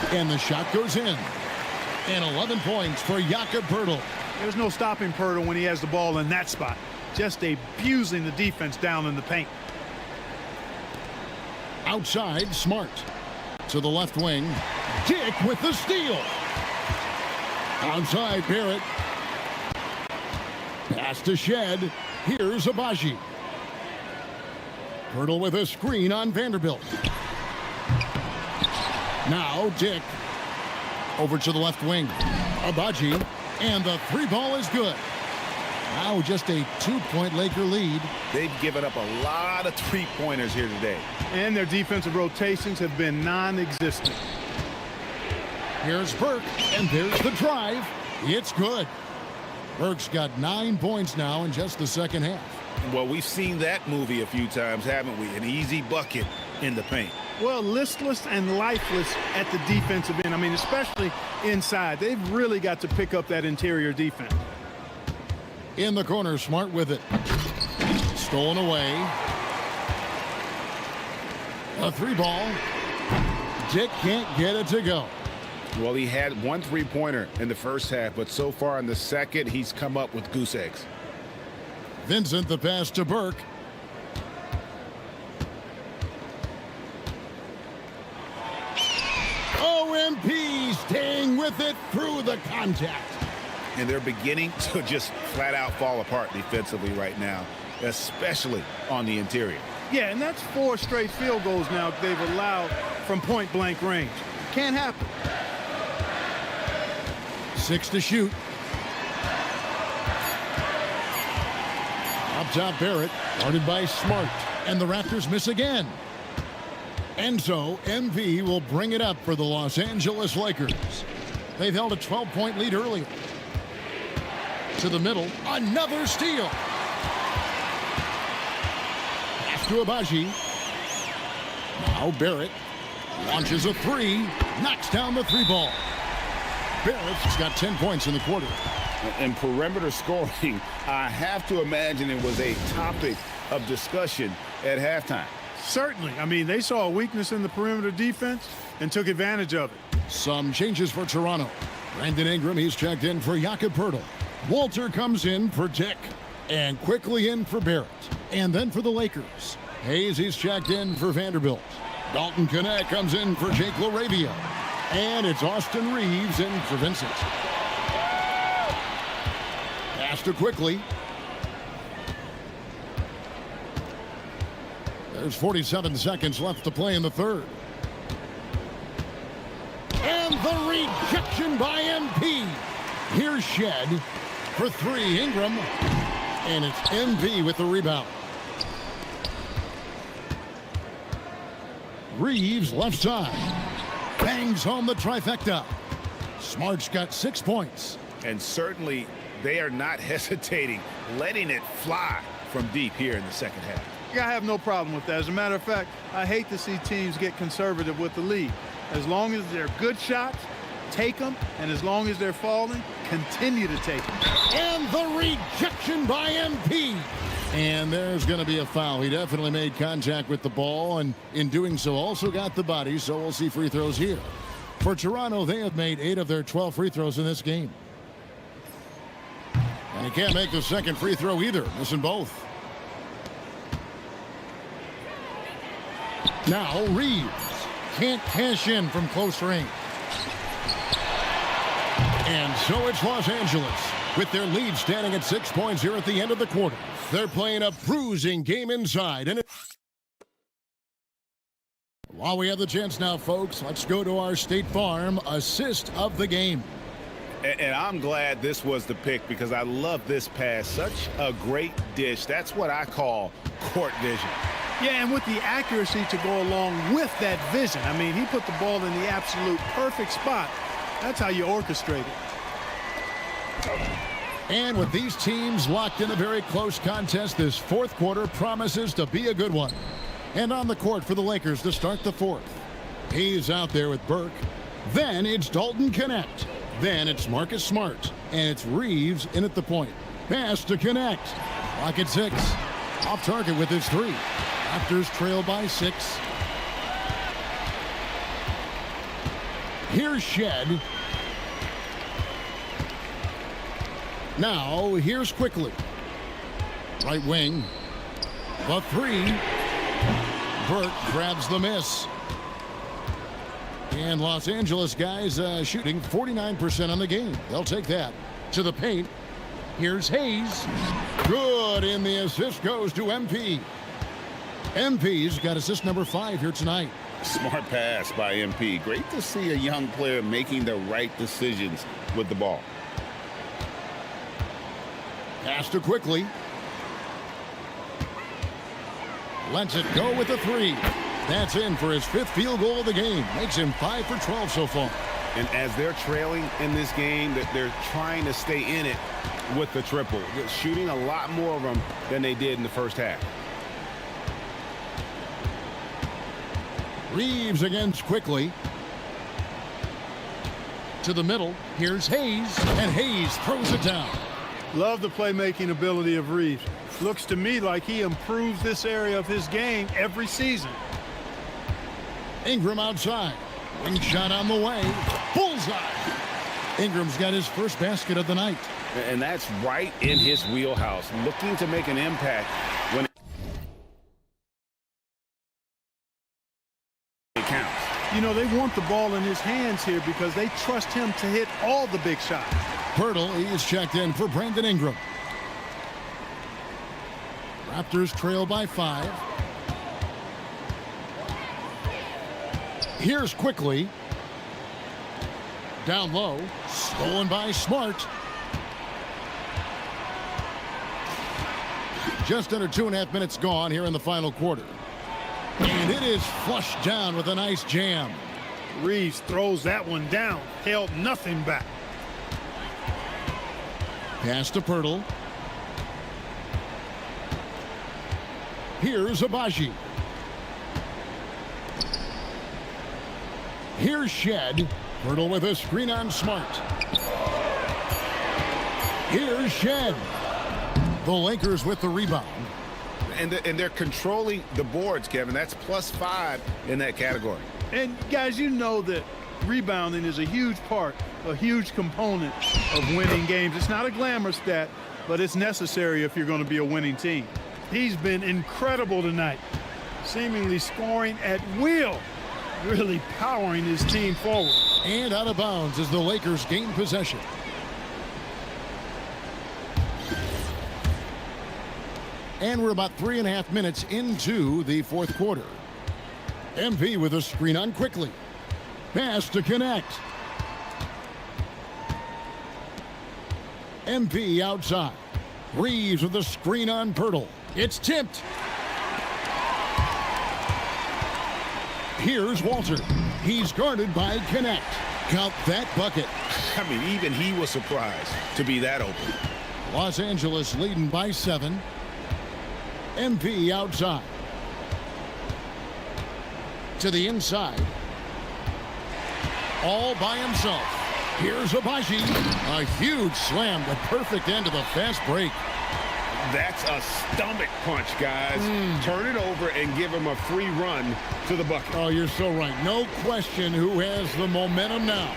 And the shot goes in. And 11 points for Jakob Poeltl. There's no stopping Poeltl when he has the ball in that spot. Just abusing the defense down in the paint. Outside, Smart. To the left wing. Dick with the steal. Outside, Barrett. Pass to Shed. Here's Abaji. Poeltl with a screen on Vanderbilt. Now Dick. Over to the left wing. Abaji. And the three ball is good. Now just a 2-point Laker lead. They've given up a lot of three-pointers here today. And their defensive rotations have been non-existent. Here's Burke, and there's the drive. It's good. Burke's got 9 points now in just the second half. Well, we've seen that movie a few times, haven't we? An easy bucket in the paint. Well, listless and lifeless at the defensive end. I mean, especially inside. They've really got to pick up that interior defense. In the corner, Smart with it. Stolen away. A three ball. Dick can't get it to go. Well, he had one three-pointer in the first half, but so far in the second, he's come up with goose eggs. Vincent, the pass to Burke. OMP staying with it through the contact. And they're beginning to just flat out fall apart defensively right now, especially on the interior. Yeah, and that's 4 straight field goals now they've allowed from point-blank range. Can't happen. 6 to shoot. Up top, Barrett, guarded by Smart, and the Raptors miss again. And so MV will bring it up for the Los Angeles Lakers. They've held a 12-point lead earlier. To the middle, another steal. Pass to Abaji. Now Barrett launches a three, knocks down the three ball. Barrett's got 10 points in the quarter. And perimeter scoring, I have to imagine it was a topic of discussion at halftime. Certainly. I mean, they saw a weakness in the perimeter defense and took advantage of it. Some changes for Toronto. Brandon Ingram, he's checked in for Jakob Poeltl. Walter comes in for Dick. And quickly in for Barrett. And then for the Lakers. Hayes, he's checked in for Vanderbilt. Dalton Connect comes in for Jake LaRavia. And it's Austin Reeves in for Vincent. Pass to Quickly. There's 47 seconds left to play in the third. And the rejection by MP. Here's Shed for three. Ingram. And it's MP with the rebound. Reeves left side. Bangs home the trifecta. Smart's got 6 points. And certainly they are not hesitating, letting it fly from deep here in the second half. I have no problem with that. As a matter of fact, I hate to see teams get conservative with the lead. As long as they're good shots, take them. And as long as they're falling, continue to take them. And the rejection by MP. And there's going to be a foul. He definitely made contact with the ball, and in doing so also got the body, so we'll see free throws here. For Toronto, they have made 8 of their 12 free throws in this game. And he can't make the second free throw either, missing both. Now Reeves can't cash in from close range. And so it's Los Angeles with their lead standing at 6 points here at the end of the quarter. They're playing a bruising game inside. And while we have the chance now, folks, let's go to our State Farm assist of the game. And I'm glad this was the pick because I love this pass. Such a great dish. That's what I call court vision. Yeah, and with the accuracy to go along with that vision. I mean, he put the ball in the absolute perfect spot. That's how you orchestrate it. And with these teams locked in a very close contest, this fourth quarter promises to be a good one. And on the court for the Lakers to start the fourth. He's out there with Burke. Then it's Dalton Connect. Then it's Marcus Smart. And it's Reeves in at the point. Pass to Connect. Clock at 6. Off target with his 3. Raptors trail by 6. Here's Shed. Now, here's Quickly. Right wing. The three. Burke grabs the miss. And Los Angeles guys shooting 49% on the game. They'll take that. To the paint. Here's Hayes. Good, and the assist goes to MP. MP's got assist number 5 here tonight. Smart pass by MP. Great to see a young player making the right decisions with the ball. Pass to Quickly. Lets it go with the 3. That's in for his 5th field goal of the game. Makes him 5 for 12 so far. And as they're trailing in this game, that they're trying to stay in it with the triple. They're shooting a lot more of them than they did in the first half. Reeves against Quickly. To the middle. Here's Hayes. And Hayes throws it down. Love the playmaking ability of Reeves. Looks to me like he improves this area of his game every season. Ingram outside. Wing shot on the way. Bullseye. Ingram's got his first basket of the night. And that's right in his wheelhouse. Looking to make an impact when it counts. You know, they want the ball in his hands here because they trust him to hit all the big shots. Pirtle, he's checked in for Brandon Ingram. Raptors trail by 5. Here's Quickly. Down low. Stolen by Smart. Just under 2.5 minutes gone here in the final quarter. And it is flushed down with a nice jam. Reeves throws that one down. Held nothing back. Pass to Pirtle. Here's Abaji. Here's Shed. Pirtle with a screen on Smart. Here's Shed. The Lakers with the rebound. And they're controlling the boards, Kevin. That's +5 in that category. And guys, you know that rebounding is a huge part, a huge component of winning games. It's not a glamour stat, but it's necessary if you're going to be a winning team. He's been incredible tonight, seemingly scoring at will, really powering his team forward. And out of bounds as the Lakers gain possession. And we're about 3.5 minutes into the fourth quarter. MP with a screen on Quickly. Pass to connect. MP outside. Reeves with a screen on Pirtle. It's tipped. Here's Walter. He's guarded by Connect. Count that bucket. I mean, even he was surprised to be that open. Los Angeles leading by 7. MP outside. To the inside. All by himself. Here's Abaji. A huge slam, the perfect end of the fast break. That's a stomach punch, guys. Turn it over and give him a free run to the bucket. Oh, you're so right. No question who has the momentum now.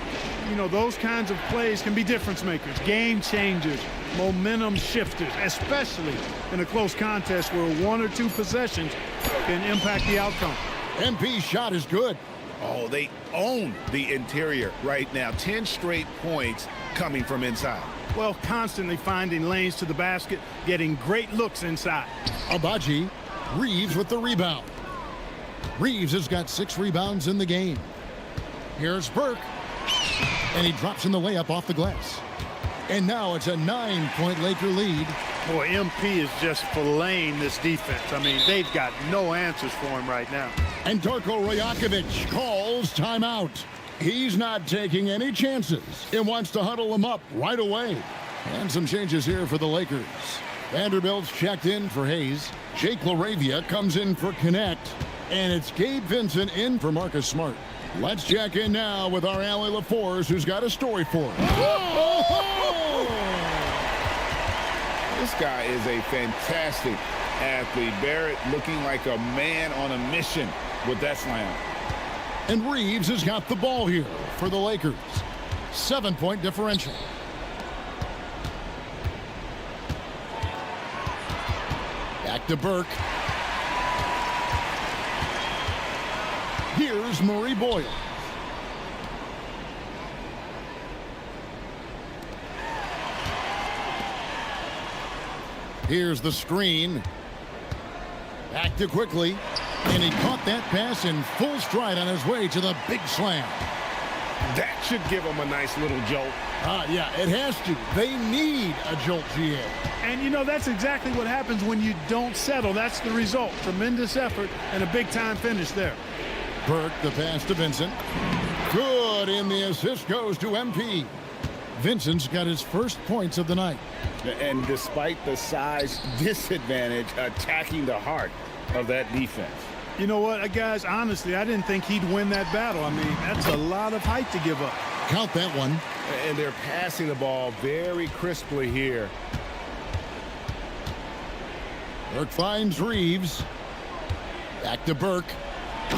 You know, those kinds of plays can be difference makers, game changers, momentum shifters, especially in a close contest where 1 or 2 possessions can impact the outcome. MP's shot is good. Oh, they own the interior right now. 10 straight points coming from inside. Well, constantly finding lanes to the basket, getting great looks inside. Abaji. Reeves with the rebound. Reeves has got 6 rebounds in the game. Here's Burke. And he drops in the layup off the glass. And now it's a 9-point Laker lead. Boy, MP is just filleting this defense. I mean, they've got no answers for him right now. And Darko Rajakovic calls timeout. He's not taking any chances. He wants to huddle them up right away. And some changes here for the Lakers. Vanderbilt's checked in for Hayes. Jake LaRavia comes in for Connect. And it's Gabe Vincent in for Marcus Smart. Let's check in now with our Allie LaForce, who's got a story for us. This guy is a fantastic athlete. Barrett looking like a man on a mission with that slam. And Reeves has got the ball here. for the Lakers. 7-point differential. Back to Burke. Here's Murray Boyle. Here's the screen. Back to Quickly. And he caught that pass in full stride on his way to the big slam. That should give him a nice little jolt. Yeah, it has to. They need a jolt, GA. And, you know, that's exactly what happens when you don't settle. That's the result. Tremendous effort and a big-time finish there. Burke, the pass to Vincent. Good, and the assist goes to MP. Vincent's got his first points of the night. And despite the size disadvantage, attacking the heart of that defense. You know what, guys, honestly, I didn't think he'd win that battle. I mean, that's a lot of height to give up. Count that one. And they're passing the ball very crisply here. Burke finds Reeves. Back to Burke.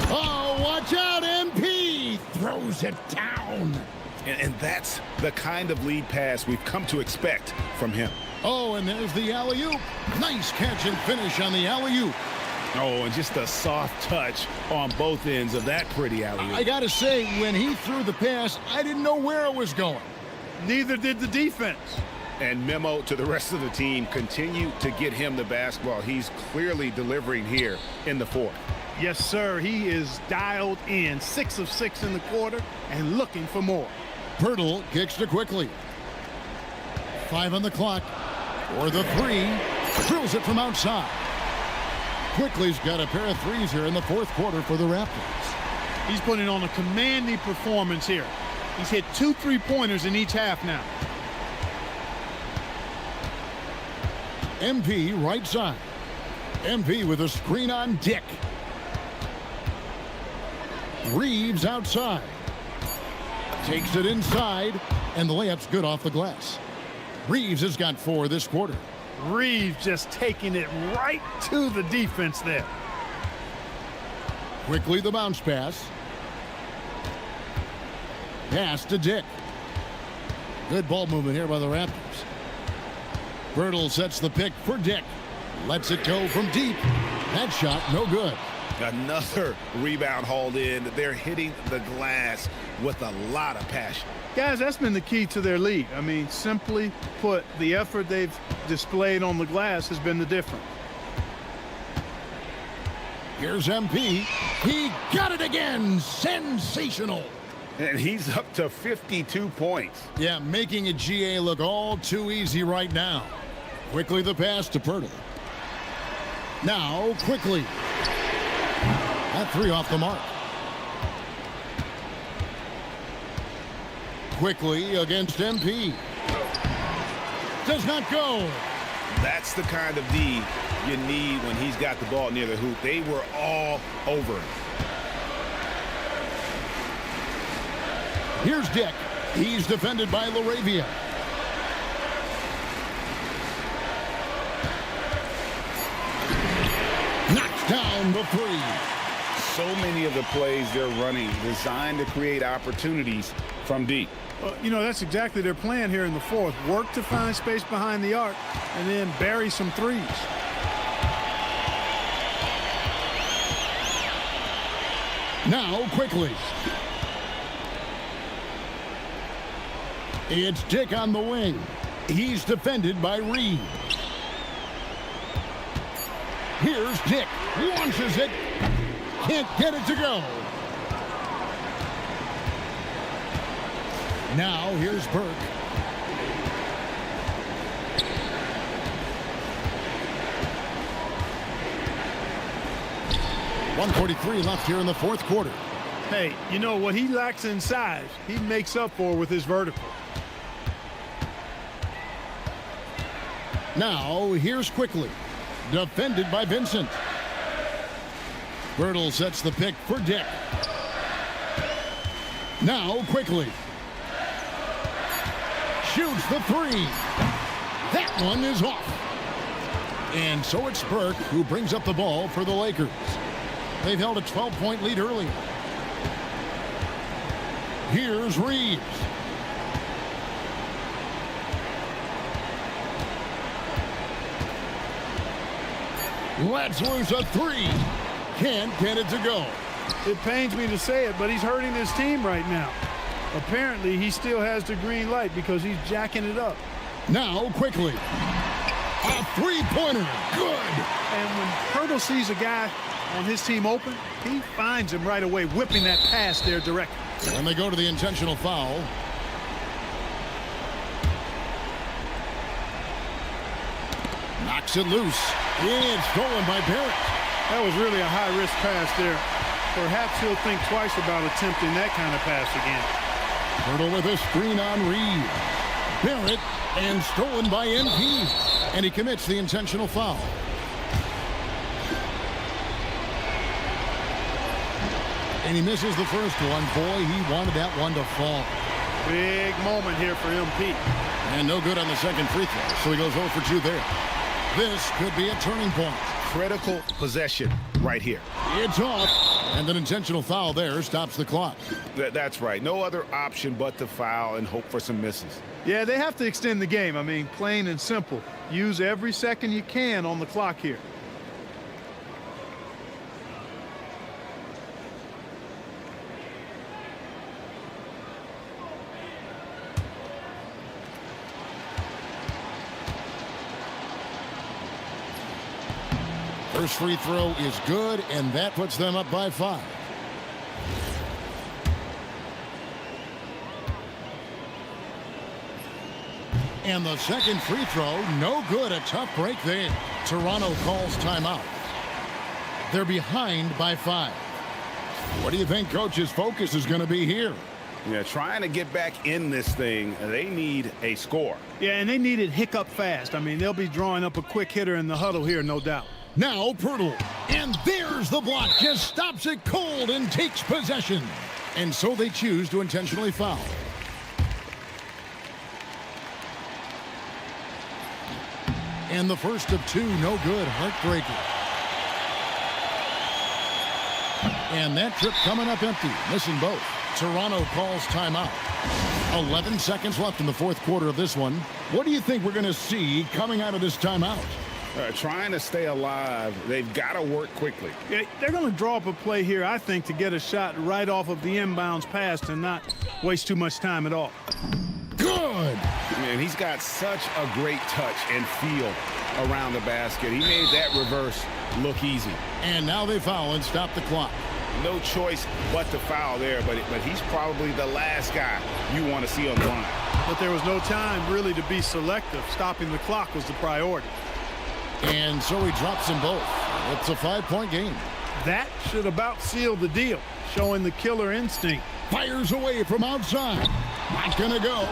Oh, watch out, MP! Throws it down. And that's the kind of lead pass we've come to expect from him. Oh, and there's the alley-oop. Nice catch and finish on the alley-oop. Oh, and just a soft touch on both ends of that pretty alley-oop. I got to say, when he threw the pass, I didn't know where it was going. Neither did the defense. And memo to the rest of the team, continue to get him the basketball. He's clearly delivering here in the fourth. Yes, sir. He is dialed in. 6 of 6 in the quarter and looking for more. Pirtle kicks to Quickly. 5 on the clock. For the 3. Drills it from outside. Quickly's got a pair of threes here in the fourth quarter for the Raptors. He's putting on a commanding performance here. He's hit 2 3-pointers in each half now. MP right side. MP with a screen on Dick. Reeves outside. Takes it inside, and the layup's good off the glass. Reeves has got 4 this quarter. Reeves just taking it right to the defense there. Quickly the bounce pass. Pass to Dick. Good ball movement here by the Raptors. Birtle sets the pick for Dick. Lets it go from deep. That shot no good. Another rebound hauled in. They're hitting the glass with a lot of passion. Guys, that's been the key to their lead. I mean, simply put, the effort they've displayed on the glass has been the difference. Here's MP. He got it again. Sensational. And he's up to 52 points. Yeah, making a GA look all too easy right now. Quickly the pass to Pirtle. Now, Quickly. That 3 off the mark. Quickly against MP. Does not go. That's the kind of D you need when he's got the ball near the hoop. They were all over him. Here's Dick. He's defended by LaRavia. Knocks down the 3. So many of the plays they're running designed to create opportunities from deep. You know, that's exactly their plan here in the fourth. Work to find space behind the arc and then bury some threes. Now Quickly. It's Dick on the wing. He's defended by Reed. Here's Dick. Launches it. Can't get it to go. Now here's Burke. .143 left here in the fourth quarter. Hey, you know what he lacks in size, he makes up for with his vertical. Now here's Quickly. Defended by Vincent. Birtle sets the pick for Dick. Now Quickly. Shoots the 3. That one is off. And so it's Burke who brings up the ball for the Lakers. They've held a 12-point lead earlier. Here's Reeves. Lets loose a three. Can't get it to go. It pains me to say it, but he's hurting his team right now. Apparently, he still has the green light because he's jacking it up. Now, quickly. A three-pointer. Good. And when Hurdle sees a guy on his team open, he finds him right away, whipping that pass there directly. And they go to the intentional foul. Knocks it loose. It's stolen by Barrett. That was really a high-risk pass there. Perhaps he'll think twice about attempting that kind of pass again. Hurdle with a screen on Reed. Barrett, and stolen by MP. And he commits the intentional foul. And he misses the first one. Boy, he wanted that one to fall. Big moment here for MP. And no good on the second free throw, so he goes 0 for 2 there. This could be a turning point. Critical possession right here. It's off, and an intentional foul there stops the clock. That's right. No other option but to foul and hope for some misses. Yeah, they have to extend the game. I mean, plain and simple. Use every second you can on the clock here. First free throw is good, and that puts them up by 5. And the second free throw, no good. A tough break there. Toronto calls timeout. They're behind by 5. What do you think coach's focus is going to be here? Yeah, trying to get back in this thing, they need a score. Yeah, and they need it hiccup fast. I mean, they'll be drawing up a quick hitter in the huddle here, no doubt. Now Pirtle, and there's the block. Just stops it cold and takes possession. And so they choose to intentionally foul. And the first of 2, no good. Heartbreaker. And that trip coming up empty, missing both. Toronto calls timeout. 11 seconds left in the fourth quarter of this one. What do you think we're going to see coming out of this timeout? Trying to stay alive. They've got to work quickly. Yeah, they're going to draw up a play here, I think, to get a shot right off of the inbounds pass and not waste too much time at all. Good. Man, he's got such a great touch and feel around the basket. He made that reverse look easy. And now they foul and stop the clock. No choice but to foul there, but he's probably the last guy you want to see on the line. But there was no time really to be selective. Stopping the clock was the priority. And so he drops them both. It's a 5-point game. That should about seal the deal, showing the killer instinct. Fires away from outside. Not gonna go.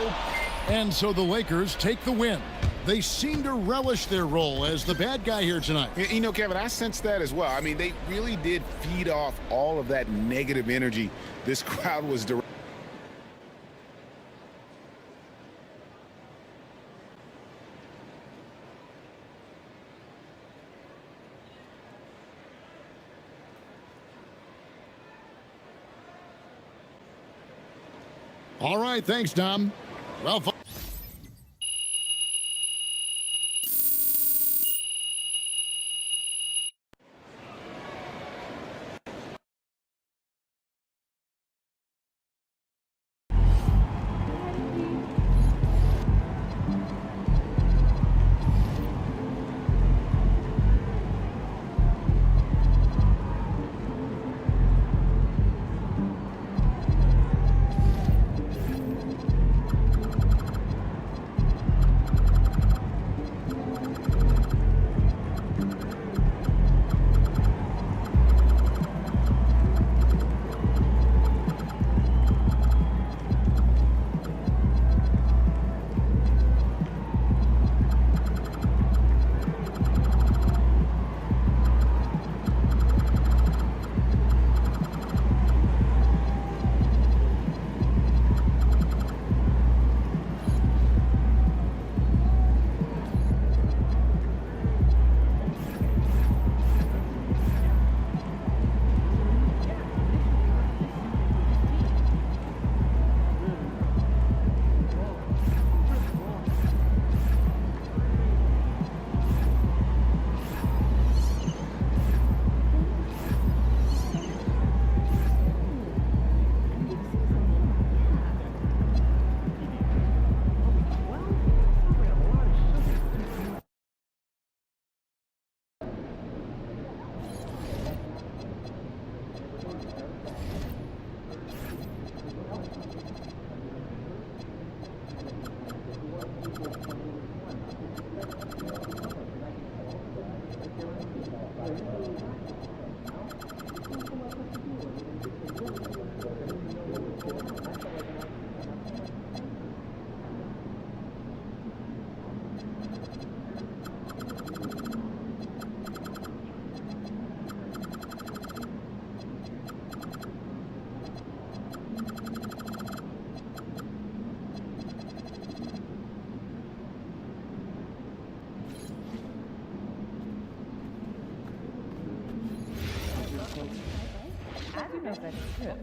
And so the Lakers take the win. They seem to relish their role as the bad guy here tonight. You know, Kevin, I sense that as well. I mean, they really did feed off all of that negative energy this crowd was directing. All right, thanks, Tom. Well,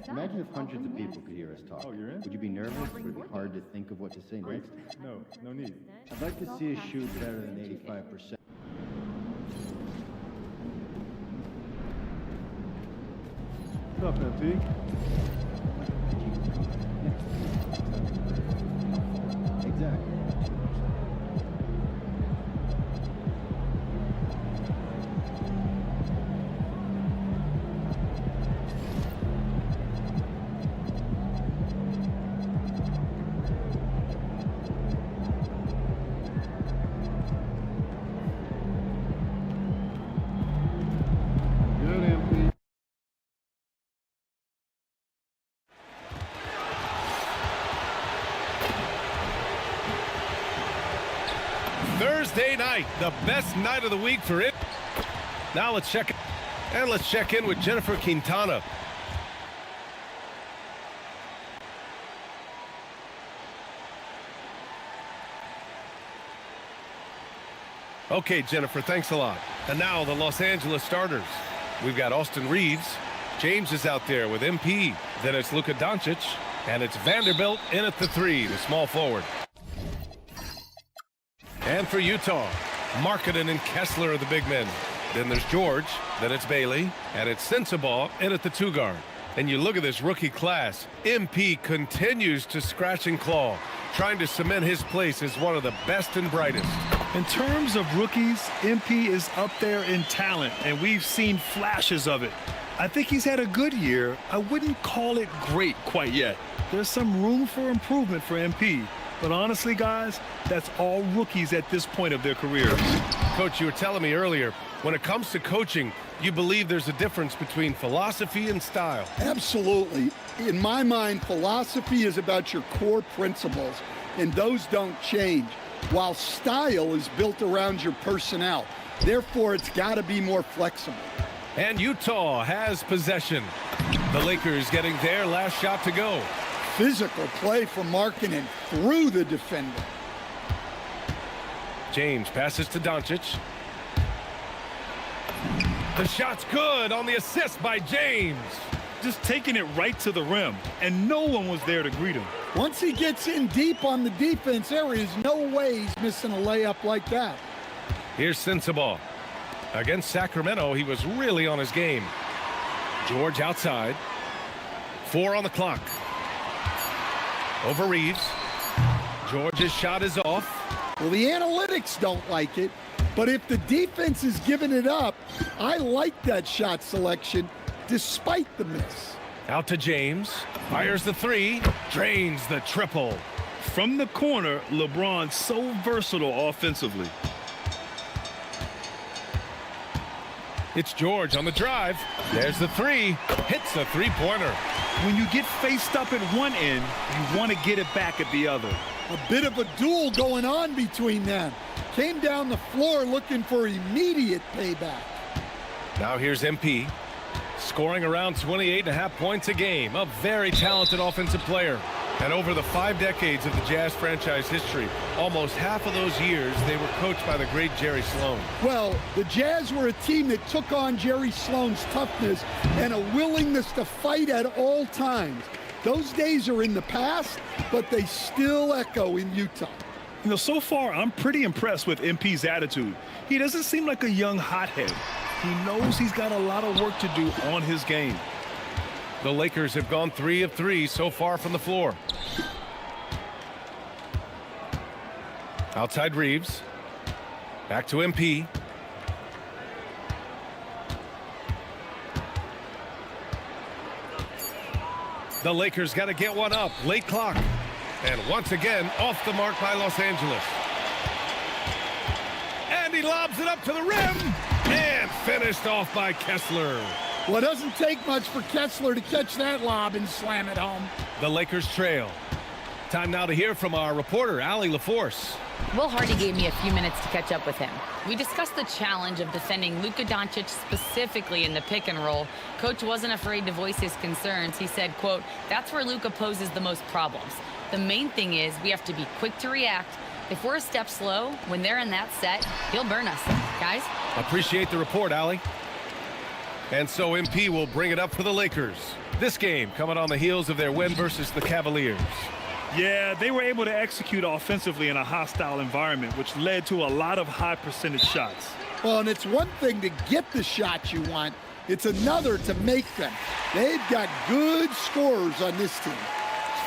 Imagine if hundreds of people could hear us talk. Oh, you're in? Would you be nervous? Would it be hard to think of what to say next? No need. I'd like to see us shoot better than 85%. What's up, MP? Exactly. Thursday night, the best night of the week for it. Now let's check in with Jennifer Quintana. Okay, Jennifer, thanks a lot. And now the Los Angeles starters. We've got Austin Reeves. James is out there with MP. Then it's Luka Doncic. And it's Vanderbilt in at the 3, the small forward. And for Utah, Markkanen and Kessler are the big men. Then there's George, then it's Bailey, and it's Sensabaugh in at the 2 guard. And you look at this rookie class, MP continues to scratch and claw, trying to cement his place as one of the best and brightest. In terms of rookies, MP is up there in talent, and we've seen flashes of it. I think he's had a good year. I wouldn't call it great quite yet. There's some room for improvement for MP. But honestly, guys, that's all rookies at this point of their careers. Coach, you were telling me earlier, when it comes to coaching, you believe there's a difference between philosophy and style. Absolutely. In my mind, philosophy is about your core principles, and those don't change, while style is built around your personnel. Therefore, it's got to be more flexible. And Utah has possession. The Lakers getting their last shot to go. Physical play from Markkanen through the defender. James passes to Doncic. The shot's good on the assist by James. Just taking it right to the rim, and no one was there to greet him. Once he gets in deep on the defense, there is no way he's missing a layup like that. Here's Sensabaugh. Against Sacramento, he was really on his game. George outside. 4 on the clock. Over Reeves. George's shot is off. Well, the analytics don't like it, but if the defense is giving it up, I like that shot selection despite the miss. Out to James. Fires the 3. Drains the triple. From the corner, LeBron so versatile offensively. It's George on the drive. There's the 3. Hits a 3-pointer. When you get faced up at one end, you want to get it back at the other. A bit of a duel going on between them. Came down the floor looking for immediate payback. Now here's MP. Scoring around 28.5 points a game. A very talented offensive player. And over the 5 decades of the Jazz franchise history, almost half of those years, they were coached by the great Jerry Sloan. Well, the Jazz were a team that took on Jerry Sloan's toughness and a willingness to fight at all times. Those days are in the past, but they still echo in Utah. You know, so far, I'm pretty impressed with MP's attitude. He doesn't seem like a young hothead. He knows he's got a lot of work to do on his game. The Lakers have gone 3 of 3 so far from the floor. Outside Reeves. Back to MP. The Lakers got to get one up. Late clock. And once again, off the mark by Los Angeles. And he lobs it up to the rim. And finished off by Kessler. Well, it doesn't take much for Kessler to catch that lob and slam it home. The Lakers trail. Time now to hear from our reporter, Allie LaForce. Will Hardy gave me a few minutes to catch up with him. We discussed the challenge of defending Luka Doncic specifically in the pick and roll. Coach wasn't afraid to voice his concerns. He said, quote, "That's where Luka poses the most problems. The main thing is we have to be quick to react. If we're a step slow, when they're in that set, he'll burn us." Guys? Appreciate the report, Allie. And so MP will bring it up for the Lakers. This game coming on the heels of their win versus the Cavaliers. Yeah, they were able to execute offensively in a hostile environment, which led to a lot of high percentage shots. Well, and it's one thing to get the shots you want. It's another to make them. They've got good scorers on this team.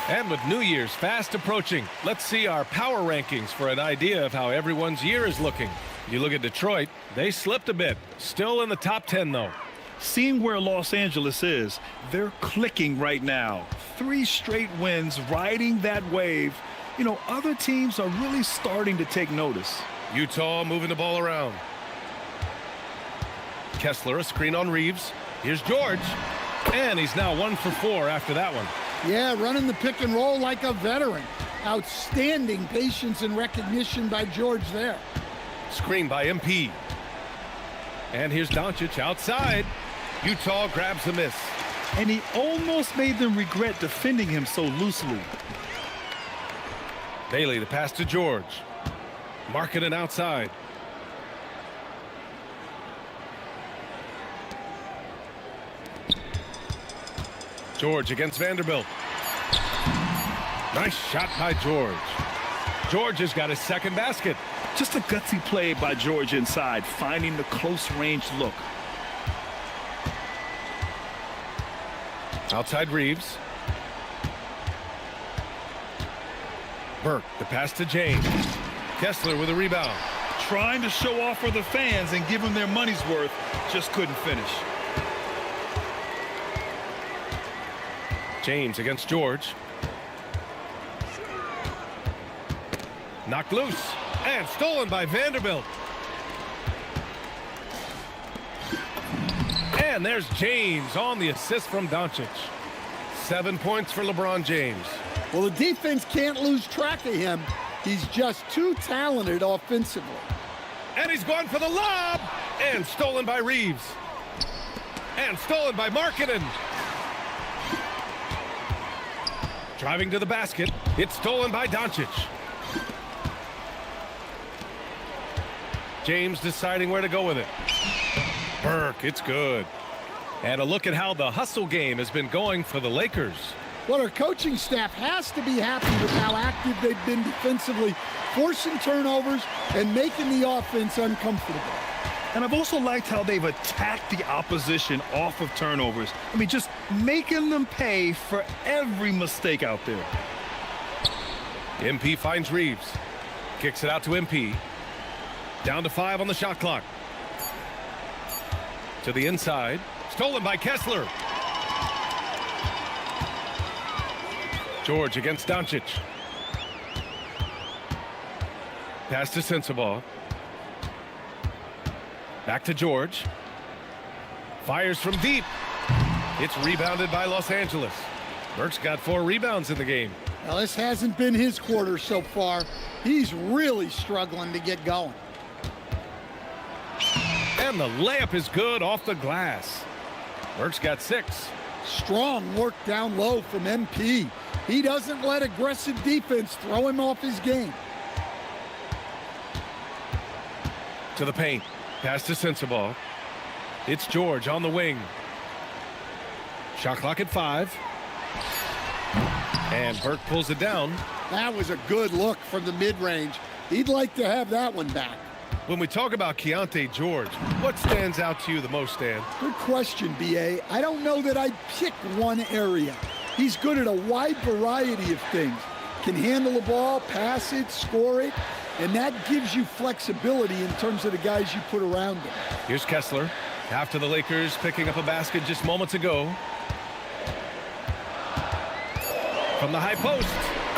And with New Year's fast approaching, let's see our power rankings for an idea of how everyone's year is looking. You look at Detroit, they slipped a bit. Still in the top 10, though. Seeing where Los Angeles is, they're clicking right now. 3 straight wins, riding that wave. You know, other teams are really starting to take notice. Utah moving the ball around. Kessler, a screen on Reeves. Here's George. And he's now 1 for 4 after that one. Yeah, running the pick and roll like a veteran. Outstanding patience and recognition by George there. Screen by MP. And here's Doncic outside. Utah grabs the miss. And he almost made them regret defending him so loosely. Bailey, the pass to George. Markkanen outside. George against Vanderbilt. Nice shot by George. George has got his second basket. Just a gutsy play by George inside, finding the close range look. Outside Reeves. Burke, the pass to James. Kessler with a rebound. Trying to show off for the fans and give them their money's worth, just couldn't finish. James against George. Knocked loose and stolen by Vanderbilt. And there's James on the assist from Doncic. 7 points for LeBron James. Well, the defense can't lose track of him. He's just too talented offensively. And he's going for the lob. And stolen by Reeves. And stolen by Markkanen. Driving to the basket. It's stolen by Doncic. James deciding where to go with it. Burke, it's good. And a look at how the hustle game has been going for the Lakers. Well, our coaching staff has to be happy with how active they've been defensively, forcing turnovers and making the offense uncomfortable. And I've also liked how they've attacked the opposition off of turnovers. I mean, just making them pay for every mistake out there. MP finds Reeves. Kicks it out to MP. Down to 5 on the shot clock. To the inside. Stolen by Kessler. George against Doncic. Pass to Sensabaugh. Back to George. Fires from deep. It's rebounded by Los Angeles. Burke's got 4 rebounds in the game. Well, this hasn't been his quarter so far. He's really struggling to get going. And the layup is good off the glass. Burke's got 6. Strong work down low from MP. He doesn't let aggressive defense throw him off his game. To the paint. Pass to Sensabaugh. It's George on the wing. Shot clock at 5. And Burke pulls it down. That was a good look from the mid-range. He'd like to have that one back. When we talk about Keontae George, what stands out to you the most, Stan? Good question, B.A. I don't know that I'd pick one area. He's good at a wide variety of things. Can handle the ball, pass it, score it, and that gives you flexibility in terms of the guys you put around him. Here's Kessler. After the Lakers picking up a basket just moments ago. From the high post.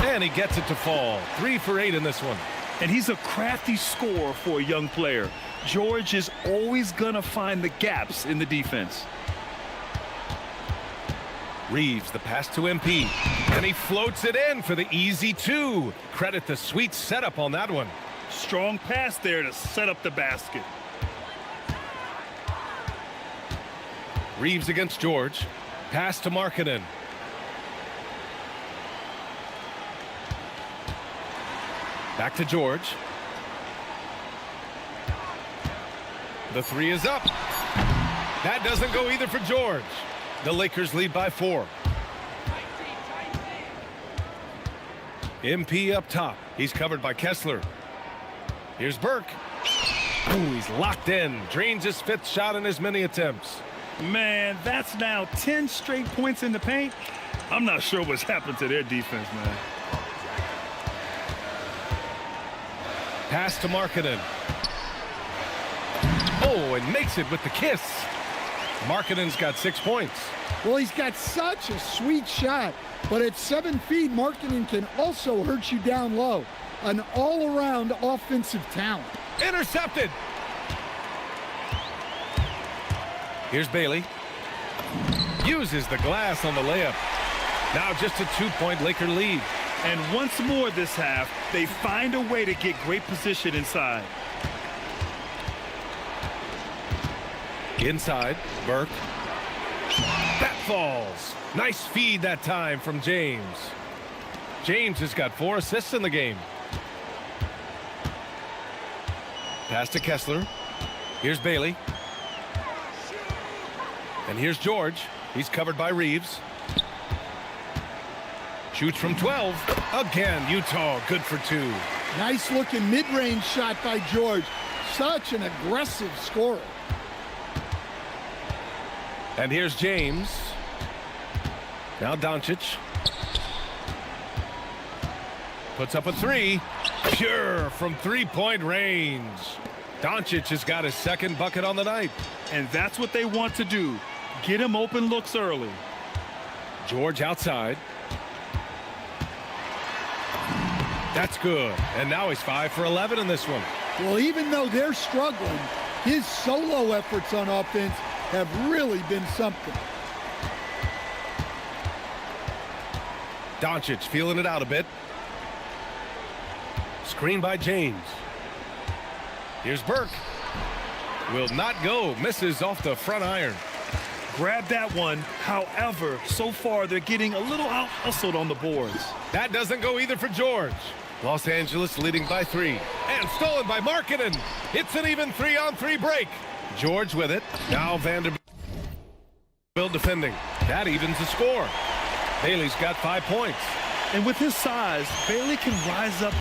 And he gets it to fall. 3 for 8 in this one. And he's a crafty scorer for a young player. George is always going to find the gaps in the defense. Reeves, the pass to MP. And he floats it in for the easy 2. Credit the sweet setup on that one. Strong pass there to set up the basket. Reeves against George. Pass to Markkanen. Back to George. The 3 is up. That doesn't go either for George. The Lakers lead by 4. MP up top. He's covered by Kessler. Here's Burke. Oh, he's locked in. Drains his 5th shot in as many attempts. Man, that's now 10 straight points in the paint. I'm not sure what's happened to their defense, man. Pass to Markkanen. Oh, and makes it with the kiss. Markkanen's got 6 points. Well, he's got such a sweet shot, but at 7 feet, Markkanen can also hurt you down low. An all-around offensive talent. Intercepted. Here's Bailey. Uses the glass on the layup. Now just a 2-point Laker lead. And once more this half, they find a way to get great position inside. Inside, Burke. That falls. Nice feed that time from James. James has got 4 assists in the game. Pass to Kessler. Here's Bailey. And here's George. He's covered by Reeves. Shoots from 12. Again, Utah good for 2. Nice looking mid-range shot by George. Such an aggressive scorer. And here's James. Now Doncic. Puts up a 3. Pure from 3-point range. Doncic has got his 2nd bucket on the night. And that's what they want to do. Get him open looks early. George outside. That's good. And now he's 5 for 11 in this one. Well, even though they're struggling, his solo efforts on offense have really been something. Doncic feeling it out a bit. Screen by James. Here's Burke. Will not go. Misses off the front iron. Grab that one. However, so far they're getting a little out-hustled on the boards. That doesn't go either for George. Los Angeles leading by 3. And stolen by Markkanen. It's an even 3-on-3 break. George with it. Now Vanderbilt defending. That evens the score. Bailey's got 5 points. And with his size, Bailey can rise up